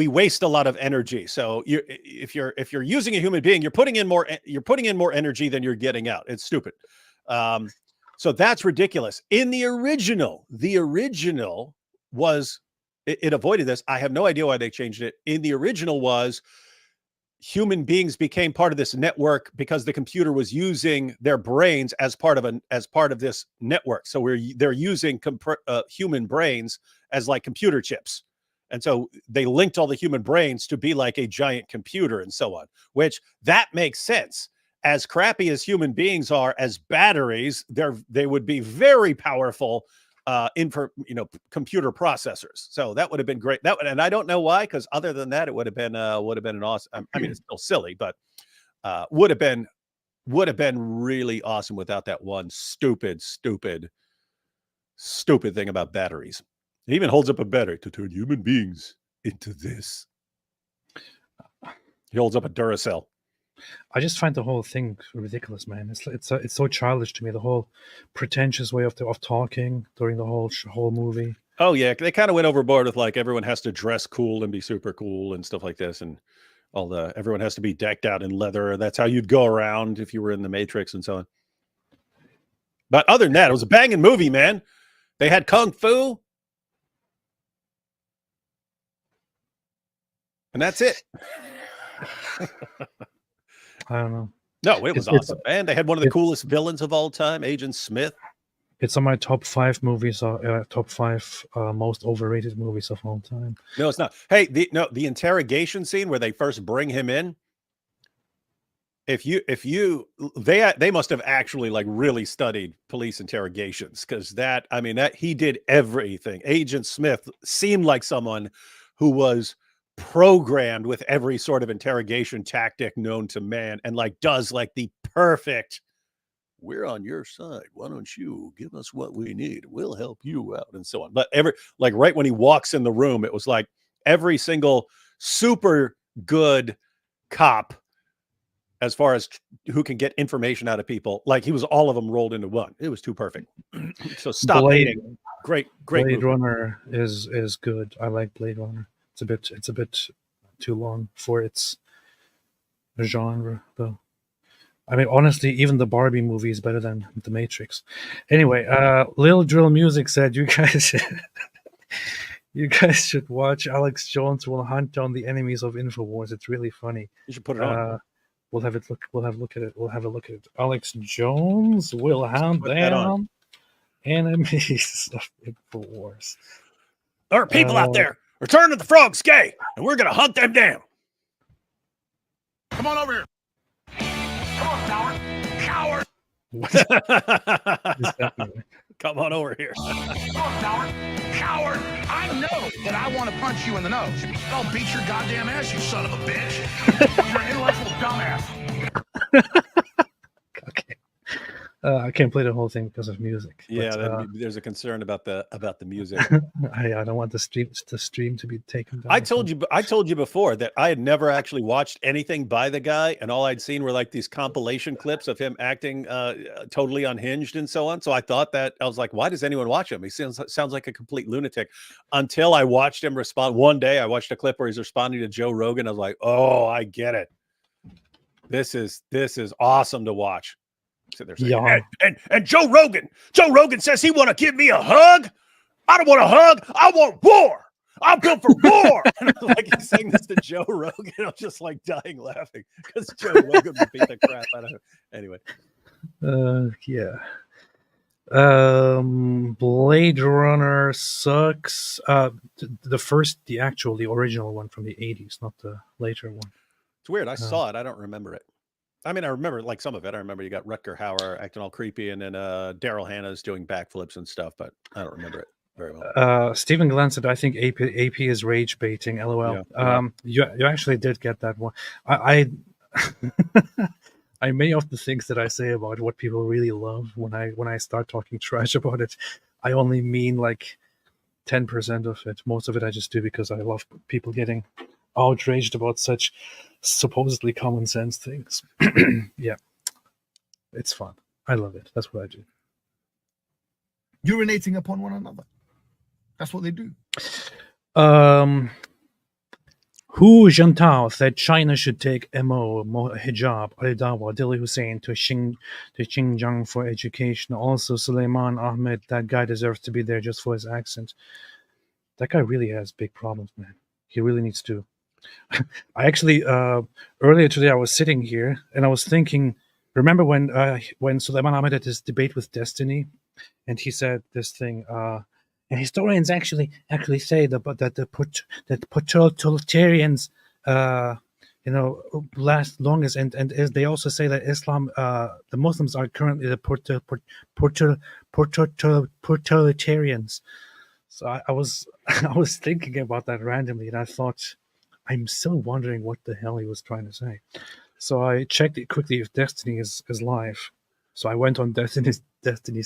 waste a lot of energy. So if you're using a human being, you're putting in more energy than you're getting out. It's stupid. So that's ridiculous. In the original was it avoided this. I have no idea why they changed it. In the original was human beings became part of this network because the computer was using their brains as part of this network. So they're using human brains as like computer chips. And so they linked all the human brains to be like a giant computer and so on, which that makes sense. As crappy as human beings are as batteries, they would be very powerful computer processors. So that would have been great. And I don't know why, because other than that, it would have been an awesome. I mean, it's still silly, but would have been really awesome without that one stupid thing about batteries. It even holds up a battery to turn human beings into this. He holds up a Duracell. I just find the whole thing ridiculous, man. It's so childish to me. The whole pretentious way of talking during the whole movie. Oh yeah, they kind of went overboard with like everyone has to dress cool and be super cool and stuff like this, and everyone has to be decked out in leather. That's how you'd go around if you were in the Matrix and so on. But other than that, it was a banging movie, man. They had kung fu, and that's it. I don't know. No, it was awesome. And they had one of the coolest villains of all time, Agent Smith. It's on my top 5 movies, top 5 most overrated movies of all time. No, it's not. Hey, the interrogation scene where they first bring him in. They must have actually like really studied police interrogations, because he did everything. Agent Smith seemed like someone who was programmed with every sort of interrogation tactic known to man, and like does like the perfect, we're on your side, why don't you give us what we need, we'll help you out, and so on. But right when he walks in the room, it was like every single super good cop as far as who can get information out of people, like he was all of them rolled into one. It was too perfect. So stop hating. Great Blade movie. Runner is good. I like Blade Runner. It's a bit too long for its genre, though. I mean, honestly, even the Barbie movie is better than The Matrix. Anyway, Lil Drill Music said you guys should watch Alex Jones Will Hunt Down the Enemies of InfoWars. It's really funny. You should put it on. We'll have a look at it. Alex Jones will hunt down enemies of InfoWars. There are people out there. Return of the Frog's gay, and we're gonna hunt them down. Come on over here. Come on, coward. Come on over here. Come on, coward. I know that I want to punch you in the nose. I'll beat your goddamn ass, you son of a bitch. You're an intellectual dumbass. Okay. I can't play the whole thing because of music. Yeah, but, there's a concern about the music. I don't want the stream to be taken down. I told you before that I had never actually watched anything by the guy, and all I'd seen were like these compilation clips of him acting totally unhinged and so on. So I thought that I was like, why does anyone watch him? He sounds like a complete lunatic. Until I watched him respond. One day, I watched a clip where he's responding to Joe Rogan. I was like, oh, I get it. This is awesome to watch. So they're saying, Yeah. and Joe Rogan says he want to give me a hug. I don't want a hug. I want war. I'm built for war. And I was like, he's saying this to Joe Rogan. I'm just like dying laughing because Joe Rogan would beat the crap out of him. Anyway. Yeah. Blade Runner sucks. The original one from the 80s, not the later one. It's weird. I saw it. I don't remember it. I mean, I remember like some of it. I remember you got Rutger Hauer acting all creepy, and then Daryl Hannah's doing backflips and stuff, but I don't remember it very well. Stephen Glenn said, I think AP is rage baiting. LOL. Yeah. You actually did get that one. I many of the things that I say about what people really love when I start talking trash about it, I only mean like 10% of it. Most of it I just do because I love people getting outraged about such supposedly common sense things. Yeah, it's fun. I love it. That's what I do. Urinating upon one another. That's what they do. Hu Jintao said China should take MO, hijab, Al-Dawa, Dili Hussein to Xinjiang for education. Also, Suleiman Ahmed, that guy deserves to be there just for his accent. That guy really has big problems, man. He really needs to. I actually, earlier today, I was sitting here and I was thinking, remember when Suleiman Ahmed had this debate with Destiny, and he said this thing, and historians actually say that totalitarians, last longest, and they also say that Islam, the Muslims are currently the totalitarians. So I was thinking about that randomly, and I thought, I'm still wondering what the hell he was trying to say. So I checked it quickly if Destiny is live. So I went on Destiny's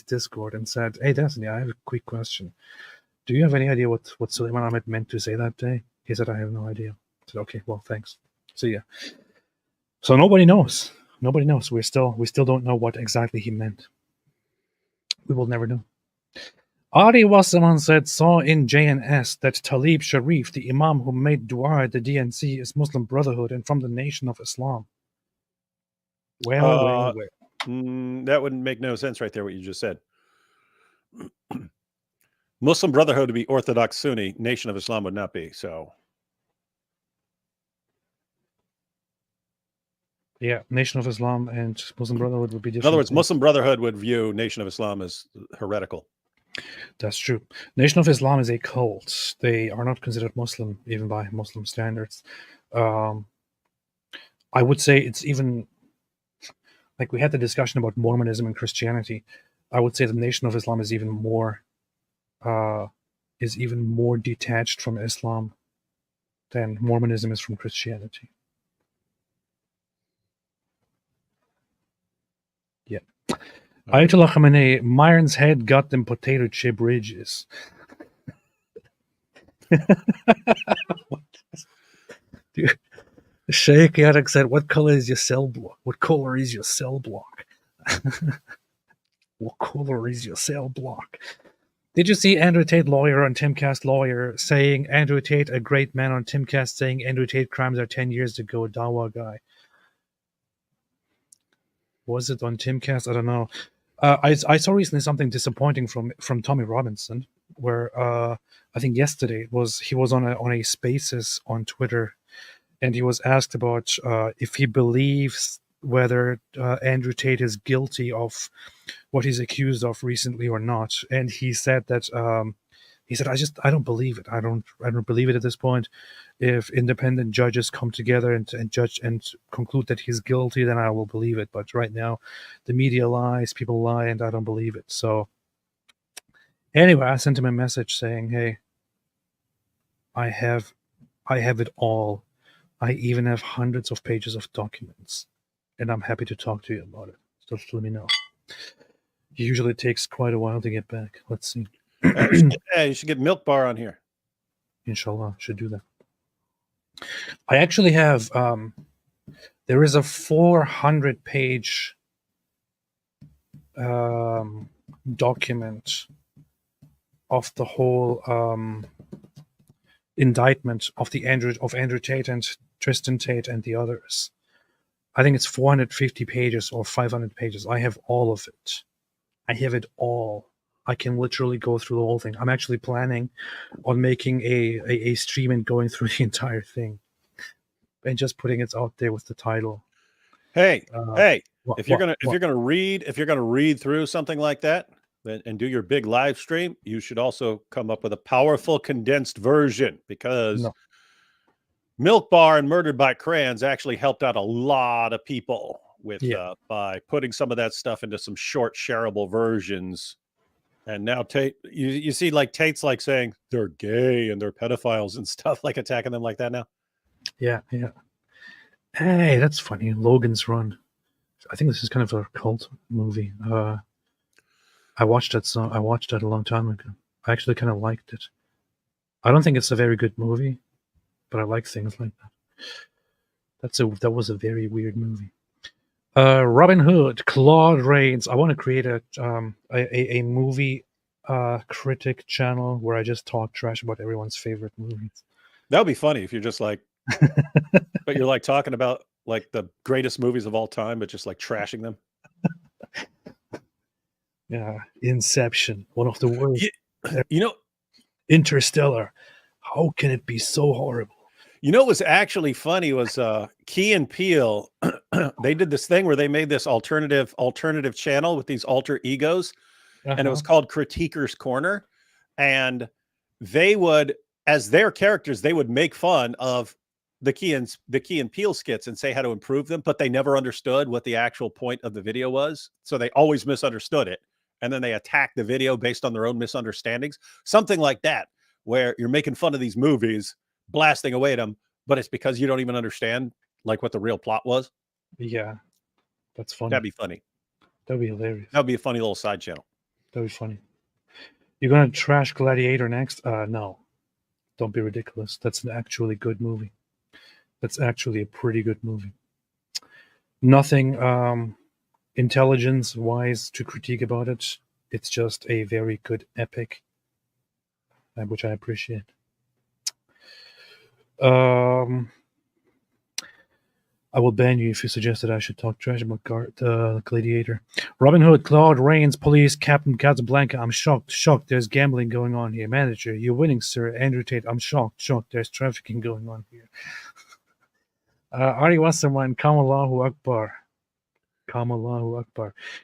Discord and said, hey, Destiny, I have a quick question. Do you have any idea what Suleiman Ahmed meant to say that day? He said, I have no idea. I said, okay, well, thanks. So yeah. So nobody knows. Nobody knows. We still don't know what exactly he meant. We will never know. Ari Wasserman said, saw in JNS that Talib Sharif, the imam who made dua at the DNC, is Muslim Brotherhood and from the Nation of Islam. Well. That wouldn't make no sense right there, what you just said. Muslim Brotherhood would be Orthodox Sunni. Nation of Islam would not be, so. Yeah, Nation of Islam and Muslim Brotherhood would be different. In other words, Muslim Brotherhood would view Nation of Islam as heretical. That's true. Nation of Islam is a cult. They are not considered Muslim, even by Muslim standards. I would say it's even, like we had the discussion about Mormonism and Christianity. I would say the Nation of Islam is even more detached from Islam than Mormonism is from Christianity. Yeah. Ayatollah Khamenei, Myron's head got them potato chip ridges. Dude, Sheikh Yadak said, what color is your cell block? What color is your cell block? What color is your cell block? Did you see Andrew Tate lawyer on Timcast lawyer saying Andrew Tate, a great man on Timcast, saying Andrew Tate crimes are 10 years ago, Dawa guy? Was it on Timcast? I don't know. I saw recently something disappointing from Tommy Robinson, where I think yesterday he was on a Spaces on Twitter, and he was asked about if he believes whether Andrew Tate is guilty of what he's accused of recently or not, and he said that I don't believe it. I don't believe it at this point. If independent judges come together and judge and conclude that he's guilty, then I will believe it. But right now, the media lies, people lie, and I don't believe it. So anyway, I sent him a message saying, "Hey, I have it all. I even have hundreds of pages of documents, and I'm happy to talk to you about it. So just let me know." Usually it takes quite a while to get back. Let's see. You should get Milk Bar on here. Inshallah, should do that. I actually have, there is a 400-page document of the whole indictment of Andrew Tate and Tristan Tate and the others. I think it's 450 pages or 500 pages. I have all of it. I have it all. I can literally go through the whole thing. I'm actually planning on making a stream and going through the entire thing and just putting it out there with the title. Hey, if you're gonna read through something like that and do your big live stream, you should also come up with a powerful condensed version, because Milk Bar and Murdered by Crayons actually helped out a lot of people with by putting some of that stuff into some short shareable versions. And now Tate, you see, like Tate's like saying they're gay and they're pedophiles and stuff, like attacking them like that now. Yeah. Hey, that's funny. Logan's Run. I think this is kind of a cult movie. I watched that a long time ago. I actually kind of liked it. I don't think it's a very good movie, but I like things like that. That was a very weird movie. Robin Hood, Claude Rains. I want to create a movie critic channel where I just talk trash about everyone's favorite movies. That would be funny if you're just like, but you're like talking about like the greatest movies of all time, but just like trashing them. Yeah, Inception, one of the worst. You know, Interstellar. How can it be so horrible? You know what was actually funny was Key and Peele. They did this thing where they made this alternative channel with these alter egos, and it was called Critiquer's Corner. And they would, as their characters, they would make fun of the Key and Peele skits and say how to improve them, but they never understood what the actual point of the video was. So they always misunderstood it. And then they attack the video based on their own misunderstandings. Something like that, where you're making fun of these movies, blasting away at them, but it's because you don't even understand like what the real plot was. Yeah, that's funny. That'd be funny. That'd be hilarious. That'd be a funny little side channel. That'd be funny. You're gonna trash Gladiator next? No, don't be ridiculous. That's an actually good movie. That's actually a pretty good movie. Nothing intelligence-wise to critique about it. It's just a very good epic, which I appreciate. I will ban you if you suggest that I should talk trash about Gladiator. Robin Hood, Claude Rains, Police, Captain Casablanca. I'm shocked. There's gambling going on here. Manager, you're winning, sir. Andrew Tate, I'm shocked. There's trafficking going on here. Ari Wasserman, Kamalahu Akbar.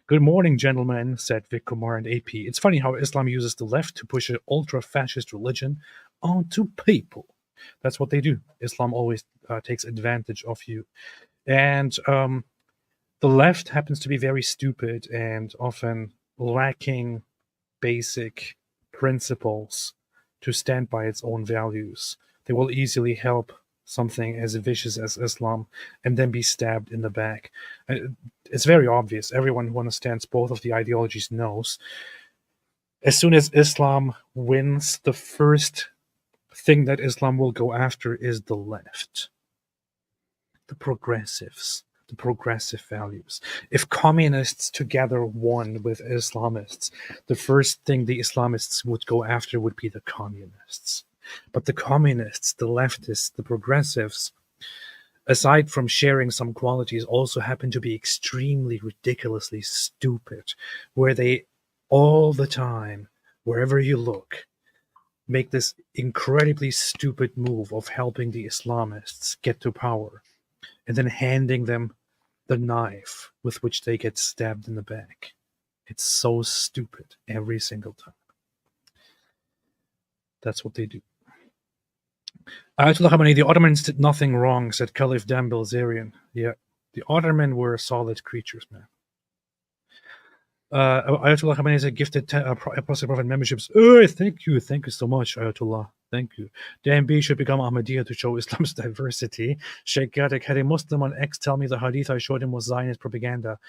Good morning, gentlemen, said Vic Kumar and AP. It's funny how Islam uses the left to push an ultra-fascist religion onto people. That's what they do. Islam always takes advantage of you. And the left happens to be very stupid and often lacking basic principles to stand by its own values. They will easily help something as vicious as Islam and then be stabbed in the back. It's very obvious. Everyone who understands both of the ideologies knows. As soon as Islam wins, the first thing that Islam will go after is the left, the progressives, the progressive values. If communists together won with Islamists, the first thing the Islamists would go after would be the communists. But the communists, the leftists, the progressives, aside from sharing some qualities, also happen to be extremely ridiculously stupid, where they all the time, wherever you look, make this incredibly stupid move of helping the Islamists get to power and then handing them the knife with which they get stabbed in the back. It's so stupid every single time. That's what they do. Ayatollah Khamenei, the Ottomans did nothing wrong, said Caliph Dan Bilzerian. Yeah, the Ottoman were solid creatures, man. Ayatollah Khamenei is a gifted Apostle Prophet memberships. Oh, thank you so much, Ayatollah. Thank you. The MB should become Ahmadiyya to show Islam's diversity. Sheikh Gadek, had a Muslim on X tell me the hadith I showed him was Zionist propaganda.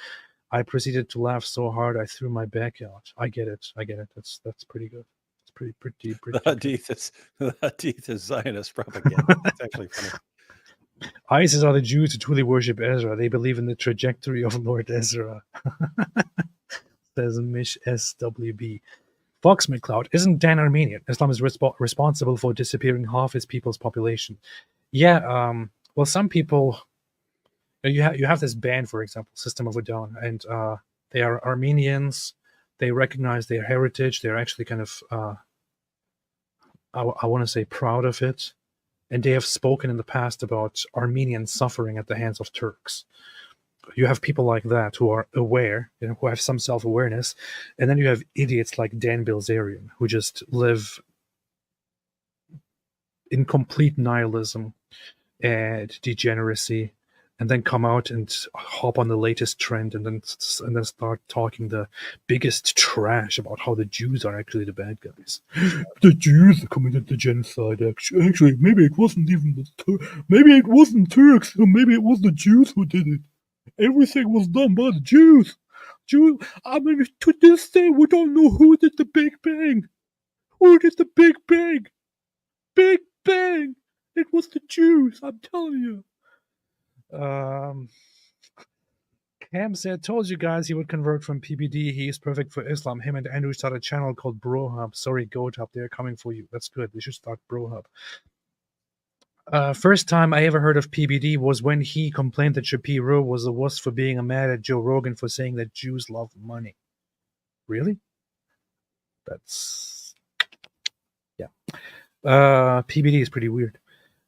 I proceeded to laugh so hard I threw my back out. I get it. That's pretty good. It's pretty The good. Hadith is Zionist propaganda. It's actually funny. ISIS are the Jews who truly worship Ezra. They believe in the trajectory of Lord Ezra. Says Mish SWB. Fox McCloud, isn't Dan Armenian? Islam is responsible for disappearing half its people's population. Yeah, well, some people, you have this band, for example, System of a Down, and they are Armenians. They recognize their heritage. They're actually kind of, I want to say, proud of it. And they have spoken in the past about Armenian suffering at the hands of Turks. You have people like that who are aware, who have some self-awareness, and then you have idiots like Dan Bilzerian who just live in complete nihilism and degeneracy, and then come out and hop on the latest trend, and then start talking the biggest trash about how the Jews are actually the bad guys. The Jews committed the genocide. Actually, maybe it wasn't even maybe it wasn't Turks, or maybe it was the Jews who did it. Everything was done by the Jews. I mean, to this day, we don't know who did the Big Bang. Who did the Big Bang? Big Bang! It was the Jews, I'm telling you. Cam said, told you guys he would convert from PBD. He is perfect for Islam. Him and Andrew started a channel called Bro Hub. Sorry, Goat Hub, they're coming for you. That's good. We should start Bro Hub. First time I ever heard of PBD was when he complained that Shapiro was a wuss for being mad at Joe Rogan for saying that Jews love money. Really? That's... yeah. PBD is pretty weird.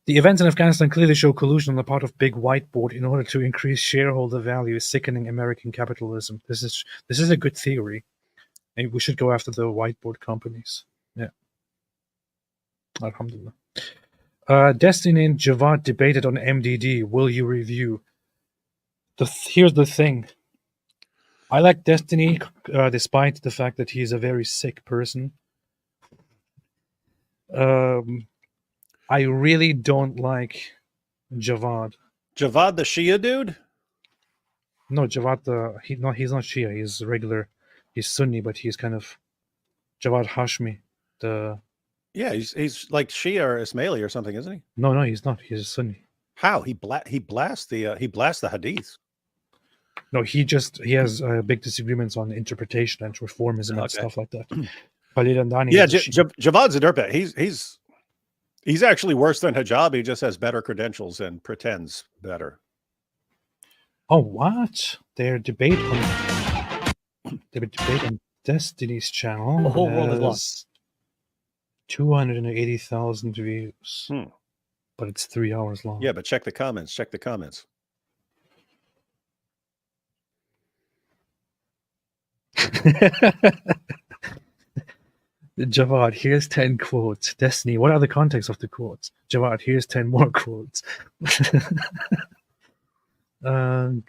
The events in Afghanistan clearly show collusion on the part of Big Whiteboard in order to increase shareholder value, sickening American capitalism. This is a good theory. And we should go after the whiteboard companies. Yeah. Alhamdulillah. Destiny and Javad debated on MDD. Will you review? Here's the thing. I like Destiny despite the fact that he's a very sick person. I really don't like Javad. Javad the Shia dude? No, Javad he's not Shia. He's regular. He's Sunni, but he's kind of Javad Hashmi. Yeah, he's like Shia or Ismaili or something, isn't he? No, he's not. He's a Sunni. How he blasts the hadiths? No, he has big disagreements on interpretation and reformism and stuff like that. Khalid Andani. Yeah, Javad's a dirtbag. He's actually worse than Hijab. He just has better credentials and pretends better. Oh, what? Their debate on Destiny's channel. The whole world is lost. 280,000 views. But it's 3 hours long. Yeah, but check the comments. Javad, here's 10 quotes. Destiny, what are the context of the quotes? Javad, here's 10 more quotes. God.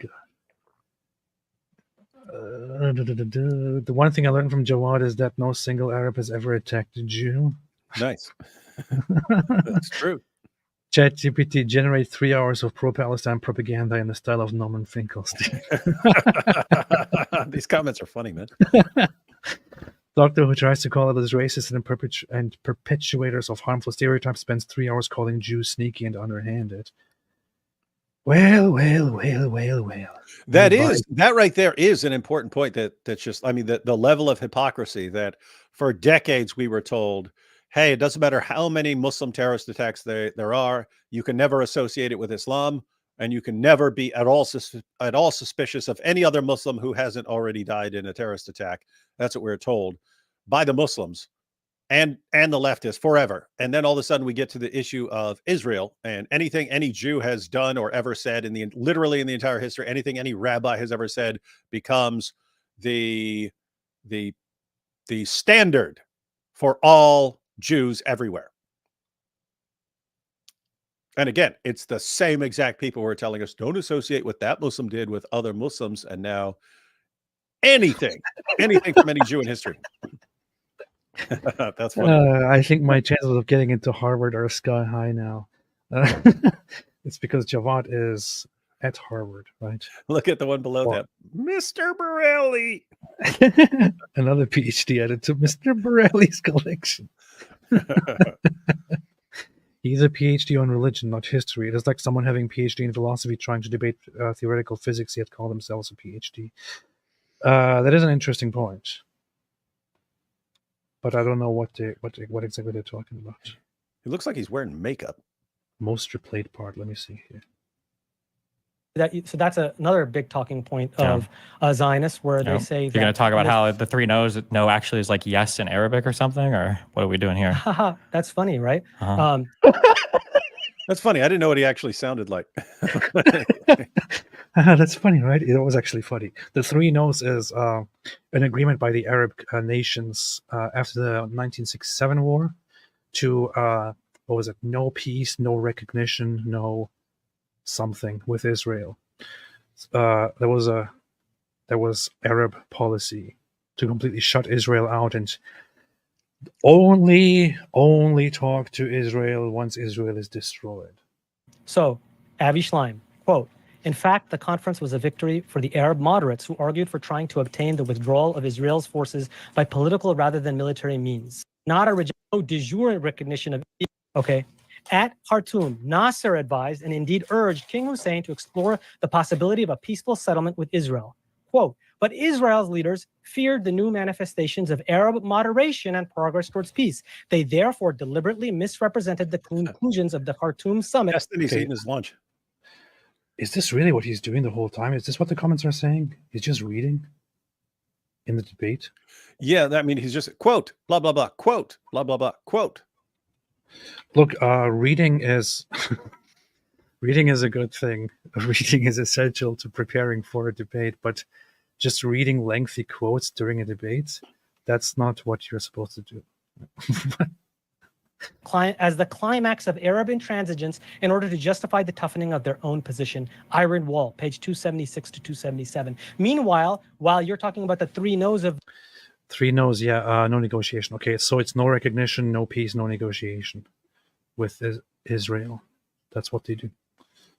The one thing I learned from Jawad is that no single Arab has ever attacked a Jew. Nice. That's true. ChatGPT generate 3 hours of pro-Palestine propaganda in the style of Norman Finkelstein. These comments are funny, man. Doctor who tries to call others racist and perpetuators of harmful stereotypes spends 3 hours calling Jews sneaky and underhanded. Well. That right there is an important point that's just, I mean, the level of hypocrisy that for decades we were told, hey, it doesn't matter how many Muslim terrorist attacks there are, you can never associate it with Islam, and you can never be at all suspicious of any other Muslim who hasn't already died in a terrorist attack. That's what we're told by the Muslims and the leftists forever. And then all of a sudden we get to the issue of Israel, and anything any Jew has done or ever said literally in the entire history, anything any rabbi has ever said becomes the standard for all Jews everywhere. And again, it's the same exact people who are telling us don't associate what that Muslim did with other Muslims, and now anything from any Jew in history. That's funny. I think my chances of getting into Harvard are sky high now. It's because Javad is at Harvard, right? Look at the one below that. Mr. Borelli. Another PhD added to Mr. Borelli's collection. He's a PhD on religion, not history. It is like someone having PhD in philosophy trying to debate theoretical physics yet call themselves a PhD. That is an interesting point. But I don't know what exactly they're talking about. It looks like he's wearing makeup. Most replayed part. Let me see here. So that's another big talking point of Zionists, where they say you're going to talk about how the 3 no's no actually is like yes in Arabic or something, or what are we doing here? That's funny, right? That's funny. I didn't know what he actually sounded like. That's funny, right? It was actually funny. The 3 no's is an agreement by the Arab nations after the 1967 war to what was it? No peace, no recognition, no something with Israel. There was Arab policy to completely shut Israel out and only talk to Israel once Israel is destroyed. So, Avi Schleim, quote, in fact, the conference was a victory for the Arab moderates who argued for trying to obtain the withdrawal of Israel's forces by political rather than military means, not a de jure recognition of okay. At Khartoum, Nasser advised and indeed urged King Hussein to explore the possibility of a peaceful settlement with Israel. Quote, but Israel's leaders feared the new manifestations of Arab moderation and progress towards peace. They therefore deliberately misrepresented the conclusions of the Khartoum summit. He's eating his lunch. Is this really what he's doing the whole time? Is this what the comments are saying? He's just reading in the debate? Yeah, I mean, he's just quote, blah, blah, blah, quote, blah, blah, blah, quote. Look, reading is reading is a good thing. Reading is essential to preparing for a debate, but just reading lengthy quotes during a debate, that's not what you're supposed to do. As the climax of Arab intransigence in order to justify the toughening of their own position. Iron Wall, page 276 to 277. Meanwhile, while you're talking about the 3 no's of 3 no's, no negotiation. Okay, so it's no recognition, no peace, no negotiation with Israel. That's what they do.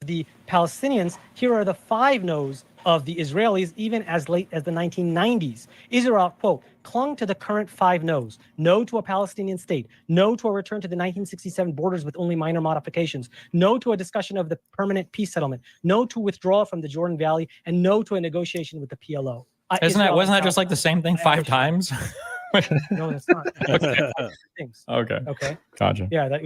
The Palestinians, here are the 5 no's of the Israelis, even as late as the 1990s. Israel, quote, clung to the current 5 no's. No to a Palestinian state. No to a return to the 1967 borders with only minor modifications. No to a discussion of the permanent peace settlement. No to withdrawal from the Jordan Valley. And no to a negotiation with the PLO. Wasn't that just like the same thing 5 times? No, that's not. Okay. Gotcha. Yeah.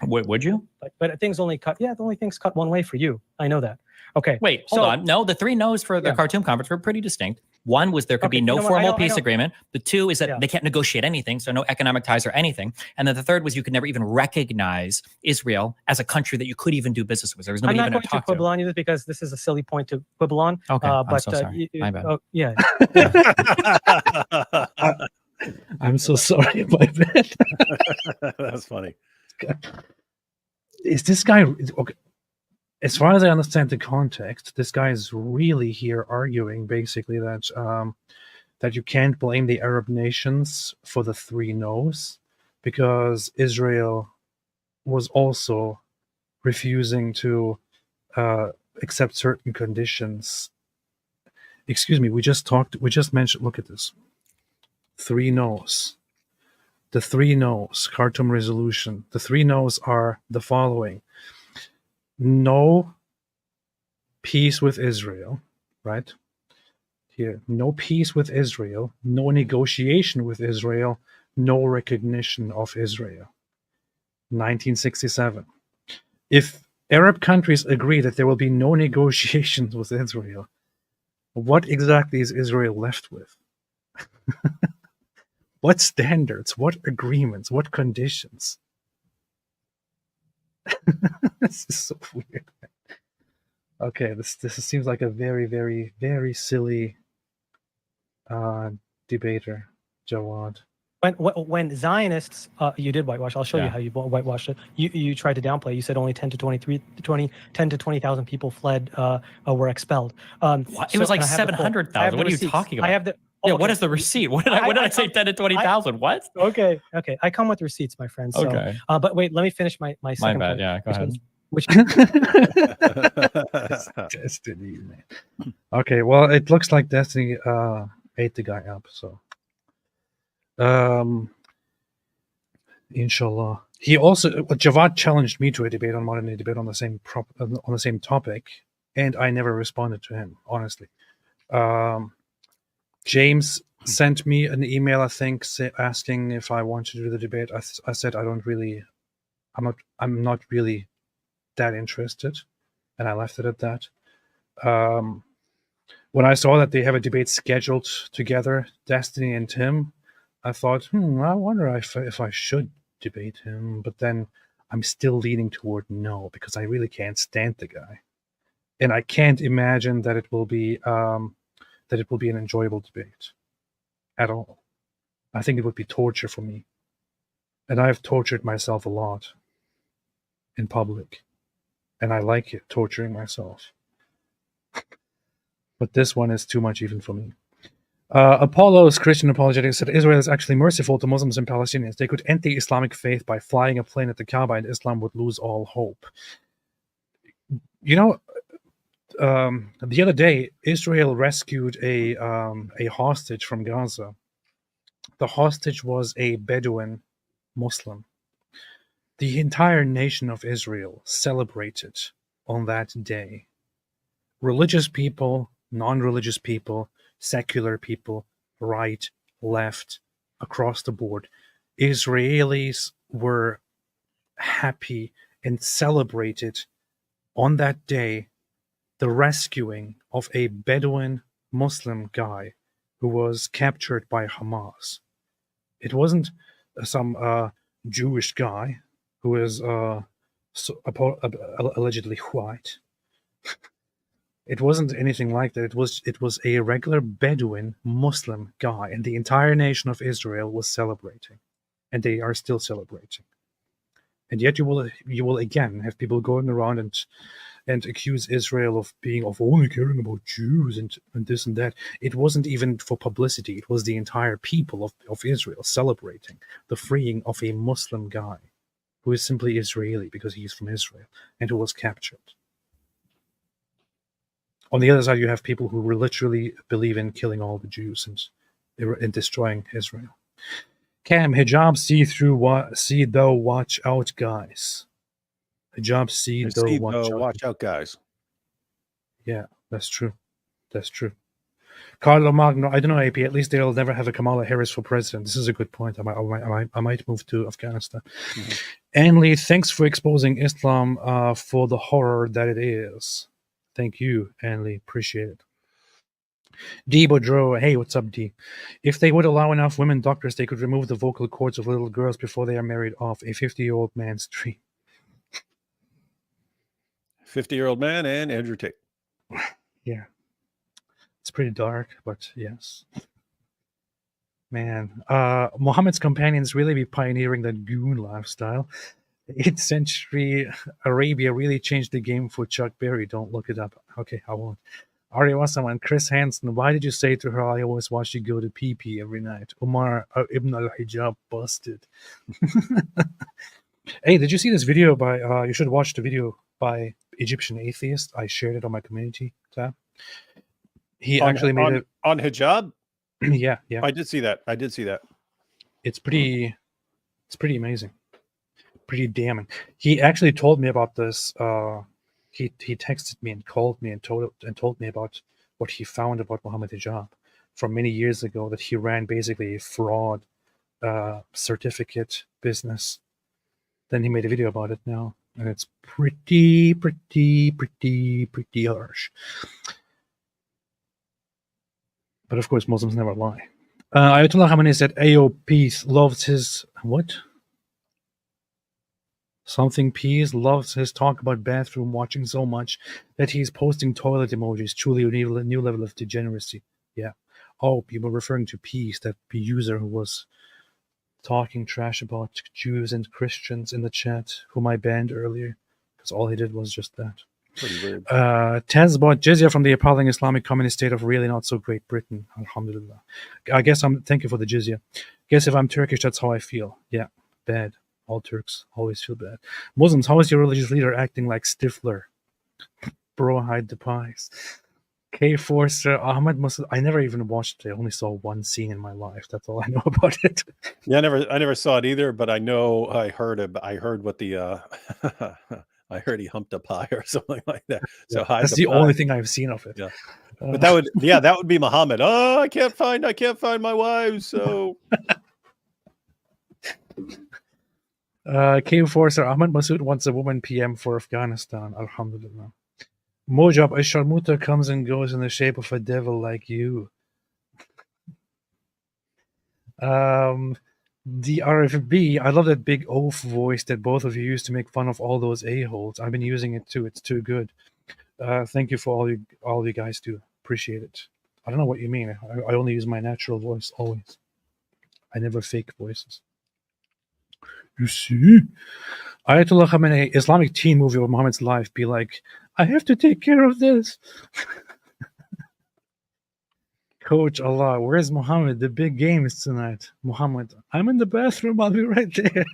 Would you? But things only cut. Yeah, the only things cut one way for you. I know that. Okay. Wait, hold on. No, the 3 no's for the Khartoum conference were pretty distinct. One was there could be no formal peace agreement. The 2 is that they can't negotiate anything, so no economic ties or anything. And then the 3rd was you could never even recognize Israel as a country that you could even do business with. There was nobody even to talk to. I'm not going to quibble on you because this is a silly point to quibble on. Okay, I'm so sorry. My bad. Yeah. I'm so sorry. My bad. That's funny. Is this guy okay? As far as I understand the context, this guy is really here arguing basically that that you can't blame the Arab nations for the 3 no's because Israel was also refusing to accept certain conditions. Excuse me, we just mentioned, look at this. 3 no's. The 3 no's, Khartoum resolution. The 3 no's are the following. No peace with Israel, right? Here, no peace with Israel, no negotiation with Israel, no recognition of Israel. 1967. If Arab countries agree that there will be no negotiations with Israel, what exactly is Israel left with? What standards, what agreements, what conditions? This is so weird. Okay, this seems like a very, very, very silly debater, Jawad. When Zionists, you did whitewash. I'll show you how you whitewashed it. You tried to downplay. You said only 10 to 20,000 people fled, were expelled. It was like 700,000. What are you talking about? I have the. Yeah, what is the receipt? What did I say? 10 to 20,000. What? Okay. I come with receipts, my friend. So, okay. But wait, let me finish my second My bad. point, Yeah, go ahead. Which Destiny, man. Okay, well, it looks like Destiny ate the guy up. So, inshallah. He also Javad challenged me to a debate on modern day debate on the same on the same topic, and I never responded to him. Honestly, James sent me an email, I think, asking if I want to do the debate. I said I'm not really that interested, and I left it at that. When I saw that they have a debate scheduled together, Destiny and Tim, I thought, I wonder if I should debate him. But then I'm still leaning toward no, because I really can't stand the guy, and I can't imagine that it will be an enjoyable debate at all. I think it would be torture for me, and I've tortured myself a lot in public, and I like it, torturing myself. But this one is too much even for me. Apollo's Christian Apologetics said Israel is actually merciful to Muslims and Palestinians. They could end the Islamic faith by flying a plane at the Kaaba, and Islam would lose all hope. You know, the other day, Israel rescued a hostage from Gaza. The hostage was a Bedouin Muslim. The entire nation of Israel celebrated on that day. Religious people, non-religious people, secular people, right, left, across the board. Israelis were happy and celebrated on that day the rescuing of a Bedouin Muslim guy who was captured by Hamas. It wasn't some Jewish guy who is allegedly white. It wasn't anything like that. It was a regular Bedouin Muslim guy, and the entire nation of Israel was celebrating, and they are still celebrating. And yet you will again have people going around and accuse Israel of only caring about Jews and this and that. It wasn't even for publicity. It was the entire people of Israel celebrating the freeing of a Muslim guy who is simply Israeli because he's from Israel and who was captured. On the other side, you have people who literally believe in killing all the Jews and destroying Israel. Cam, hijab see though, watch out, guys. Hijab see though, watch out, guys. Yeah, that's true. That's true. Carlo Magno, I don't know, AP. At least they'll never have a Kamala Harris for president. This is a good point. I might move to Afghanistan. Mm-hmm. Anley, thanks for exposing Islam for the horror that it is. Thank you, Anley. Appreciate it. D. Bodro, hey, what's up, D? If they would allow enough women doctors, they could remove the vocal cords of little girls before they are married off. A 50-year-old man's dream. 50-year-old man and Andrew Tate. Yeah. It's pretty dark, but yes. Man, Muhammad's companions really be pioneering the goon lifestyle. 8th century Arabia really changed the game for Chuck Berry. Don't look it up. Okay, I won't. Ari Wassam and Chris Hansen, why did you say to her, I always watch you go to pee-pee every night? Umar Ibn al-Hijab busted. Hey, did you see this video by, you should watch the video by Egyptian Atheist. I shared it on my community tab. He actually made it on hijab. Yeah. I did see that. It's pretty amazing. Pretty damning. He actually told me about this. He texted me and called me and told me about what he found about Muhammad Hijab from many years ago, that he ran basically a fraud certificate business. Then he made a video about it now, and it's pretty harsh. But of course, Muslims never lie. Ayatollah Khamenei said AOP loves his what? Something Peas loves his talk about bathroom watching so much that he's posting toilet emojis. Truly a new level of degeneracy. Yeah. Oh, you were referring to Peas, that user who was talking trash about Jews and Christians in the chat, whom I banned earlier, because all he did was just that. Pretty weird. Tez bought jizya from the appalling Islamic communist state of really not so great Britain. Alhamdulillah. I guess thank you for the jizya. Guess if I'm Turkish, that's how I feel. Yeah, bad. All Turks always feel bad. Muslims, how is your religious leader acting like Stifler? Bro, hide the pies. K Forcer, Ahmed Masud. I never even watched it. I only saw one scene in my life. That's all I know about it. Yeah, I never saw it either, but I know I heard what the I heard he humped a pie or something like that. So Yeah, that's the only thing I've seen of it. Yeah. But that would be Muhammad. Oh, I can't find my wives. So K Forcer, Ahmed Masud wants a woman PM for Afghanistan. Alhamdulillah. Mojab Sharmuta comes and goes in the shape of a devil like you. The RFB, I love that big oaf voice that both of you use to make fun of all those a-holes. I've been using it too. It's too good. Thank you for all you guys do. Appreciate it. I don't know what you mean. I only use my natural voice always. I never fake voices. You see? Ayatollah Khamenei, Islamic teen movie of Muhammad's life, be like, I have to take care of this. Coach Allah, where's Muhammad? The big game is tonight. Muhammad, I'm in the bathroom. I'll be right there.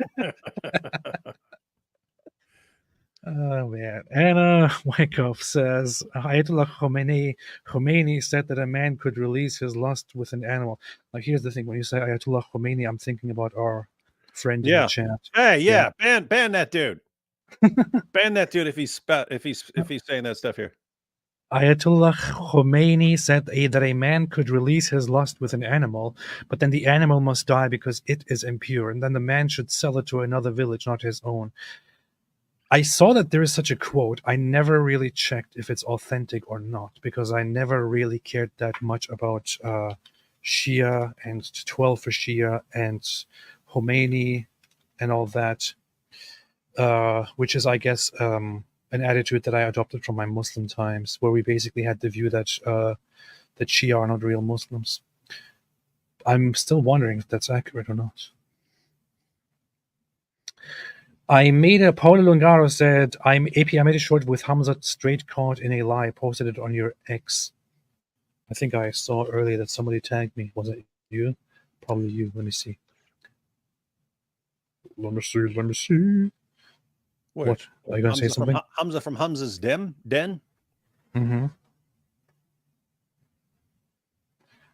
Oh, man. Anna Wyckoff says, Ayatollah Khomeini said that a man could release his lust with an animal. Like, here's the thing. When you say Ayatollah Khomeini, I'm thinking about our friend in the chat. Hey, ban that dude. Ban that dude if he's saying that stuff here. Ayatollah Khomeini said that a man could release his lust with an animal, but then the animal must die because it is impure, and then the man should sell it to another village, not his own. I saw that there is such a quote. I never really checked if it's authentic or not, because I never really cared that much about Shia and 12 for Shia and Khomeini and all that, which is, I guess, an attitude that I adopted from my Muslim times, where we basically had the view that that Shia are not real Muslims. I'm still wondering if that's accurate or not. Paulo Lungaro said, I made a short with Hamza straight caught in a lie, posted it on your X. I think I saw earlier that somebody tagged me. Was it you? Probably you. Let me see. Let me see. Wait, what? Are you going to say something? Hamza from Hamza's den? Mm-hmm.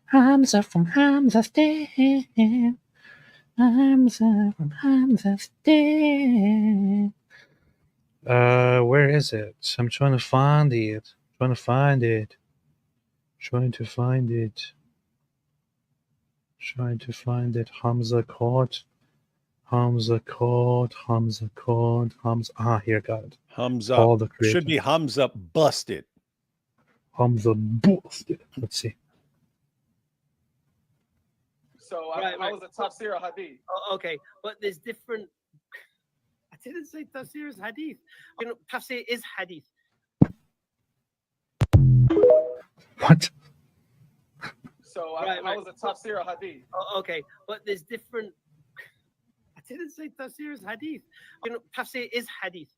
Hamza from Hamza's den. Hamza from Hamza's den. Where is it? I'm trying to find it. Trying to find it. Hamza caught. Ah, here, got it. Hamza. Should be Hamza busted. Hamza busted. Let's see. So I was a tafsir hadith. Oh, okay, but there's different. I didn't say tafsir is hadith. You know, tafsir is hadith. What? So I was a tafsir hadith. Oh, okay, but there's different. I didn't say tafsir is hadith. You know, tafsir is hadith.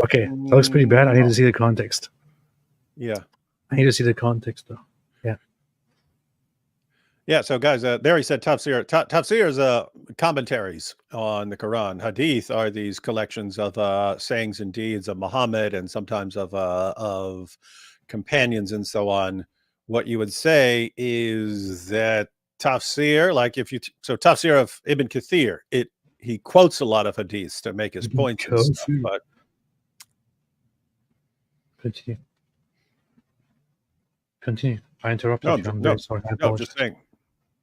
Okay, that looks pretty bad. I need to see the context. Yeah. I need to see the context, though. Yeah. Yeah, so guys, there he said tafsir. Tafsir is commentaries on the Quran. Hadith are these collections of sayings and deeds of Muhammad and sometimes of companions and so on. What you would say is that tafsir, like tafsir of Ibn Kathir, he quotes a lot of hadiths to make his points and stuff, but Continue. I interrupted you. I'm very sorry. Just saying.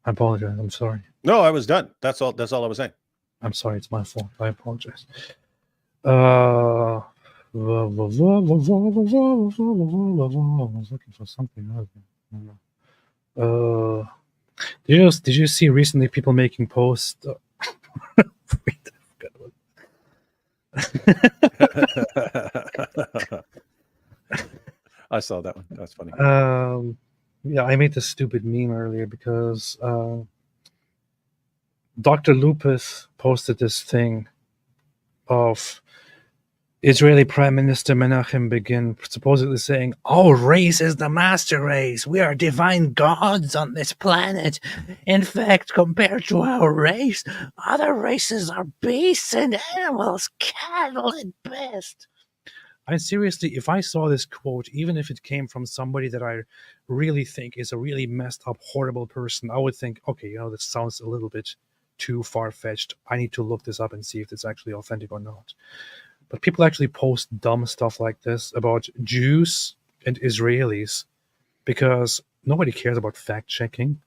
I apologize. I'm sorry. No, I was done. That's all I was saying. I'm sorry. It's my fault. I apologize. I was looking for something else. Did you see recently people making posts? I saw that one. That's funny. Yeah, I made this stupid meme earlier because Dr. Lupus posted this thing of Israeli Prime Minister Menachem Begin supposedly saying, "Our race is the master race. We are divine gods on this planet. In fact, compared to our race, other races are beasts and animals, cattle at best." I seriously, if I saw this quote, even if it came from somebody that I really think is a really messed up, horrible person, I would think, okay, this sounds a little bit too far-fetched. I need to look this up and see if it's actually authentic or not. But people actually post dumb stuff like this about Jews and Israelis because nobody cares about fact-checking.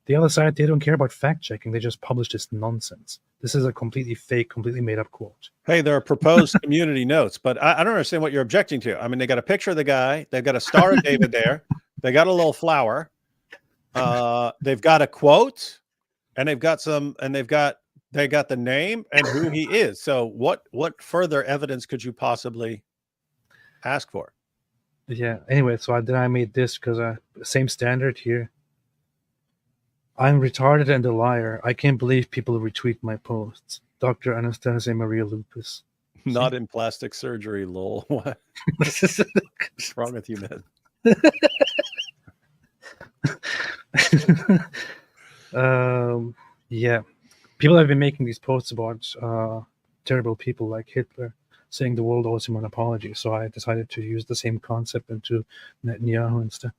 The other side, they don't care about fact-checking. They just publish this nonsense. This is a completely fake, completely made-up quote. Hey, there are proposed community notes, but I don't understand what you're objecting to. I mean, they got a picture of the guy. They've got a Star of David there. They got a little flower. They've got a quote, and they got the name and who he is. So what further evidence could you possibly ask for? Yeah. Anyway, so I made this because same standard here. I'm retarded and a liar. I can't believe people retweet my posts. Dr. Anastasia Maria Lupus. Not in plastic surgery, lol. What? What's wrong with you, man? Yeah. People have been making these posts about terrible people like Hitler, saying the world owes him an apology. So I decided to use the same concept into Netanyahu instead.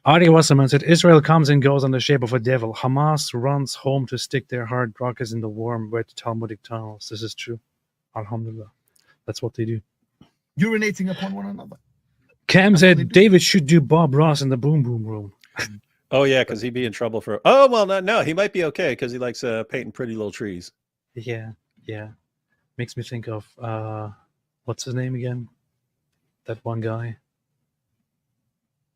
Ari Wasserman said, Israel comes and goes on the shape of a devil. Hamas runs home to stick their hard rockets in the warm, wet Talmudic tunnels. This is true. Alhamdulillah. That's what they do. Urinating upon one another. Cam said, David should do Bob Ross in the Boom Boom Room. Oh, yeah, because he'd be in trouble for... Oh, well, no, he might be okay because he likes painting pretty little trees. Yeah. Makes me think of, what's his name again? That one guy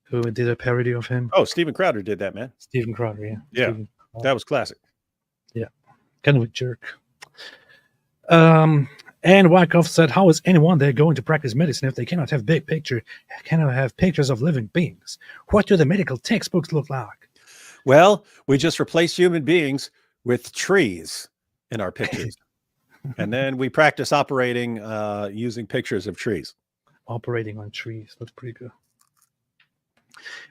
who did a parody of him. Oh, Steven Crowder did that, man. Steven Crowder, yeah. Yeah, that was classic. Yeah, kind of a jerk. And Wyckoff said, how is anyone there going to practice medicine if they cannot have cannot have pictures of living beings? What do the medical textbooks look like? Well, we just replace human beings with trees in our pictures. And then we practice operating using pictures of trees. Operating on trees. That's pretty good.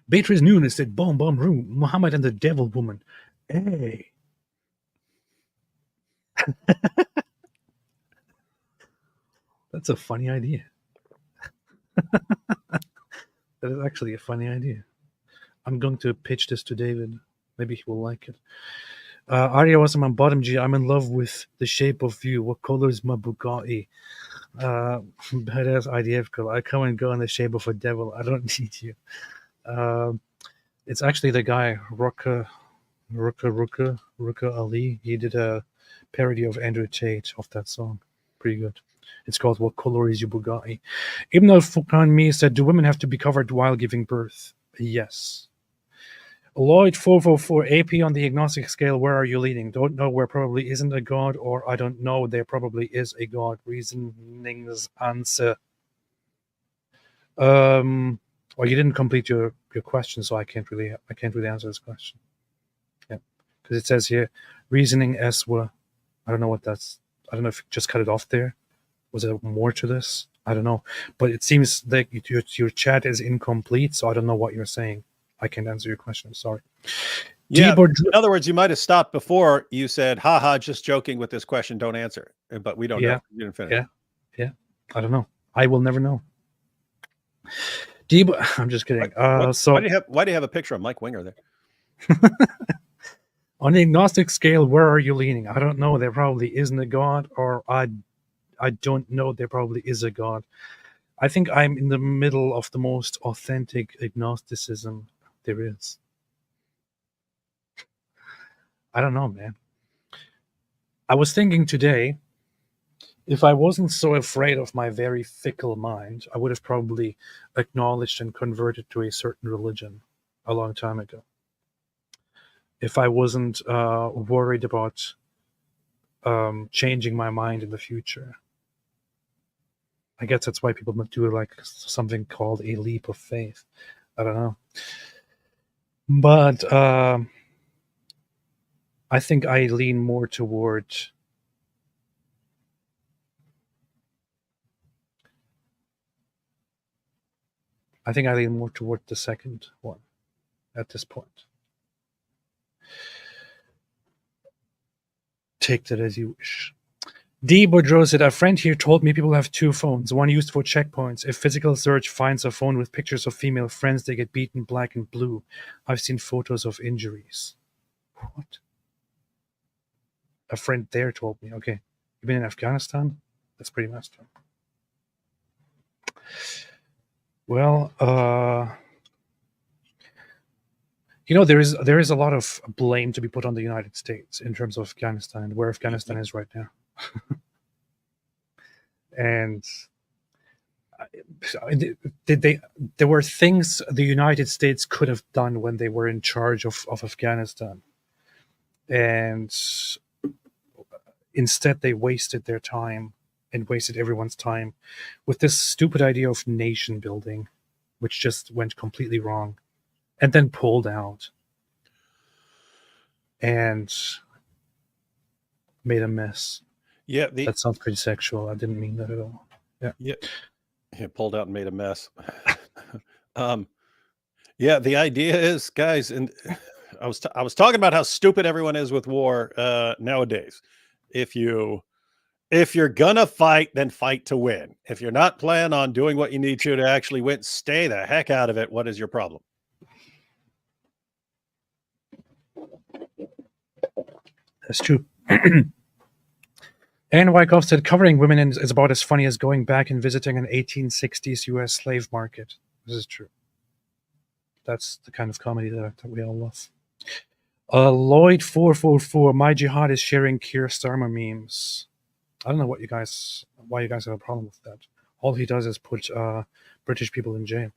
Beatrice Nunes said, Bomb Room, Muhammad and the Devil Woman. Hey. That's a funny idea. That is actually a funny idea. I'm going to pitch this to David. Maybe he will like it. Arya was on bottom G. I'm in love with the shape of you. What color is my Bugatti? Badass IDF girl. I come and go in the shape of a devil. I don't need you. It's actually the guy, Ruka Ali. He did a parody of Andrew Tate of that song. Pretty good. It's called What Color Is Your Bugatti? Ibn al-Furqan Me said, do women have to be covered while giving birth? Yes. Lloyd 444 AP on the agnostic scale, where are you leaning? Don't know, where probably isn't a god, or I don't know, there probably is a god. Reasonings answer. Well, you didn't complete your question, so I can't really answer this question. Yeah, because it says here reasoning as well. I don't know what that's. I don't know if you just cut it off there. Was there more to this? I don't know, but it seems that your chat is incomplete, so I don't know what you're saying. I can't answer your question. I'm sorry. Yeah. In other words, you might have stopped before you said, "Ha, just joking with this question. Don't answer." But we don't know. You didn't finish. Yeah. I don't know. I will never know. I'm just kidding. Why do you have a picture of Mike Winger there? On the agnostic scale, where are you leaning? I don't know. There probably isn't a god, or I don't know. There probably is a god. I think I'm in the middle of the most authentic agnosticism there is. I don't know, man. I was thinking today, if I wasn't so afraid of my very fickle mind, I would have probably acknowledged and converted to a certain religion a long time ago. If I wasn't worried about changing my mind in the future. I guess that's why people do like something called a leap of faith. I don't know. But I think I lean more toward I think I lean more toward the second one at this point. Take that as you wish. D. Boudreau said, a friend here told me people have two phones, one used for checkpoints. If physical search finds a phone with pictures of female friends, they get beaten black and blue. I've seen photos of injuries. What? A friend there told me. Okay. You've been in Afghanistan? That's pretty messed up. Well, there is a lot of blame to be put on the United States in terms of Afghanistan and where Afghanistan is right now. And there were things the United States could have done when they were in charge of Afghanistan. And instead, they wasted their time and wasted everyone's time with this stupid idea of nation building, which just went completely wrong and then pulled out and made a mess. Yeah, that sounds pretty sexual. I didn't mean that at all. Yeah. Pulled out and made a mess. Yeah, the idea is, guys, and I was talking about how stupid everyone is with war nowadays. If you're gonna fight, then fight to win. If you're not planning on doing what you need to actually win, stay the heck out of it. What is your problem? That's true. And Wyckoff said, covering women is about as funny as going back and visiting an 1860s U.S. slave market. This is true. That's the kind of comedy that we all love. Lloyd444, my jihad is sharing Keir Starmer memes. I don't know why you guys have a problem with that. All he does is put British people in jail.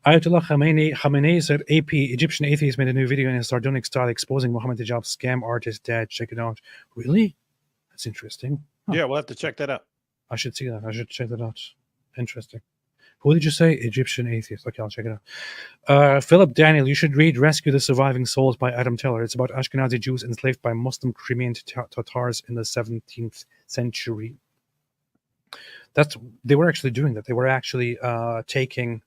Ayatollah Khamenei said, AP, Egyptian atheist, made a new video in his sardonic style exposing Mohammed Hijab's scam artist dad. Check it out. Really? That's interesting. Huh. Yeah, we'll have to check that out. I should see that. I should check that out. Interesting. Who did you say? Egyptian atheist. Okay, I'll check it out. Philip Daniel, you should read Rescue the Surviving Souls by Adam Teller. It's about Ashkenazi Jews enslaved by Muslim Crimean Tatars in the 17th century. They were actually doing that. They were actually taking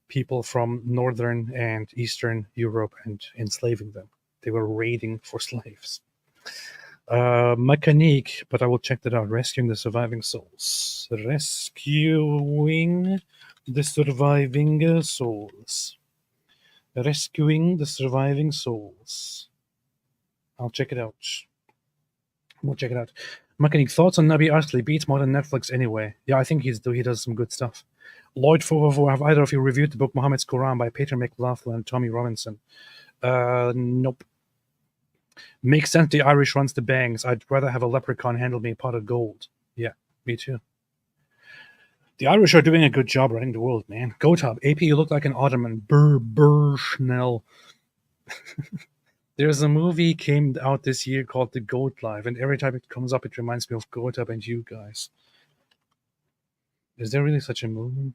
people from Northern and Eastern Europe and enslaving them. They were raiding for slaves. Mechanique, but I will check that out. Rescuing the Surviving Souls. Rescuing the Surviving Souls. Rescuing the Surviving Souls. I'll check it out. We'll check it out. Mechanique, thoughts on Nabi Asli? Beats more than Netflix anyway. Yeah, I think he does some good stuff. Lloyd444, have either of you reviewed the book Muhammad's Quran by Peter McLaughlin and Tommy Robinson? Nope. Makes sense the Irish runs the banks. I'd rather have a leprechaun handle me a pot of gold. Yeah, me too. The Irish are doing a good job running the world, man. Go top. AP, you look like an Ottoman. Burr, Schnell. There's a movie came out this year called The Goat Life, and every time it comes up, it reminds me of Goat Up and you guys. Is there really such a movie?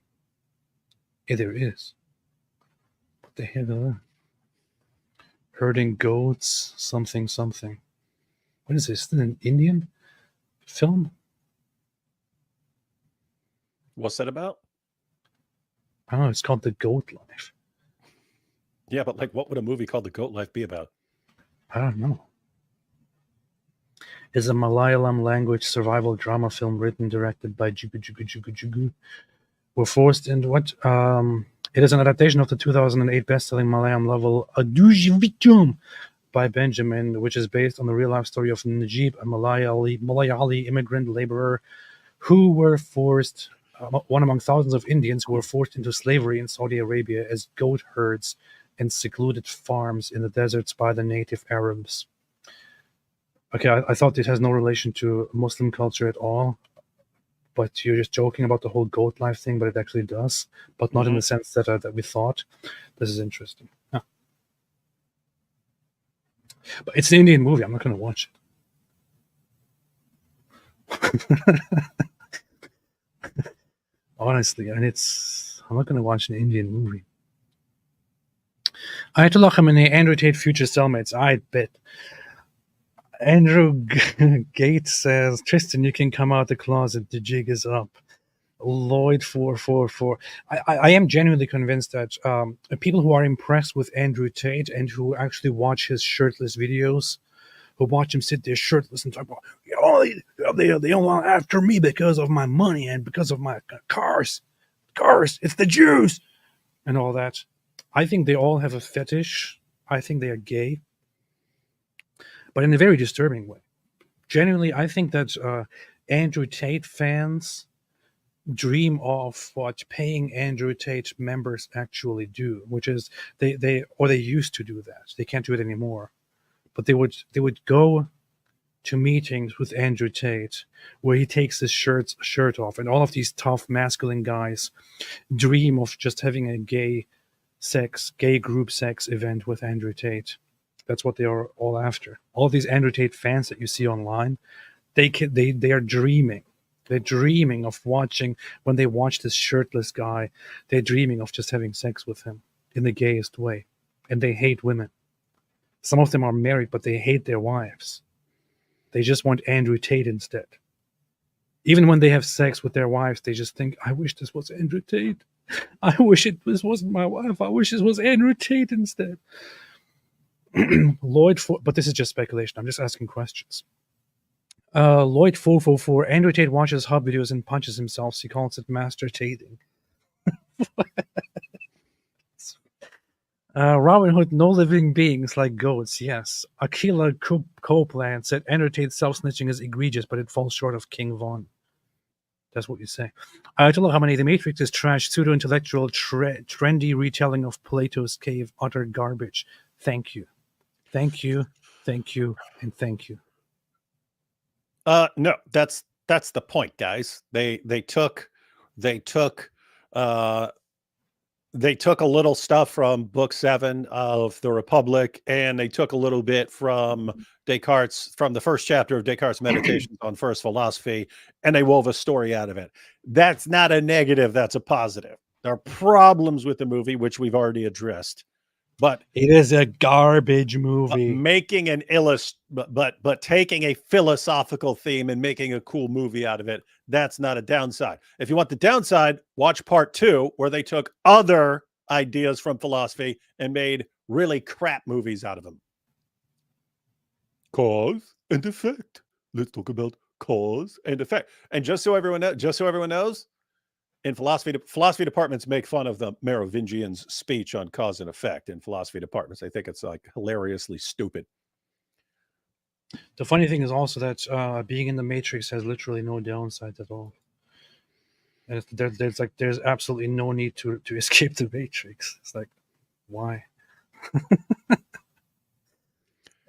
Yeah, there is. What the hell is that? Herding goats, something. What is this? Is it an Indian film? What's that about? I don't know. It's called The Goat Life. Yeah, but like, what would a movie called The Goat Life be about? I don't know. It's a Malayalam language survival drama film written, directed by Jugu. We're forced into what? It is an adaptation of the 2008 best-selling Malayalam novel Adujivitum by Benjamin, which is based on the real-life story of Najib, a Malayali immigrant laborer who were forced, one among thousands of Indians who were forced into slavery in Saudi Arabia as goat herds in secluded farms in the deserts by the native Arabs. Okay, I thought it has no relation to Muslim culture at all, but you're just joking about the whole goat life thing, but it actually does, but not in the sense that we thought. This is interesting. Huh. But it's an Indian movie. I'm not going to watch it. Honestly, and I'm not going to watch an Indian movie. Ayatollah Khamenei, Andrew Tate, future cellmates. I bet. Andrew Gates says, Tristan, you can come out the closet. The jig is up. Lloyd 444. I am genuinely convinced that people who are impressed with Andrew Tate and who actually watch his shirtless videos, who watch him sit there shirtless and talk about, they all want after me because of my money and because of my cars, it's the Jews and all that. I think they all have a fetish. I think they are gay, but in a very disturbing way. Genuinely, I think that Andrew Tate fans dream of what paying Andrew Tate members actually do, which is they used to do that. They can't do it anymore, but they would go to meetings with Andrew Tate where he takes his shirt off, and all of these tough masculine guys dream of just having a gay group sex event with Andrew Tate. That's what they are all after. All these Andrew Tate fans that you see online, they are dreaming. They're dreaming of watching, when they watch this shirtless guy, they're dreaming of just having sex with him in the gayest way. And they hate women. Some of them are married, but they hate their wives. They just want Andrew Tate instead. Even when they have sex with their wives, they just think, I wish this was Andrew Tate. I wish this wasn't my wife. I wish this was Andrew Tate instead. But this is just speculation. I'm just asking questions. Lloyd 444. Andrew Tate watches hub videos and punches himself. He calls it master tating. Robin Hood, no living beings like goats. Yes. Aquila Copeland said Andrew Tate's self-snitching is egregious, but it falls short of King Von. That's what you say. Ayatollah Khamenei, The Matrix is trash, pseudo-intellectual, trendy retelling of Plato's cave, utter garbage. Thank you. Thank you, thank you, and thank you. No, that's the point, guys. They took a little stuff from Book 7 of The Republic, and they took a little bit from Descartes, from the first chapter of Descartes' Meditations on First Philosophy, and they wove a story out of it. That's not a negative, that's a positive. There are problems with the movie, which we've already addressed. But it is a garbage movie. Making an but taking a philosophical theme and making a cool movie out of it, that's not a downside. If you want the downside, watch part 2, where they took other ideas from philosophy and made really crap movies out of them. Cause and effect. Let's talk about cause and effect. And just so everyone knows, in philosophy departments make fun of the Merovingian's speech on cause and effect in philosophy departments. They think it's like hilariously stupid. The funny thing is also that being in the Matrix has literally no downside at all. And there's absolutely no need to escape the Matrix. It's like, why?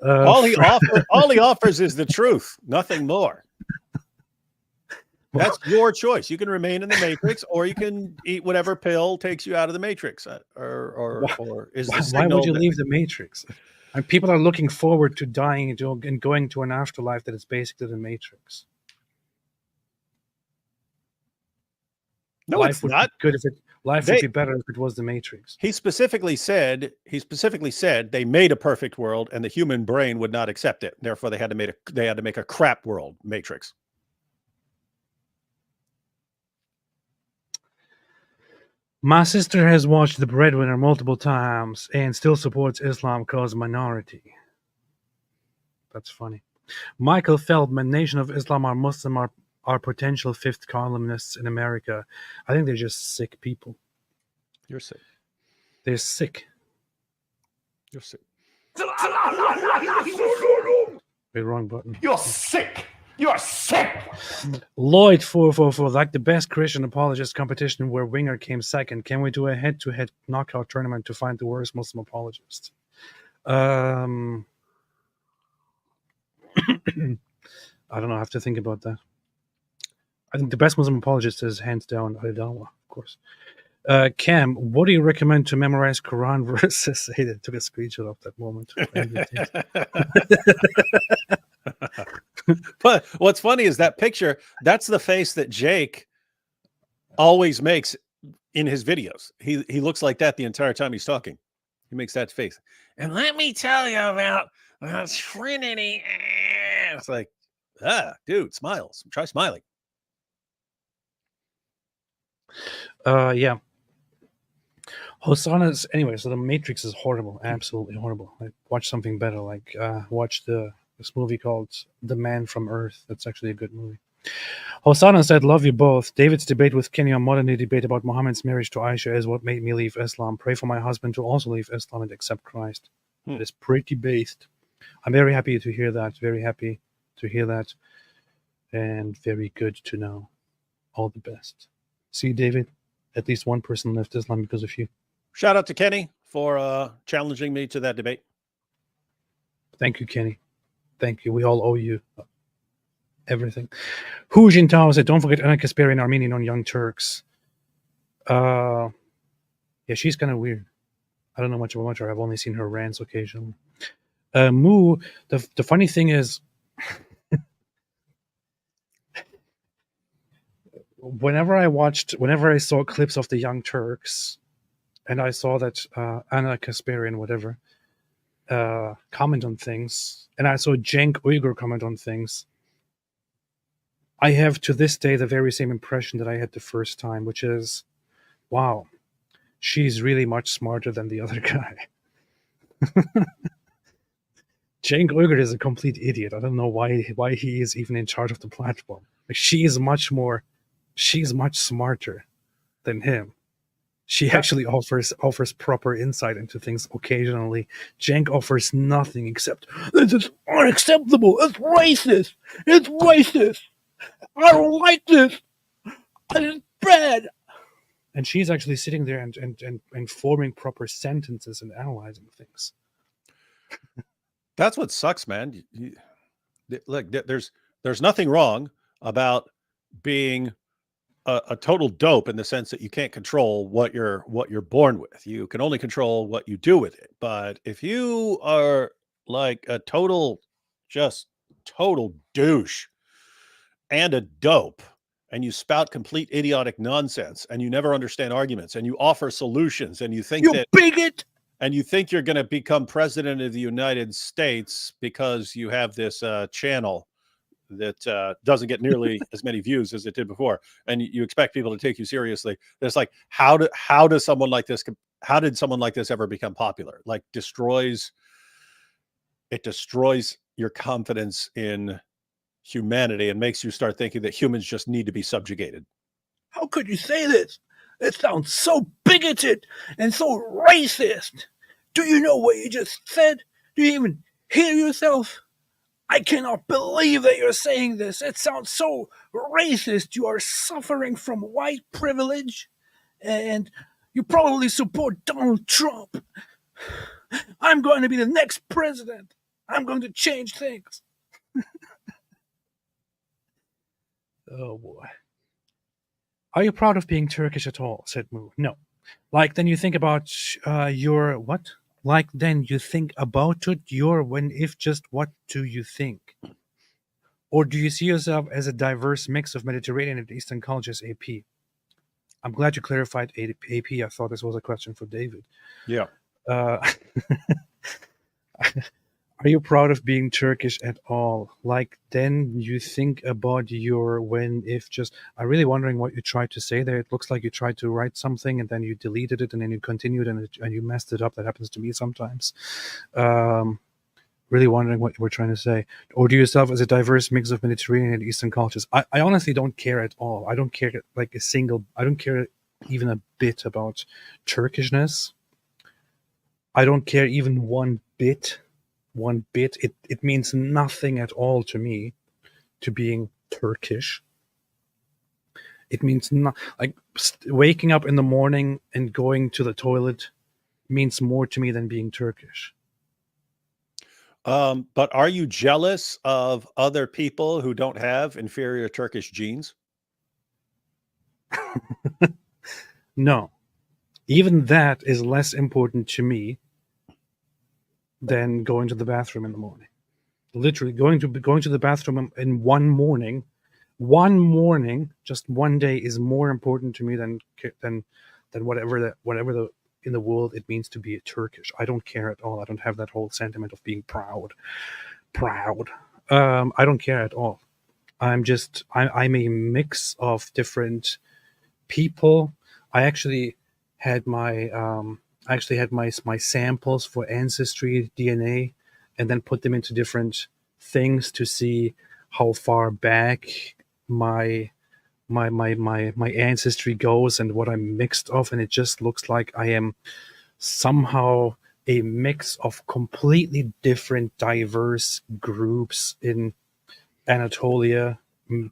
All he offers is the truth, nothing more. That's your choice. You can remain in the Matrix, or you can eat whatever pill takes you out of the Matrix. Or is why would you leave the Matrix? And people are looking forward to dying and going to an afterlife that is basically the Matrix. No, life it's would not be good if life would be better if it was the Matrix. He specifically said they made a perfect world, and the human brain would not accept it. Therefore, they had to make a crap world, Matrix. My sister has watched The Breadwinner multiple times and still supports Islam cause minority. That's funny. Michael Feldman, Nation of Islam are Muslim are potential fifth columnists in America. I think they're just sick people. You're sick. They're sick. You're sick. Wait, wrong button. You're sick. You're sick. Lloyd 444, like the best Christian apologist competition where Winger came second. Can we do a head-to-head knockout tournament to find the worst Muslim apologist? I don't know. I have to think about that. I think the best Muslim apologist is hands down Al-Dawa, of course. Cam, what do you recommend to memorize Quran verses? Hey, I took a screenshot of that moment. But what's funny is that picture, that's the face that Jake always makes in his videos. He looks like that the entire time he's talking. He makes that face. And let me tell you about Trinity. It's like, dude, smiles. Try smiling. Yeah. Hosanna's anyway. So the Matrix is horrible, absolutely horrible. Like, watch something better. Like watch this movie called The Man from Earth. That's actually a good movie. Hosanna said, "Love you both. David's debate with Kenny on modern day debate about Muhammad's marriage to Aisha is what made me leave Islam. Pray for my husband to also leave Islam and accept Christ." It is pretty based. I'm very happy to hear that. Very happy to hear that, and very good to know. All the best. See, David, at least one person left Islam because of you. Shout out to Kenny for challenging me to that debate. Thank you, Kenny. Thank you. We all owe you everything. Hu Jintao said, "Don't forget Anna Kasperi and Armenian on Young Turks." Yeah, she's kind of weird. I don't know much about her. I've only seen her rants occasionally. Moo, the funny thing is, whenever I saw clips of the Young Turks, and I saw that Anna Kasparian, whatever, comment on things, and I saw Cenk Uygur comment on things, I have to this day the very same impression that I had the first time, which is, wow, she's really much smarter than the other guy. Cenk Uygur is a complete idiot. I don't know why he is even in charge of the platform. Like, she's much smarter than him. She actually offers proper insight into things occasionally. Cenk offers nothing except, "This is unacceptable. It's racist. It's racist. I don't like this. It's bad." And she's actually sitting there and forming proper sentences and analyzing things. That's what sucks, man. Look, there's nothing wrong about being a total dope in the sense that you can't control what you're born with. You can only control what you do with it. But if you are like a total douche and a dope, and you spout complete idiotic nonsense, and you never understand arguments, and you offer solutions, and you think you bigot, and you think you're going to become president of the United States because you have this channel that doesn't get nearly as many views as it did before, and you expect people to take you seriously. It's like, how does someone like this? How did someone like this ever become popular? Like, destroys your confidence in humanity and makes you start thinking that humans just need to be subjugated. How could you say this? It sounds so bigoted and so racist. Do you know what you just said? Do you even hear yourself? I cannot believe that you're saying this. It sounds so racist. You are suffering from white privilege, and you probably support Donald Trump. I'm going to be the next president. I'm going to change things. Oh, boy. Are you proud of being Turkish at all? Said Moo. No. Like, then you think about your what? Like, then you think about it, your when, if, just what do you think? Or do you see yourself as a diverse mix of Mediterranean and Eastern cultures, AP? I'm glad you clarified AP. I thought this was a question for David. Yeah. Are you proud of being Turkish at all? Like, then you think about your when, if, just... I'm really wondering what you tried to say there. It looks like you tried to write something and then you deleted it and then you continued and you messed it up. That happens to me sometimes. Really wondering what you were trying to say. Or do yourself as a diverse mix of Mediterranean and Eastern cultures? I honestly don't care at all. I don't care like I don't care even a bit about Turkishness. I don't care even one bit. It means nothing at all to me to being Turkish. It means not like waking up in the morning and going to the toilet means more to me than being Turkish. But are you jealous of other people who don't have inferior Turkish genes? No. Even that is less important to me than going to the bathroom in the morning. Literally going to the bathroom in one morning, just one day, is more important to me than whatever in the world it means to be a Turkish. I don't care at all. I don't have that whole sentiment of being proud. I don't care at all. I'm a mix of different people. I actually had my samples for ancestry DNA, and then put them into different things to see how far back my ancestry goes and what I'm mixed of, and it just looks like I am somehow a mix of completely different, diverse groups in Anatolia,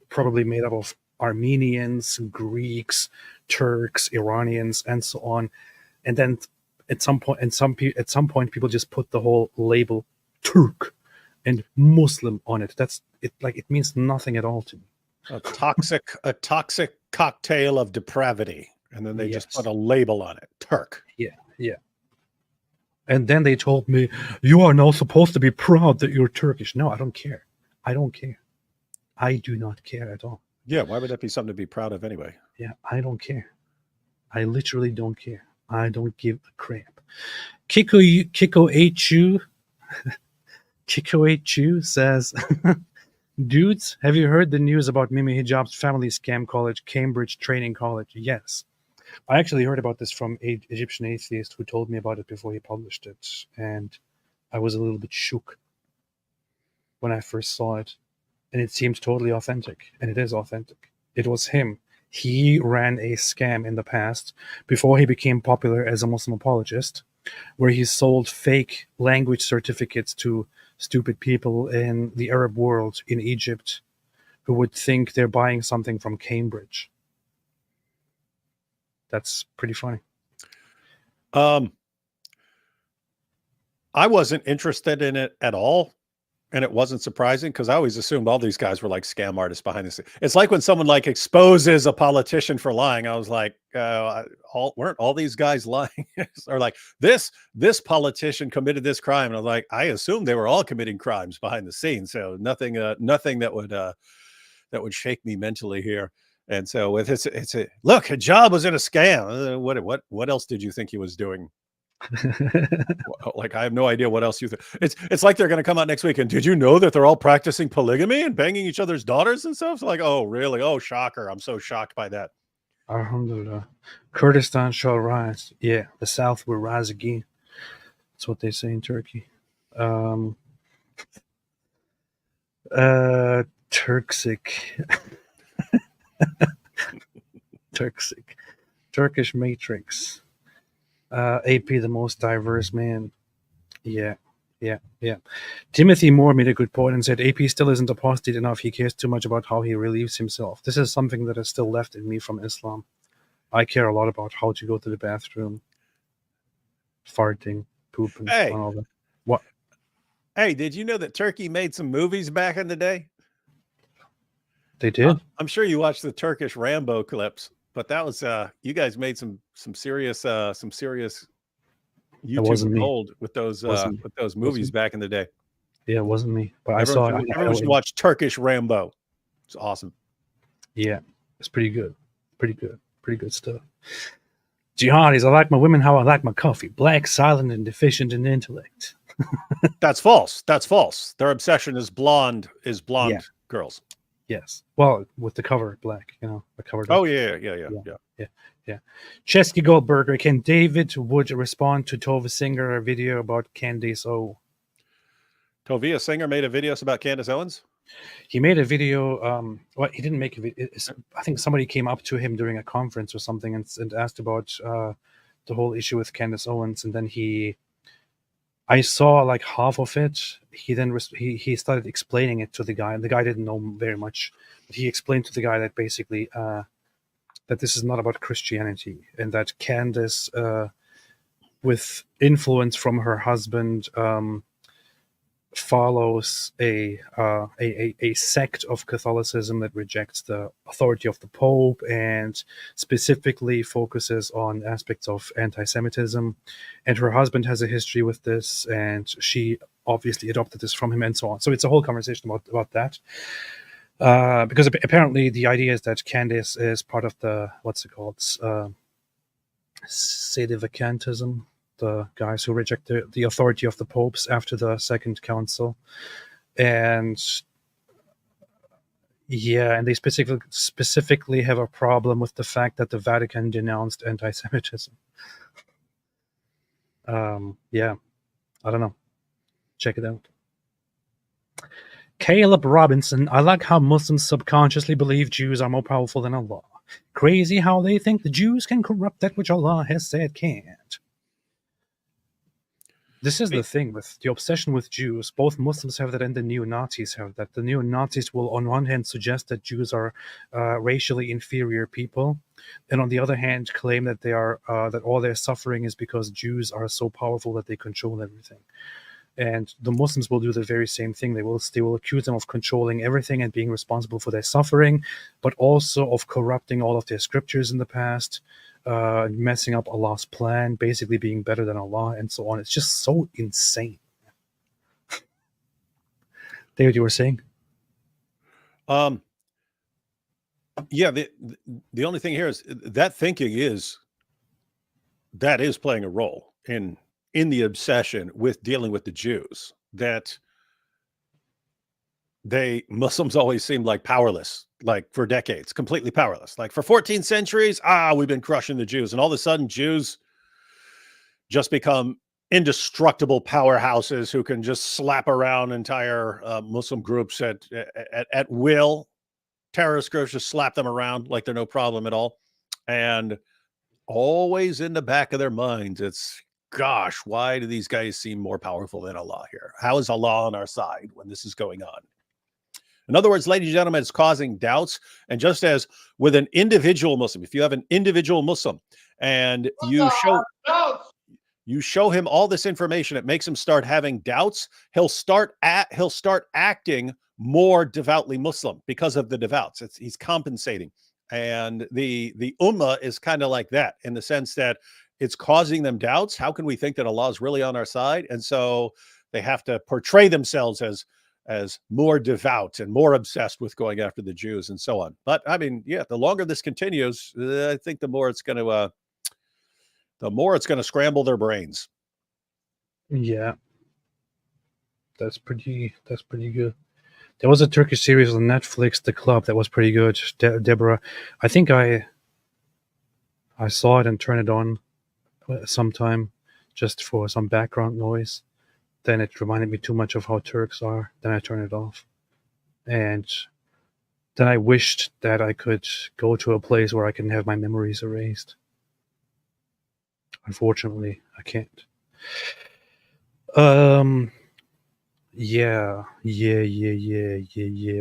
probably made up of Armenians, Greeks, Turks, Iranians, and so on. And then at some point, people just put the whole label Turk and Muslim on it. That's it. Like, it means nothing at all to me. A toxic cocktail of depravity, and then they just put a label on it, Turk. Yeah. And then they told me, you are now supposed to be proud that you're Turkish. No, I don't care. I don't care. I do not care at all. Yeah, why would that be something to be proud of anyway? Yeah, I don't care. I literally don't care. I don't give a crap. Kiko H2 says, dudes, have you heard the news about Mimi Hijab's family scam college, Cambridge Training College? Yes. I actually heard about this from an Egyptian atheist who told me about it before he published it, and I was a little bit shook when I first saw it, and it seemed totally authentic, and it is authentic. It was him. He ran a scam in the past before he became popular as a Muslim apologist, where he sold fake language certificates to stupid people in the Arab world in Egypt who would think they're buying something from Cambridge. That's pretty funny. I wasn't interested in it at all, and it wasn't surprising because I always assumed all these guys were like scam artists behind the scenes. It's like when someone like exposes a politician for lying. I was like, weren't all these guys lying? Or like this politician committed this crime, and I was like, I assumed they were all committing crimes behind the scenes. So nothing that would shake me mentally here. And so with it's a look, Hijab was in a scam. What else did you think he was doing? Like, I have no idea what else you think. It's like they're going to come out next week and did you know that they're all practicing polygamy and banging each other's daughters and stuff? So like, oh really? Oh, shocker! I'm so shocked by that. Alhamdulillah. Kurdistan shall rise. Yeah, the South will rise again. That's what they say in Turkey. Turksic. Turkish Matrix. AP, the most diverse man. Yeah. Timothy Moore made a good point and said AP still isn't apostate enough. He cares too much about how he relieves himself. This is something that is still left in me from Islam. I care a lot about how to go to the bathroom, farting, pooping, and all that. What? Hey, did you know that Turkey made some movies back in the day? They did. I'm sure you watched the Turkish Rambo clips, but that was you guys made some serious YouTube gold with those movies back in the day. Yeah, it wasn't me, but everyone should watch Turkish Rambo. It's awesome. Yeah, it's pretty good stuff. Jihadis, I like my women how I like my coffee. Black, silent, and deficient in intellect. That's false. Their obsession is blonde girls. Yes. Well, with the cover black, the cover. Oh yeah. Chesky Goldberger, can David Wood respond to Tova Singer video about Candace O? Tovia Singer made a video about Candace Owens. He made a video. He didn't make a video. I think somebody came up to him during a conference or something and asked about the whole issue with Candace Owens, and then I saw like half of it. He then he started explaining it to the guy, and the guy didn't know very much. But he explained to the guy that basically that this is not about Christianity, and that Candace, with influence from her husband, follows a sect of Catholicism that rejects the authority of the Pope and specifically focuses on aspects of anti-Semitism. And her husband has a history with this, and she obviously adopted this from him, and so on. So it's a whole conversation about that. Because apparently the idea is that Candace is part of the, Sedevacantism, the guys who reject the authority of the popes after the Second Council. And Yeah, and they specifically have a problem with the fact that the Vatican denounced anti-Semitism. Yeah, I don't know. Check it out. Caleb Robinson, I like how Muslims subconsciously believe Jews are more powerful than Allah. Crazy how they think the Jews can corrupt that which Allah has said can't. This is the thing with the obsession with Jews. Both Muslims have that and the neo-Nazis have that. The neo-Nazis will on one hand suggest that Jews are racially inferior people, and on the other hand claim that they are that all their suffering is because Jews are so powerful that they control everything. And the Muslims will do the very same thing. They will accuse them of controlling everything and being responsible for their suffering, but also of corrupting all of their scriptures in the past, messing up Allah's plan, basically being better than Allah, and so on. It's just so insane. David, you were saying? Yeah, the only thing here is that thinking is playing a role in the obsession with dealing with the Jews, that Muslims always seemed like powerless, like for decades, completely powerless. Like for 14 centuries, we've been crushing the Jews. And all of a sudden Jews just become indestructible powerhouses who can just slap around entire Muslim groups at will. Terrorist groups just slap them around like they're no problem at all. And always in the back of their minds, it's, gosh, why do these guys seem more powerful than Allah here? How is Allah on our side when this is going on? In other words, ladies and gentlemen, it's causing doubts. And just as with an individual Muslim, if you have an individual Muslim and you show him all this information, it makes him start having doubts. He'll start acting more devoutly Muslim because of the devouts. He's compensating. And the ummah is kind of like that, in the sense that it's causing them doubts. How can we think that Allah is really on our side? And so they have to portray themselves as more devout and more obsessed with going after the Jews and so on. But I mean, yeah, the longer this continues, I think the more it's going to scramble their brains. Yeah, that's pretty good. There was a Turkish series on Netflix, The Club, that was pretty good. Deborah, I think I saw it and turned it on sometime just for some background noise. Then it reminded me too much of how Turks are. Then I turned it off. And then I wished that I could go to a place where I can have my memories erased. Unfortunately, I can't. Yeah.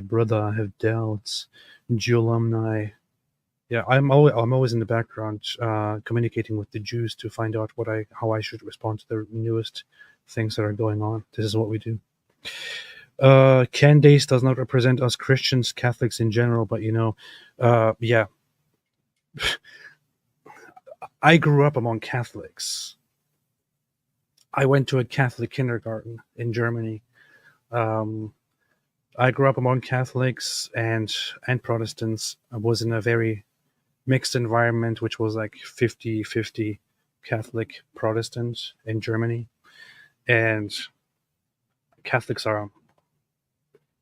Brother, I have doubts. Jew alumni. Yeah, I'm always in the background, communicating with the Jews to find out how I should respond to the newest things that are going on. This is what we do. Candace does not represent us Christians, Catholics in general, but yeah. I grew up among Catholics. I went to a Catholic kindergarten in Germany. I grew up among Catholics and Protestants. I was in a very mixed environment, which was like 50-50 Catholic Protestant in Germany. And Catholics are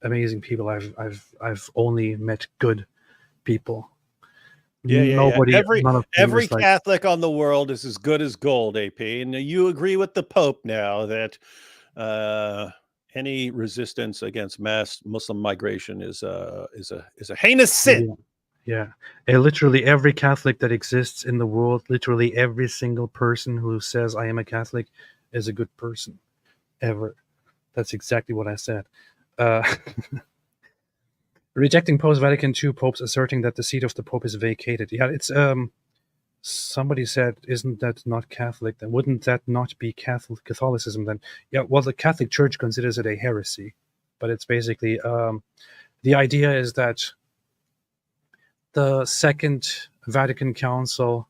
amazing people. I've only met good people. Nobody, every Catholic on the world is as good as gold, AP. And you agree with the Pope now that any resistance against mass Muslim migration is a heinous sin. Yeah. And literally every Catholic that exists in the world, literally every single person who says I am a Catholic is a good person. Ever. That's exactly what I said. Rejecting post-Vatican II popes asserting that the seat of the Pope is vacated. Yeah, it's somebody said, isn't that not Catholic? Then wouldn't that not be Catholicism then? Yeah, well, the Catholic Church considers it a heresy, but it's basically the idea is that the Second Vatican Council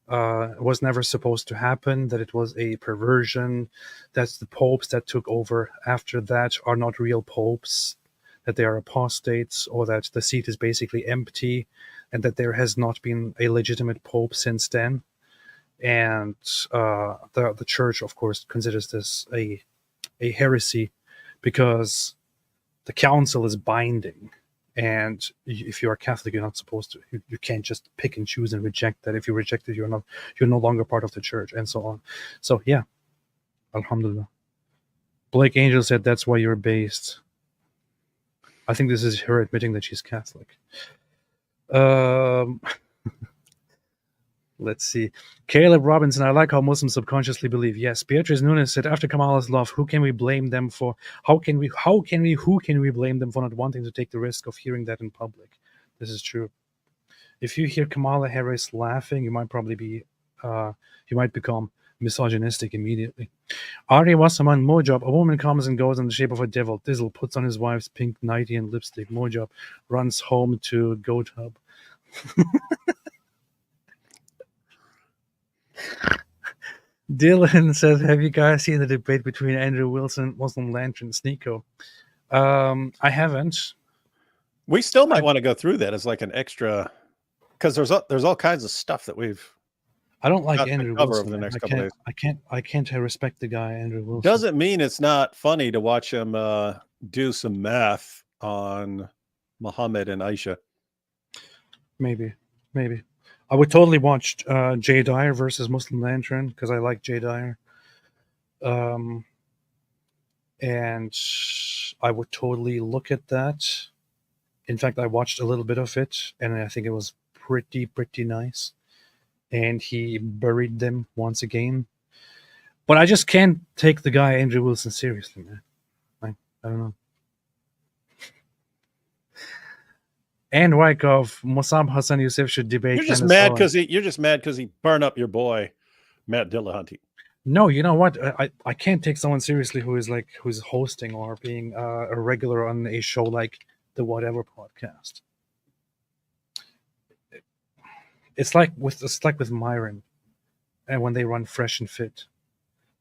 was never supposed to happen, that it was a perversion, that the popes that took over after that are not real popes, that they are apostates, or that the seat is basically empty, and that there has not been a legitimate pope since then. And the church, of course, considers this a heresy because the council is binding. And if you are Catholic, you're not supposed to. You can't just pick and choose and reject that. If you reject it, you're no longer part of the church, and so on. So yeah, alhamdulillah. Blake Angel said that's why you're based. I think this is her admitting that she's Catholic. Let's see. Caleb Robinson, I like how Muslims subconsciously believe. Yes, Beatrice Nunes said, after Kamala's love, who can we blame them for? Who can we blame them for not wanting to take the risk of hearing that in public? This is true. If you hear Kamala Harris laughing, you might become misogynistic immediately. Ari Wasserman, Mojab, a woman comes and goes in the shape of a devil. Dizzle puts on his wife's pink nightie and lipstick. Mojab runs home to Goat Hub. Dylan says, have you guys seen the debate between Andrew Wilson, Muslim Lantern, Sneeko? I haven't. We still might want to go through that as like an extra, because there's all kinds of stuff that we've. I don't like Andrew Wilson. Over the next couple days. I can't respect the guy, Andrew Wilson. Doesn't mean it's not funny to watch him do some math on Muhammad and Aisha. Maybe. I would totally watch Jay Dyer versus Muslim Lantern because I like Jay Dyer. And I would totally look at that. In fact, I watched a little bit of it, and I think it was pretty nice. And he buried them once again. But I just can't take the guy Andrew Wilson seriously, man. I don't know. And Wyckoff, Mossab Hassan Youssef should debate. You're just mad because he burned up your boy, Matt Dillahunty. No, you know what? I can't take someone seriously who's hosting or being a regular on a show like the Whatever podcast. It's like with Myron, and when they run Fresh and Fit.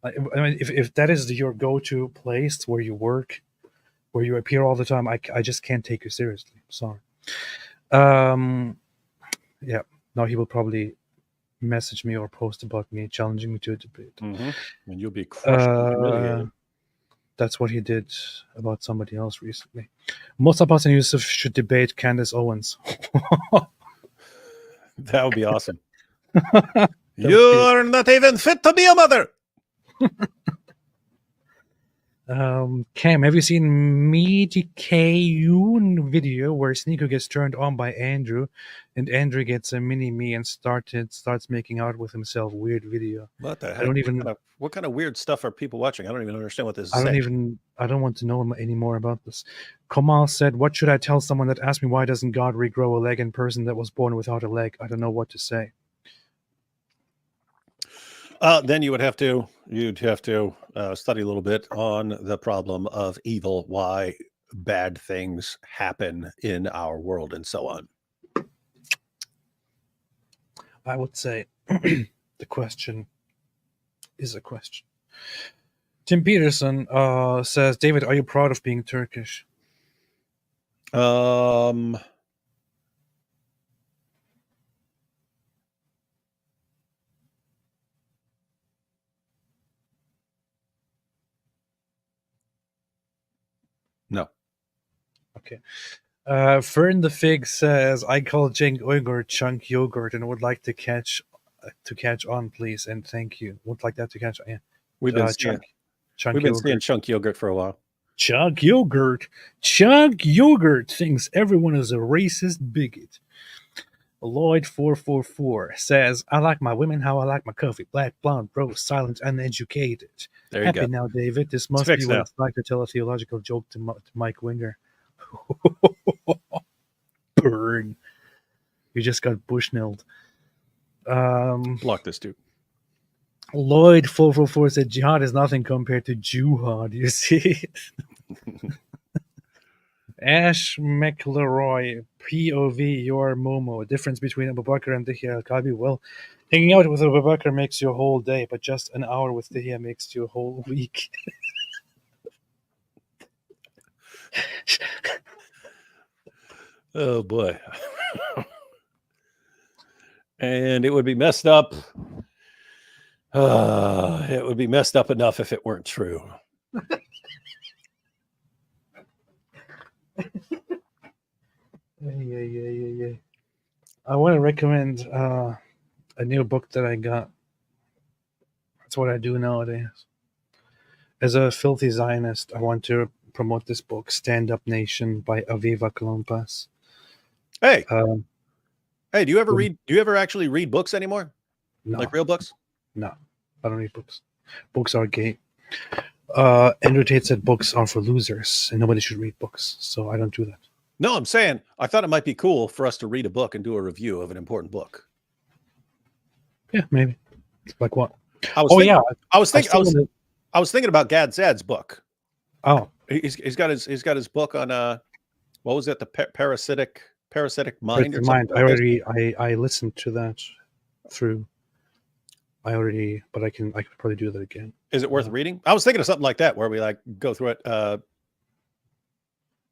I mean, if that is your go-to place where you work, where you appear all the time, I just can't take you seriously. Sorry. Yeah. No, he will probably message me or post about me, challenging me to a debate. Mm-hmm. And you'll be crushed and humiliated. That's what he did about somebody else recently. Mossab Hassan Youssef should debate Candace Owens. That would be awesome. You're not even fit to be a mother. Cam, have you seen Medicayun video where Sneeko gets turned on by Andrew and Andrew gets a mini me and starts making out with himself? Weird video. What the heck? What kind of weird stuff are people watching? I don't even understand what this is. I don't want to know any more about this. Kamal said, what should I tell someone that asked me why doesn't God regrow a leg in person that was born without a leg? I don't know what to say. Then you'd have to study a little bit on the problem of evil, why bad things happen in our world, and so on. I would say the question is a question. Tim Peterson says, David, are you proud of being Turkish? No. Okay. Fern the Fig says, I call Cenk Uygur chunk yogurt and would like to catch on, please, and thank you. Would like that to catch on. Yeah. We've been seeing chunk yogurt for a while. Chunk yogurt thinks everyone is a racist bigot. Lloyd444 says, I like my women how I like my coffee. Black, blonde, rose, silent, uneducated. There you Happy go. now, David. This must be what it's like to tell a theological joke to Mike Winger. Burn. You just got bushnelled. Block this dude. Lloyd444 said, jihad is nothing compared to Jihad. You see? Ash McLeroy, POV, your Momo. Difference between Abu Bakr and Dihya Al-Kalbi. Well, hanging out with Abu Bakr makes you a whole day, but just an hour with Dihya makes you a whole week. Oh, boy. And it would be messed up. It would be messed up enough if it weren't true. Yeah. I want to recommend a new book that I got. That's what I do nowadays. As a filthy Zionist, I want to promote this book, Stand Up Nation by Aviva Klompas. Hey, hey, do you ever actually read books anymore? No. Like real books? No, I don't read books. Books are gay. Andrew Tate said books are for losers and nobody should read books. So I don't do that. No, I'm saying I thought it might be cool for us to read a book and do a review of an important book. Yeah, maybe. Like what? I was thinking about Gad Zad's book. Oh, he's got his book on what was it? The parasitic mind. I listened to that through. But I could probably do that again. Is it worth reading? I was thinking of something like that where we like go through it.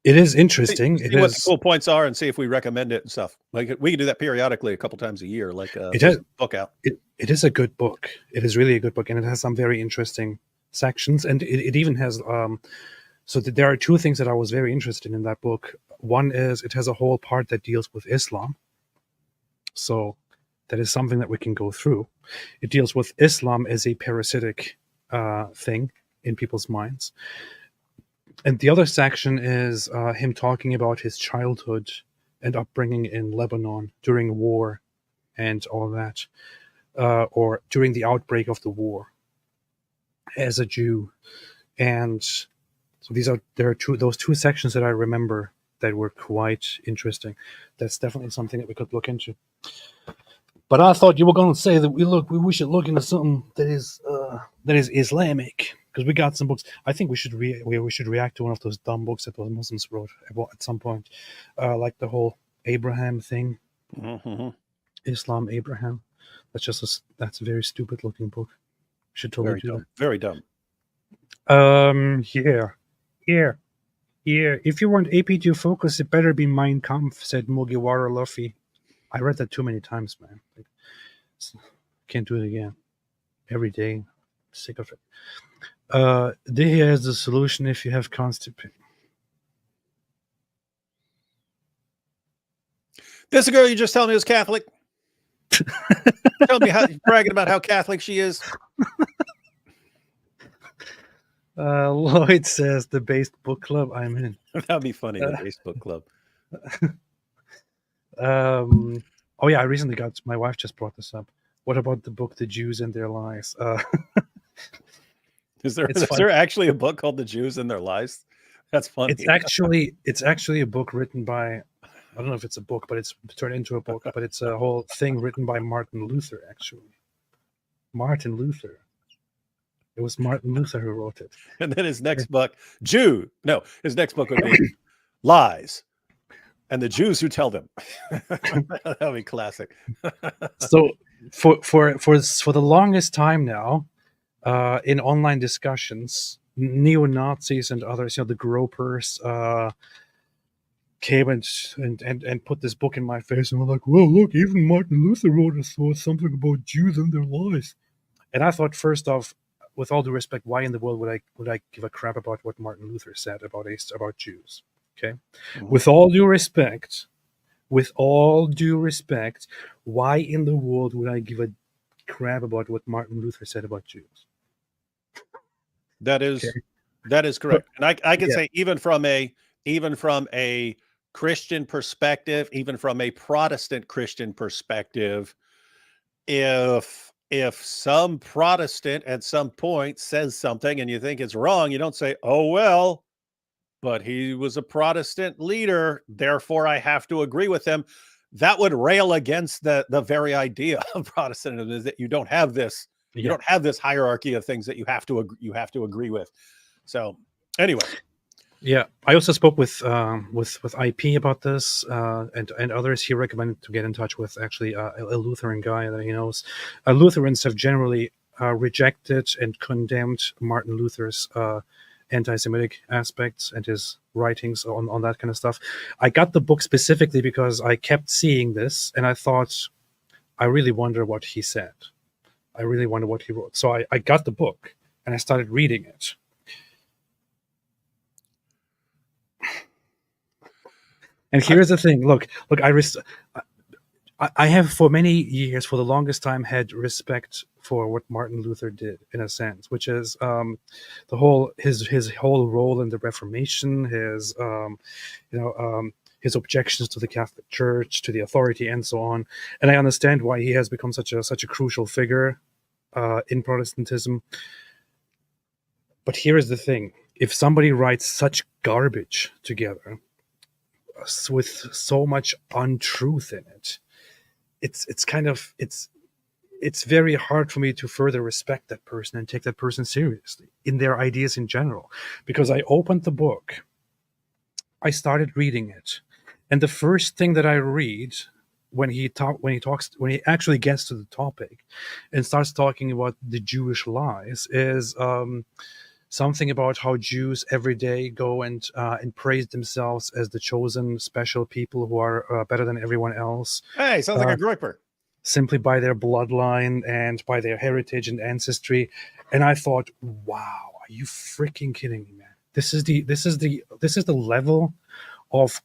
It is interesting. See what the cool points are and see if we recommend it and stuff. Like we can do that periodically a couple times a year. Like it has book out. It is a good book. It is really a good book, and it has some very interesting sections. And it even has so there are two things that I was very interested in that book. One is it has a whole part that deals with Islam. So that is something that we can go through. It deals with Islam as a parasitic thing in people's minds. And the other section is him talking about his childhood and upbringing in Lebanon during war and all that, or during the outbreak of the war as a Jew. And so those two sections that I remember that were quite interesting. That's definitely something that we could look into. But I thought you were going to say that we should look into something that is Islamic, because we got some books. I think we should react to one of those dumb books that those Muslims wrote at some point, like the whole Abraham thing, Islam Abraham. That's a very stupid looking book. We should totally do that. Very dumb. Yeah. If you want AP to focus, it better be Mein Kampf, said Mugiwara Luffy. I read that too many times, man. Can't do it again. Every day. I'm sick of it. Dihya has the solution if you have constipation. This girl you just told me was Catholic. Tell me bragging about how Catholic she is. Lloyd says the based book club I'm in. That'd be funny, the based book club. Oh yeah, I recently my wife just brought this up. What about the book The Jews and Their Lies? Is there actually a book called The Jews and Their Lies? That's funny. It's actually a book written by, I don't know if it's a book, but it's turned into a book, but it's a whole thing written by Martin Luther, actually. Martin Luther. It was Martin Luther who wrote it. And then his next book, his next book would be Lies. And the Jews who tell them. That'd be classic. So for the longest time now, in online discussions, neo-Nazis and others, the gropers, came and put this book in my face and were like, "Well, look, even Martin Luther wrote something about Jews and their lies." And I thought, first off, with all due respect, why in the world would I give a crap about what Martin Luther said about Jews? Okay, with all due respect, why in the world would I give a crap about what Martin Luther said about Jews? That is correct, and I can say even from a Christian perspective, even from a Protestant Christian perspective, if some Protestant at some point says something and you think it's wrong, you don't say, "Oh well, but he was a Protestant leader, therefore I have to agree with him." That would rail against the very idea of Protestantism, is that you don't have this. You don't have this hierarchy of things that you have to agree with. So anyway, yeah, I also spoke with IP about this and others. He recommended to get in touch with actually a Lutheran guy that he knows. Lutherans have generally rejected and condemned Martin Luther's anti-Semitic aspects and his writings on that kind of stuff. I got the book specifically because I kept seeing this and I thought, I really wonder what he said. I really wonder what he wrote. So I got the book and I started reading it. And here's the thing. Look. I have for many years, for the longest time, had respect for what Martin Luther did, in a sense, which is his whole role in the Reformation, his objections to the Catholic Church, to the authority, and so on. And I understand why he has become such a crucial figure in Protestantism. But here is the thing: if somebody writes such garbage together with so much untruth in it, it's very hard for me to further respect that person and take that person seriously in their ideas in general. Because I opened the book, I started reading it, and the first thing that I read when he actually gets to the topic and starts talking about the Jewish lies is something about how Jews every day go and praise themselves as the chosen special people who are better than everyone else. Hey, sounds like a groiper. Simply by their bloodline and by their heritage and ancestry. And I thought, wow, are you freaking kidding me, man? This is the level of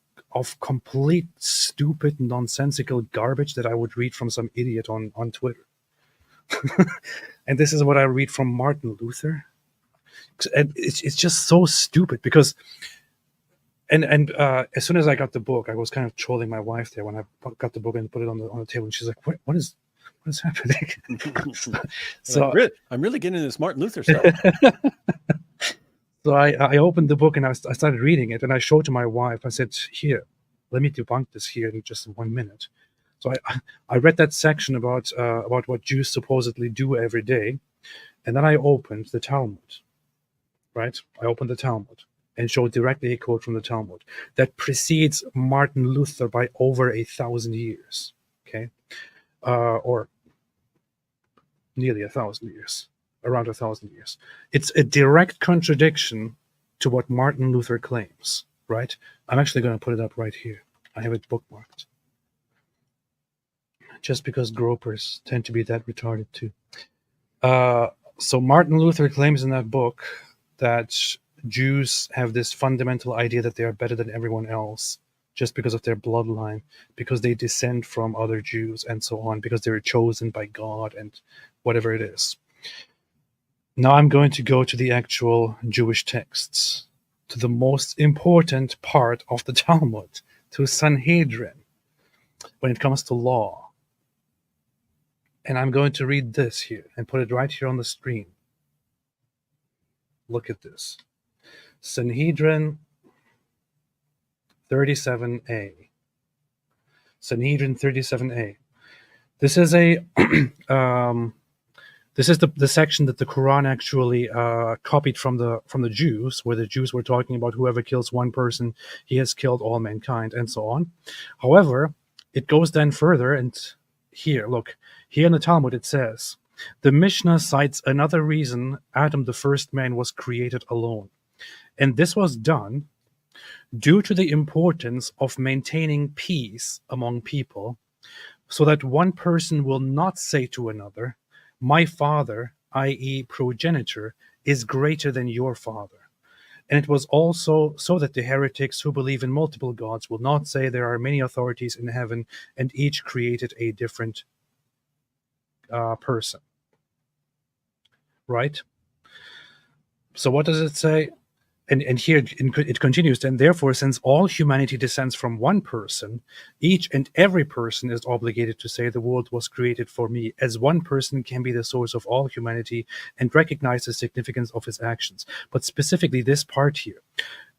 complete stupid nonsensical garbage that I would read from some idiot on Twitter. And this is what I read from Martin Luther. And it's just so stupid because and as soon as I got the book, I was kind of trolling my wife there when I got the book and put it on the table, and she's like, what is happening? So I'm really getting into this Martin Luther stuff. So I opened the book and I started reading it, and I showed to my wife. I said, here, let me debunk this here in just 1 minute. So I read that section about what Jews supposedly do every day, and then I opened the Talmud. Right? I opened the Talmud and showed directly a quote from the Talmud that precedes Martin Luther by over 1,000 years. Okay, or nearly 1,000 years, around 1,000 years. It's a direct contradiction to what Martin Luther claims. Right? I'm actually going to put it up right here. I have it bookmarked. Just because gropers tend to be that retarded too. So Martin Luther claims in that book that Jews have this fundamental idea that they are better than everyone else just because of their bloodline, because they descend from other Jews and so on, because they were chosen by God and whatever it is. Now I'm going to go to the actual Jewish texts, to the most important part of the Talmud, to Sanhedrin, when it comes to law. And I'm going to read this here and put it right here on the screen. Look at this. Sanhedrin 37a. Sanhedrin 37a. This is a this is the section that the Quran actually copied from the Jews, where the Jews were talking about whoever kills one person, he has killed all mankind, and so on. However, it goes then further, and here, look, here in the Talmud it says, the Mishnah cites another reason Adam, the first man, was created alone. And this was done due to the importance of maintaining peace among people, so that one person will not say to another, my father, i.e. progenitor, is greater than your father. And it was also so that the heretics who believe in multiple gods will not say there are many authorities in heaven and each created a different person. Right? So what does it say? And here it continues, and therefore, since all humanity descends from one person, each and every person is obligated to say the world was created for me, as one person can be the source of all humanity and recognize the significance of his actions. But specifically this part here,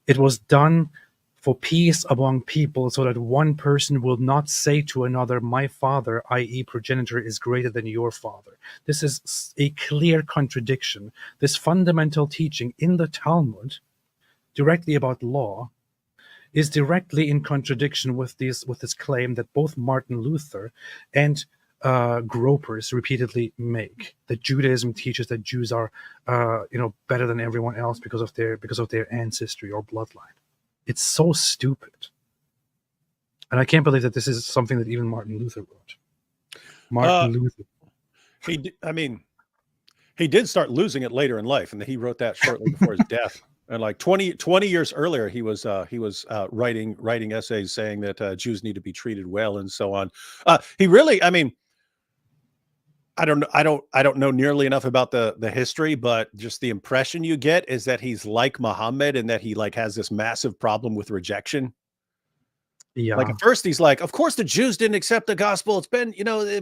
it was done for peace among people, so that one person will not say to another, my father, i.e. progenitor, is greater than your father. This is a clear contradiction. This fundamental teaching in the Talmud, directly about law, is directly in contradiction with this claim that both Martin Luther and gropers repeatedly make, that Judaism teaches that Jews are better than everyone else because of their ancestry or bloodline. It's so stupid. And I can't believe that this is something that even Martin Luther wrote. Martin Luther. He did start losing it later in life, and he wrote that shortly before his death. And like 20 years earlier, he was writing essays saying that Jews need to be treated well and so on. He really, I mean, I don't know nearly enough about the history, but just the impression you get is that he's like Muhammad and that he like has this massive problem with rejection. Yeah. Like at first he's like, of course the Jews didn't accept the gospel. It's been,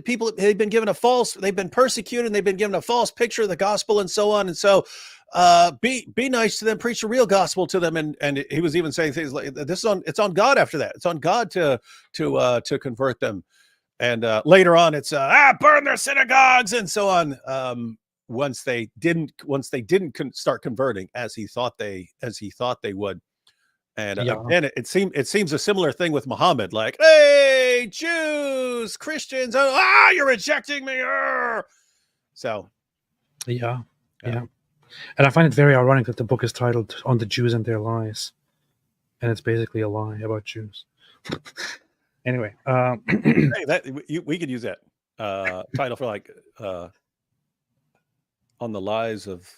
people, they've been persecuted and they've been given a false picture of the gospel and so on. And so be nice to them, preach the real gospel to them. And he was even saying things like it's on God after that. It's on God to convert them. And later on it's burn their synagogues and so on. Once they didn't start converting as he thought they would. And again, it seems a similar thing with Muhammad, like, hey, Jews, Christians, you're rejecting me. So, yeah. And I find it very ironic that the book is titled "On the Jews and Their Lies," and it's basically a lie about Jews. Anyway, hey, we could use that title for like "On the Lies of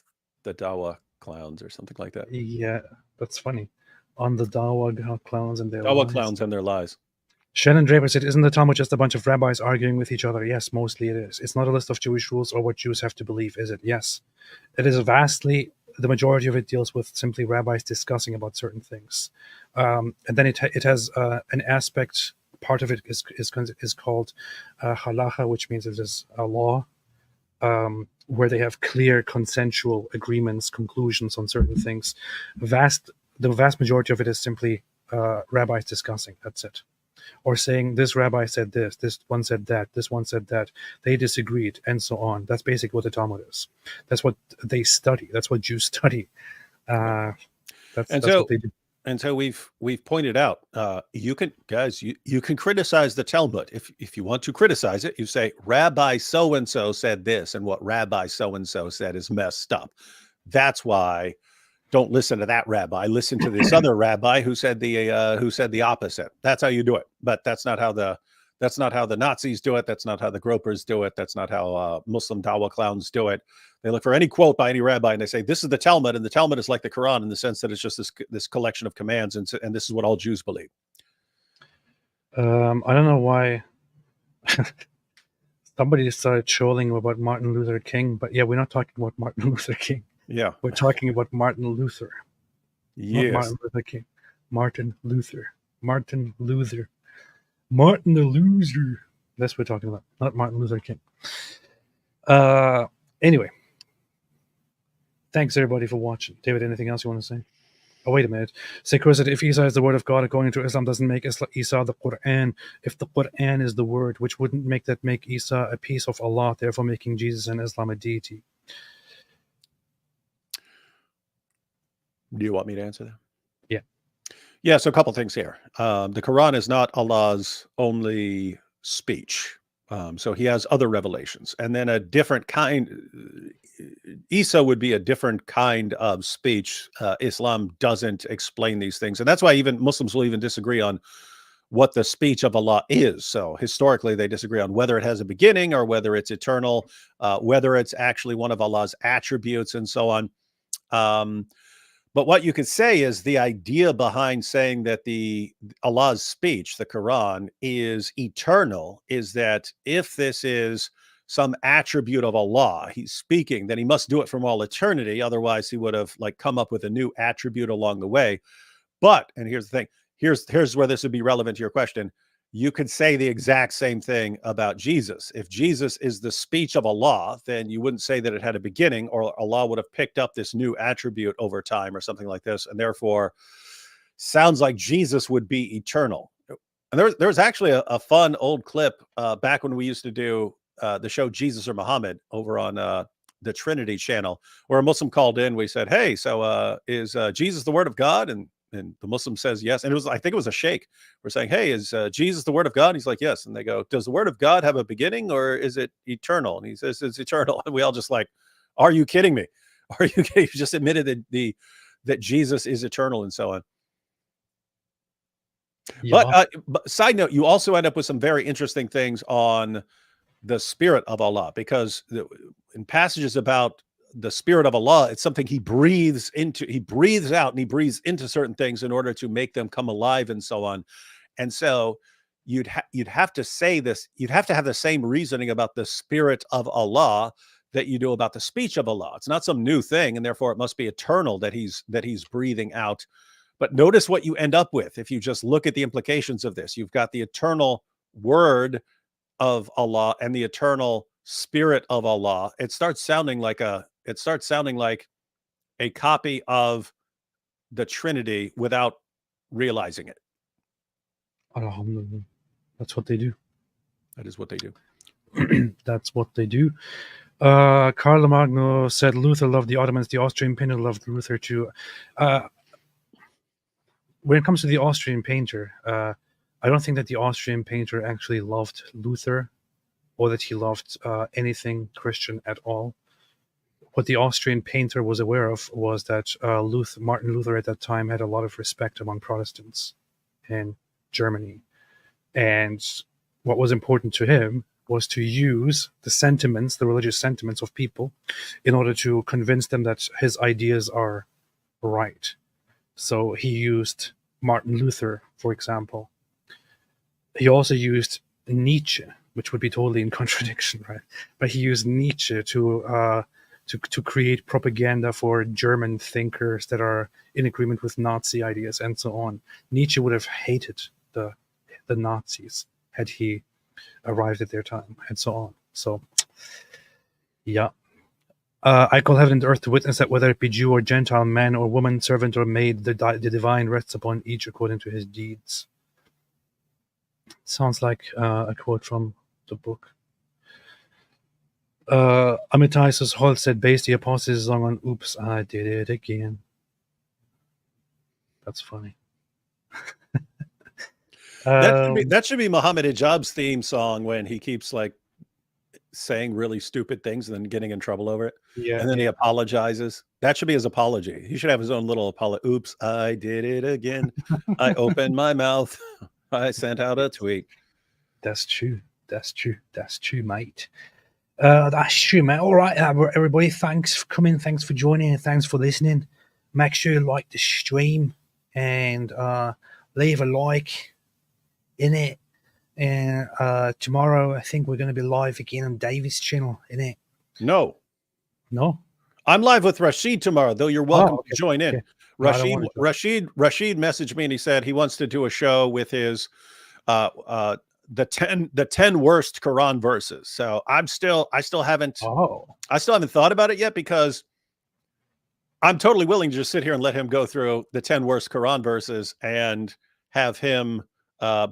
the Dawa Clowns" or something like that. Yeah, that's funny. On the Dawa clowns and their Dawa lies. clowns and their lies. Shannon Draper said, "Isn't the Talmud just a bunch of rabbis arguing with each other?" Yes, mostly it is. It's not a list of Jewish rules or what Jews have to believe, is it? Yes. It is vastly, the majority of it deals with simply rabbis discussing about certain things. And then it has an aspect, part of it is called halacha, which means it is a law, where they have clear consensual agreements, conclusions on certain things. The vast majority of it is simply rabbis discussing. That's it. Or saying, this rabbi said this one said that, this one said that, they disagreed, and so on. That's basically what the Talmud is. That's what they study. That's what Jews study. That's what they do. And so we've pointed out, you can criticize the Talmud. If you want to criticize it, you say, Rabbi so-and-so said this, and what Rabbi so-and-so said is messed up. That's why don't listen to that rabbi. Listen to this other rabbi who said the opposite. That's how you do it. But that's not how the Nazis do it. That's not how the gropers do it. That's not how Muslim Dawa clowns do it. They look for any quote by any rabbi and they say, this is the Talmud, and the Talmud is like the Quran in the sense that it's just this collection of commands, and this is what all Jews believe. I don't know why somebody started trolling about Martin Luther King, but yeah, we're not talking about Martin Luther King. Yeah. We're talking about Martin Luther. Yes. Not Martin Luther King. Martin Luther. Martin Luther. Martin the Loser. That's what we're talking about. Not Martin Luther King. Anyway. Thanks everybody for watching. David, anything else you want to say? Oh, wait a minute. Sekro said, if Isa is the word of God, according to Islam, doesn't make Isa the Quran. If the Quran is the word, which wouldn't make Isa a piece of Allah, therefore making Jesus and Islam a deity. Do you want me to answer that? Yeah. Yeah, so a couple things here. The Quran is not Allah's only speech. So he has other revelations. And then a different kind, Isa would be a different kind of speech. Islam doesn't explain these things. And that's why even Muslims will even disagree on what the speech of Allah is. So historically, they disagree on whether it has a beginning or whether it's eternal, whether it's actually one of Allah's attributes and so on. But what you could say is the idea behind saying that Allah's speech, the Quran, is eternal, is that if this is some attribute of Allah, he's speaking, then he must do it from all eternity. Otherwise, he would have come up with a new attribute along the way. But, and here's the thing, here's where this would be relevant to your question. You could say the exact same thing about Jesus. If Jesus is the speech of Allah, then you wouldn't say that it had a beginning, or Allah would have picked up this new attribute over time or something like this. And therefore, sounds like Jesus would be eternal. And there's actually a fun old clip back when we used to do the show Jesus or Muhammad over on the Trinity channel, where a Muslim called in. We said, hey, so is Jesus the word of God? And the Muslim says yes. And I think it was a sheikh. We're saying, hey, is Jesus the word of God? He's like, yes. And they go, does the word of God have a beginning, or is it eternal? And he says, it's eternal. And we all just like, are you kidding me? Are you kidding? You just admitted that Jesus is eternal and so on. Yeah. But side note, you also end up with some very interesting things on the spirit of Allah, because in passages about the spirit of Allah. It's something he breathes into. He breathes out and he breathes into certain things in order to make them come alive and so on. And so you'd have to say this. You'd have to have the same reasoning about the spirit of Allah that you do about the speech of Allah. It's not some new thing, and therefore it must be eternal that he's breathing out. But notice what you end up with if you just look at the implications of this. You've got the eternal word of Allah and the eternal spirit of Allah. It starts sounding like a copy of the Trinity without realizing it. Alhamdulillah. That's what they do. That is what they do. That's what they do. Carlo Magno said Luther loved the Ottomans. The Austrian painter loved Luther too. When it comes to the Austrian painter, I don't think that the Austrian painter actually loved Luther or that he loved anything Christian at all. What the Austrian painter was aware of was that Martin Luther at that time had a lot of respect among Protestants in Germany. And what was important to him was to use the religious sentiments of people in order to convince them that his ideas are right. So he used Martin Luther, for example. He also used Nietzsche, which would be totally in contradiction, right? But he used Nietzsche to create propaganda for German thinkers that are in agreement with Nazi ideas and so on. Nietzsche would have hated the Nazis had he arrived at their time and so on. So, yeah. I call heaven and earth to witness that whether it be Jew or Gentile, man or woman, servant or maid, the divine rests upon each according to his deeds. Sounds like a quote from the book. Amitai Holt said, base the Apostles song on Oops, I Did It Again. That's funny. That should be Muhammad Hijab's theme song when he keeps like saying really stupid things and then getting in trouble over it. Yeah. And then he apologizes. That should be his apology. He should have his own little apology. Oops, I did it again. I opened my mouth. I sent out a tweet. That's true. That's true. That's true, mate. That's true, mate. All right, everybody. Thanks for coming. Thanks for joining. And thanks for listening. Make sure you like the stream and leave a like in it. And tomorrow, I think we're going to be live again on David's channel, in it. No. I'm live with Rashid tomorrow, though you're welcome to join in. Okay. Rashid messaged me and he said he wants to do a show with his the 10 worst Quran verses. So I still haven't thought about it yet, because I'm totally willing to just sit here and let him go through the 10 worst Quran verses and have him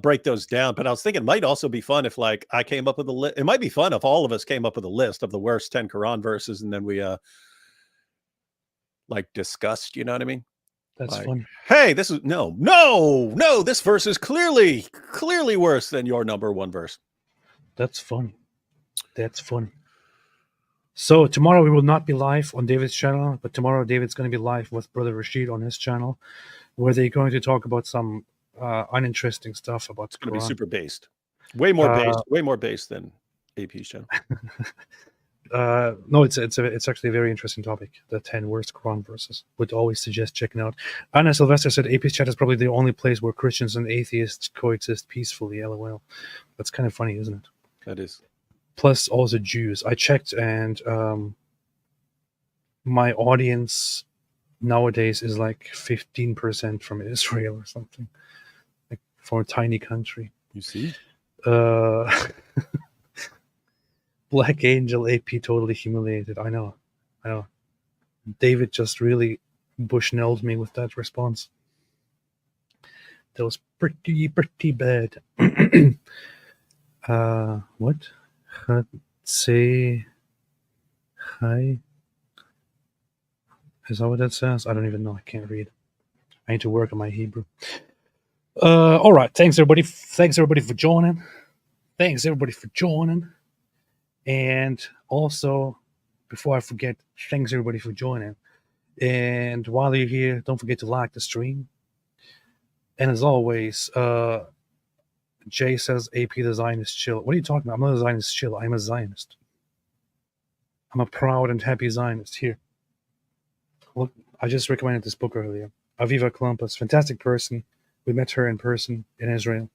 break those down. But I was thinking it might also be fun if like I came up with a list. It might be fun if all of us came up with a list of the worst 10 Quran verses and then we like discussed, you know what I mean? That's like, fun. Hey, this is no, this verse is clearly worse than your number one verse. That's fun. That's fun. So tomorrow we will not be live on David's channel, but tomorrow David's going to be live with Brother Rashid on his channel, where they're going to talk about some uninteresting stuff about it's going to be super based, way more based than AP's channel. No, it's actually a very interesting topic. The 10 worst Quran verses. Would always suggest checking out. Anna Sylvester said AP's chat is probably the only place where Christians and atheists coexist peacefully. LOL. That's kind of funny, isn't it? That is. Plus also Jews. I checked, and my audience nowadays is like 15% from Israel or something. Like for a tiny country. You see? Black Angel AP totally humiliated. I know. David just really bushnelled me with that response. That was pretty bad. What? Say hi. Is that what that says? I don't even know. I can't read. I need to work on my Hebrew. All right. Thanks everybody for joining. And also, before I forget, thanks everybody for joining. And while you're here, don't forget to like the stream. And as always, Jay says AP the Zionist chill. What are you talking about? I'm not a Zionist chill. I'm a Zionist. I'm a proud and happy Zionist. Here. Look, I just recommended this book earlier. Aviva Klumpus, fantastic person. We met her in person in Israel.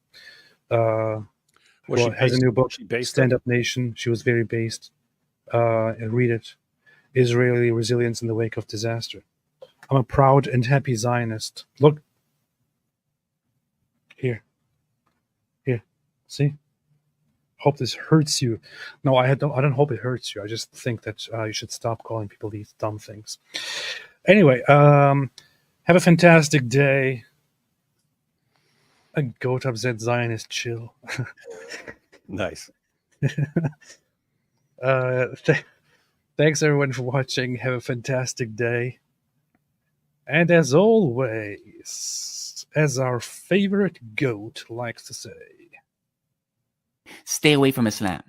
Has a new book, Stand Up Nation. She was very based. And read it. Israeli Resilience in the Wake of Disaster. I'm a proud and happy Zionist. Look. Here. See? Hope this hurts you. No, I don't hope it hurts you. I just think that you should stop calling people these dumb things. Anyway, have a fantastic day. A goat upset Zionist chill. Nice. Thanks everyone for watching. Have a fantastic day. And as always, as our favorite goat likes to say, stay away from Islam.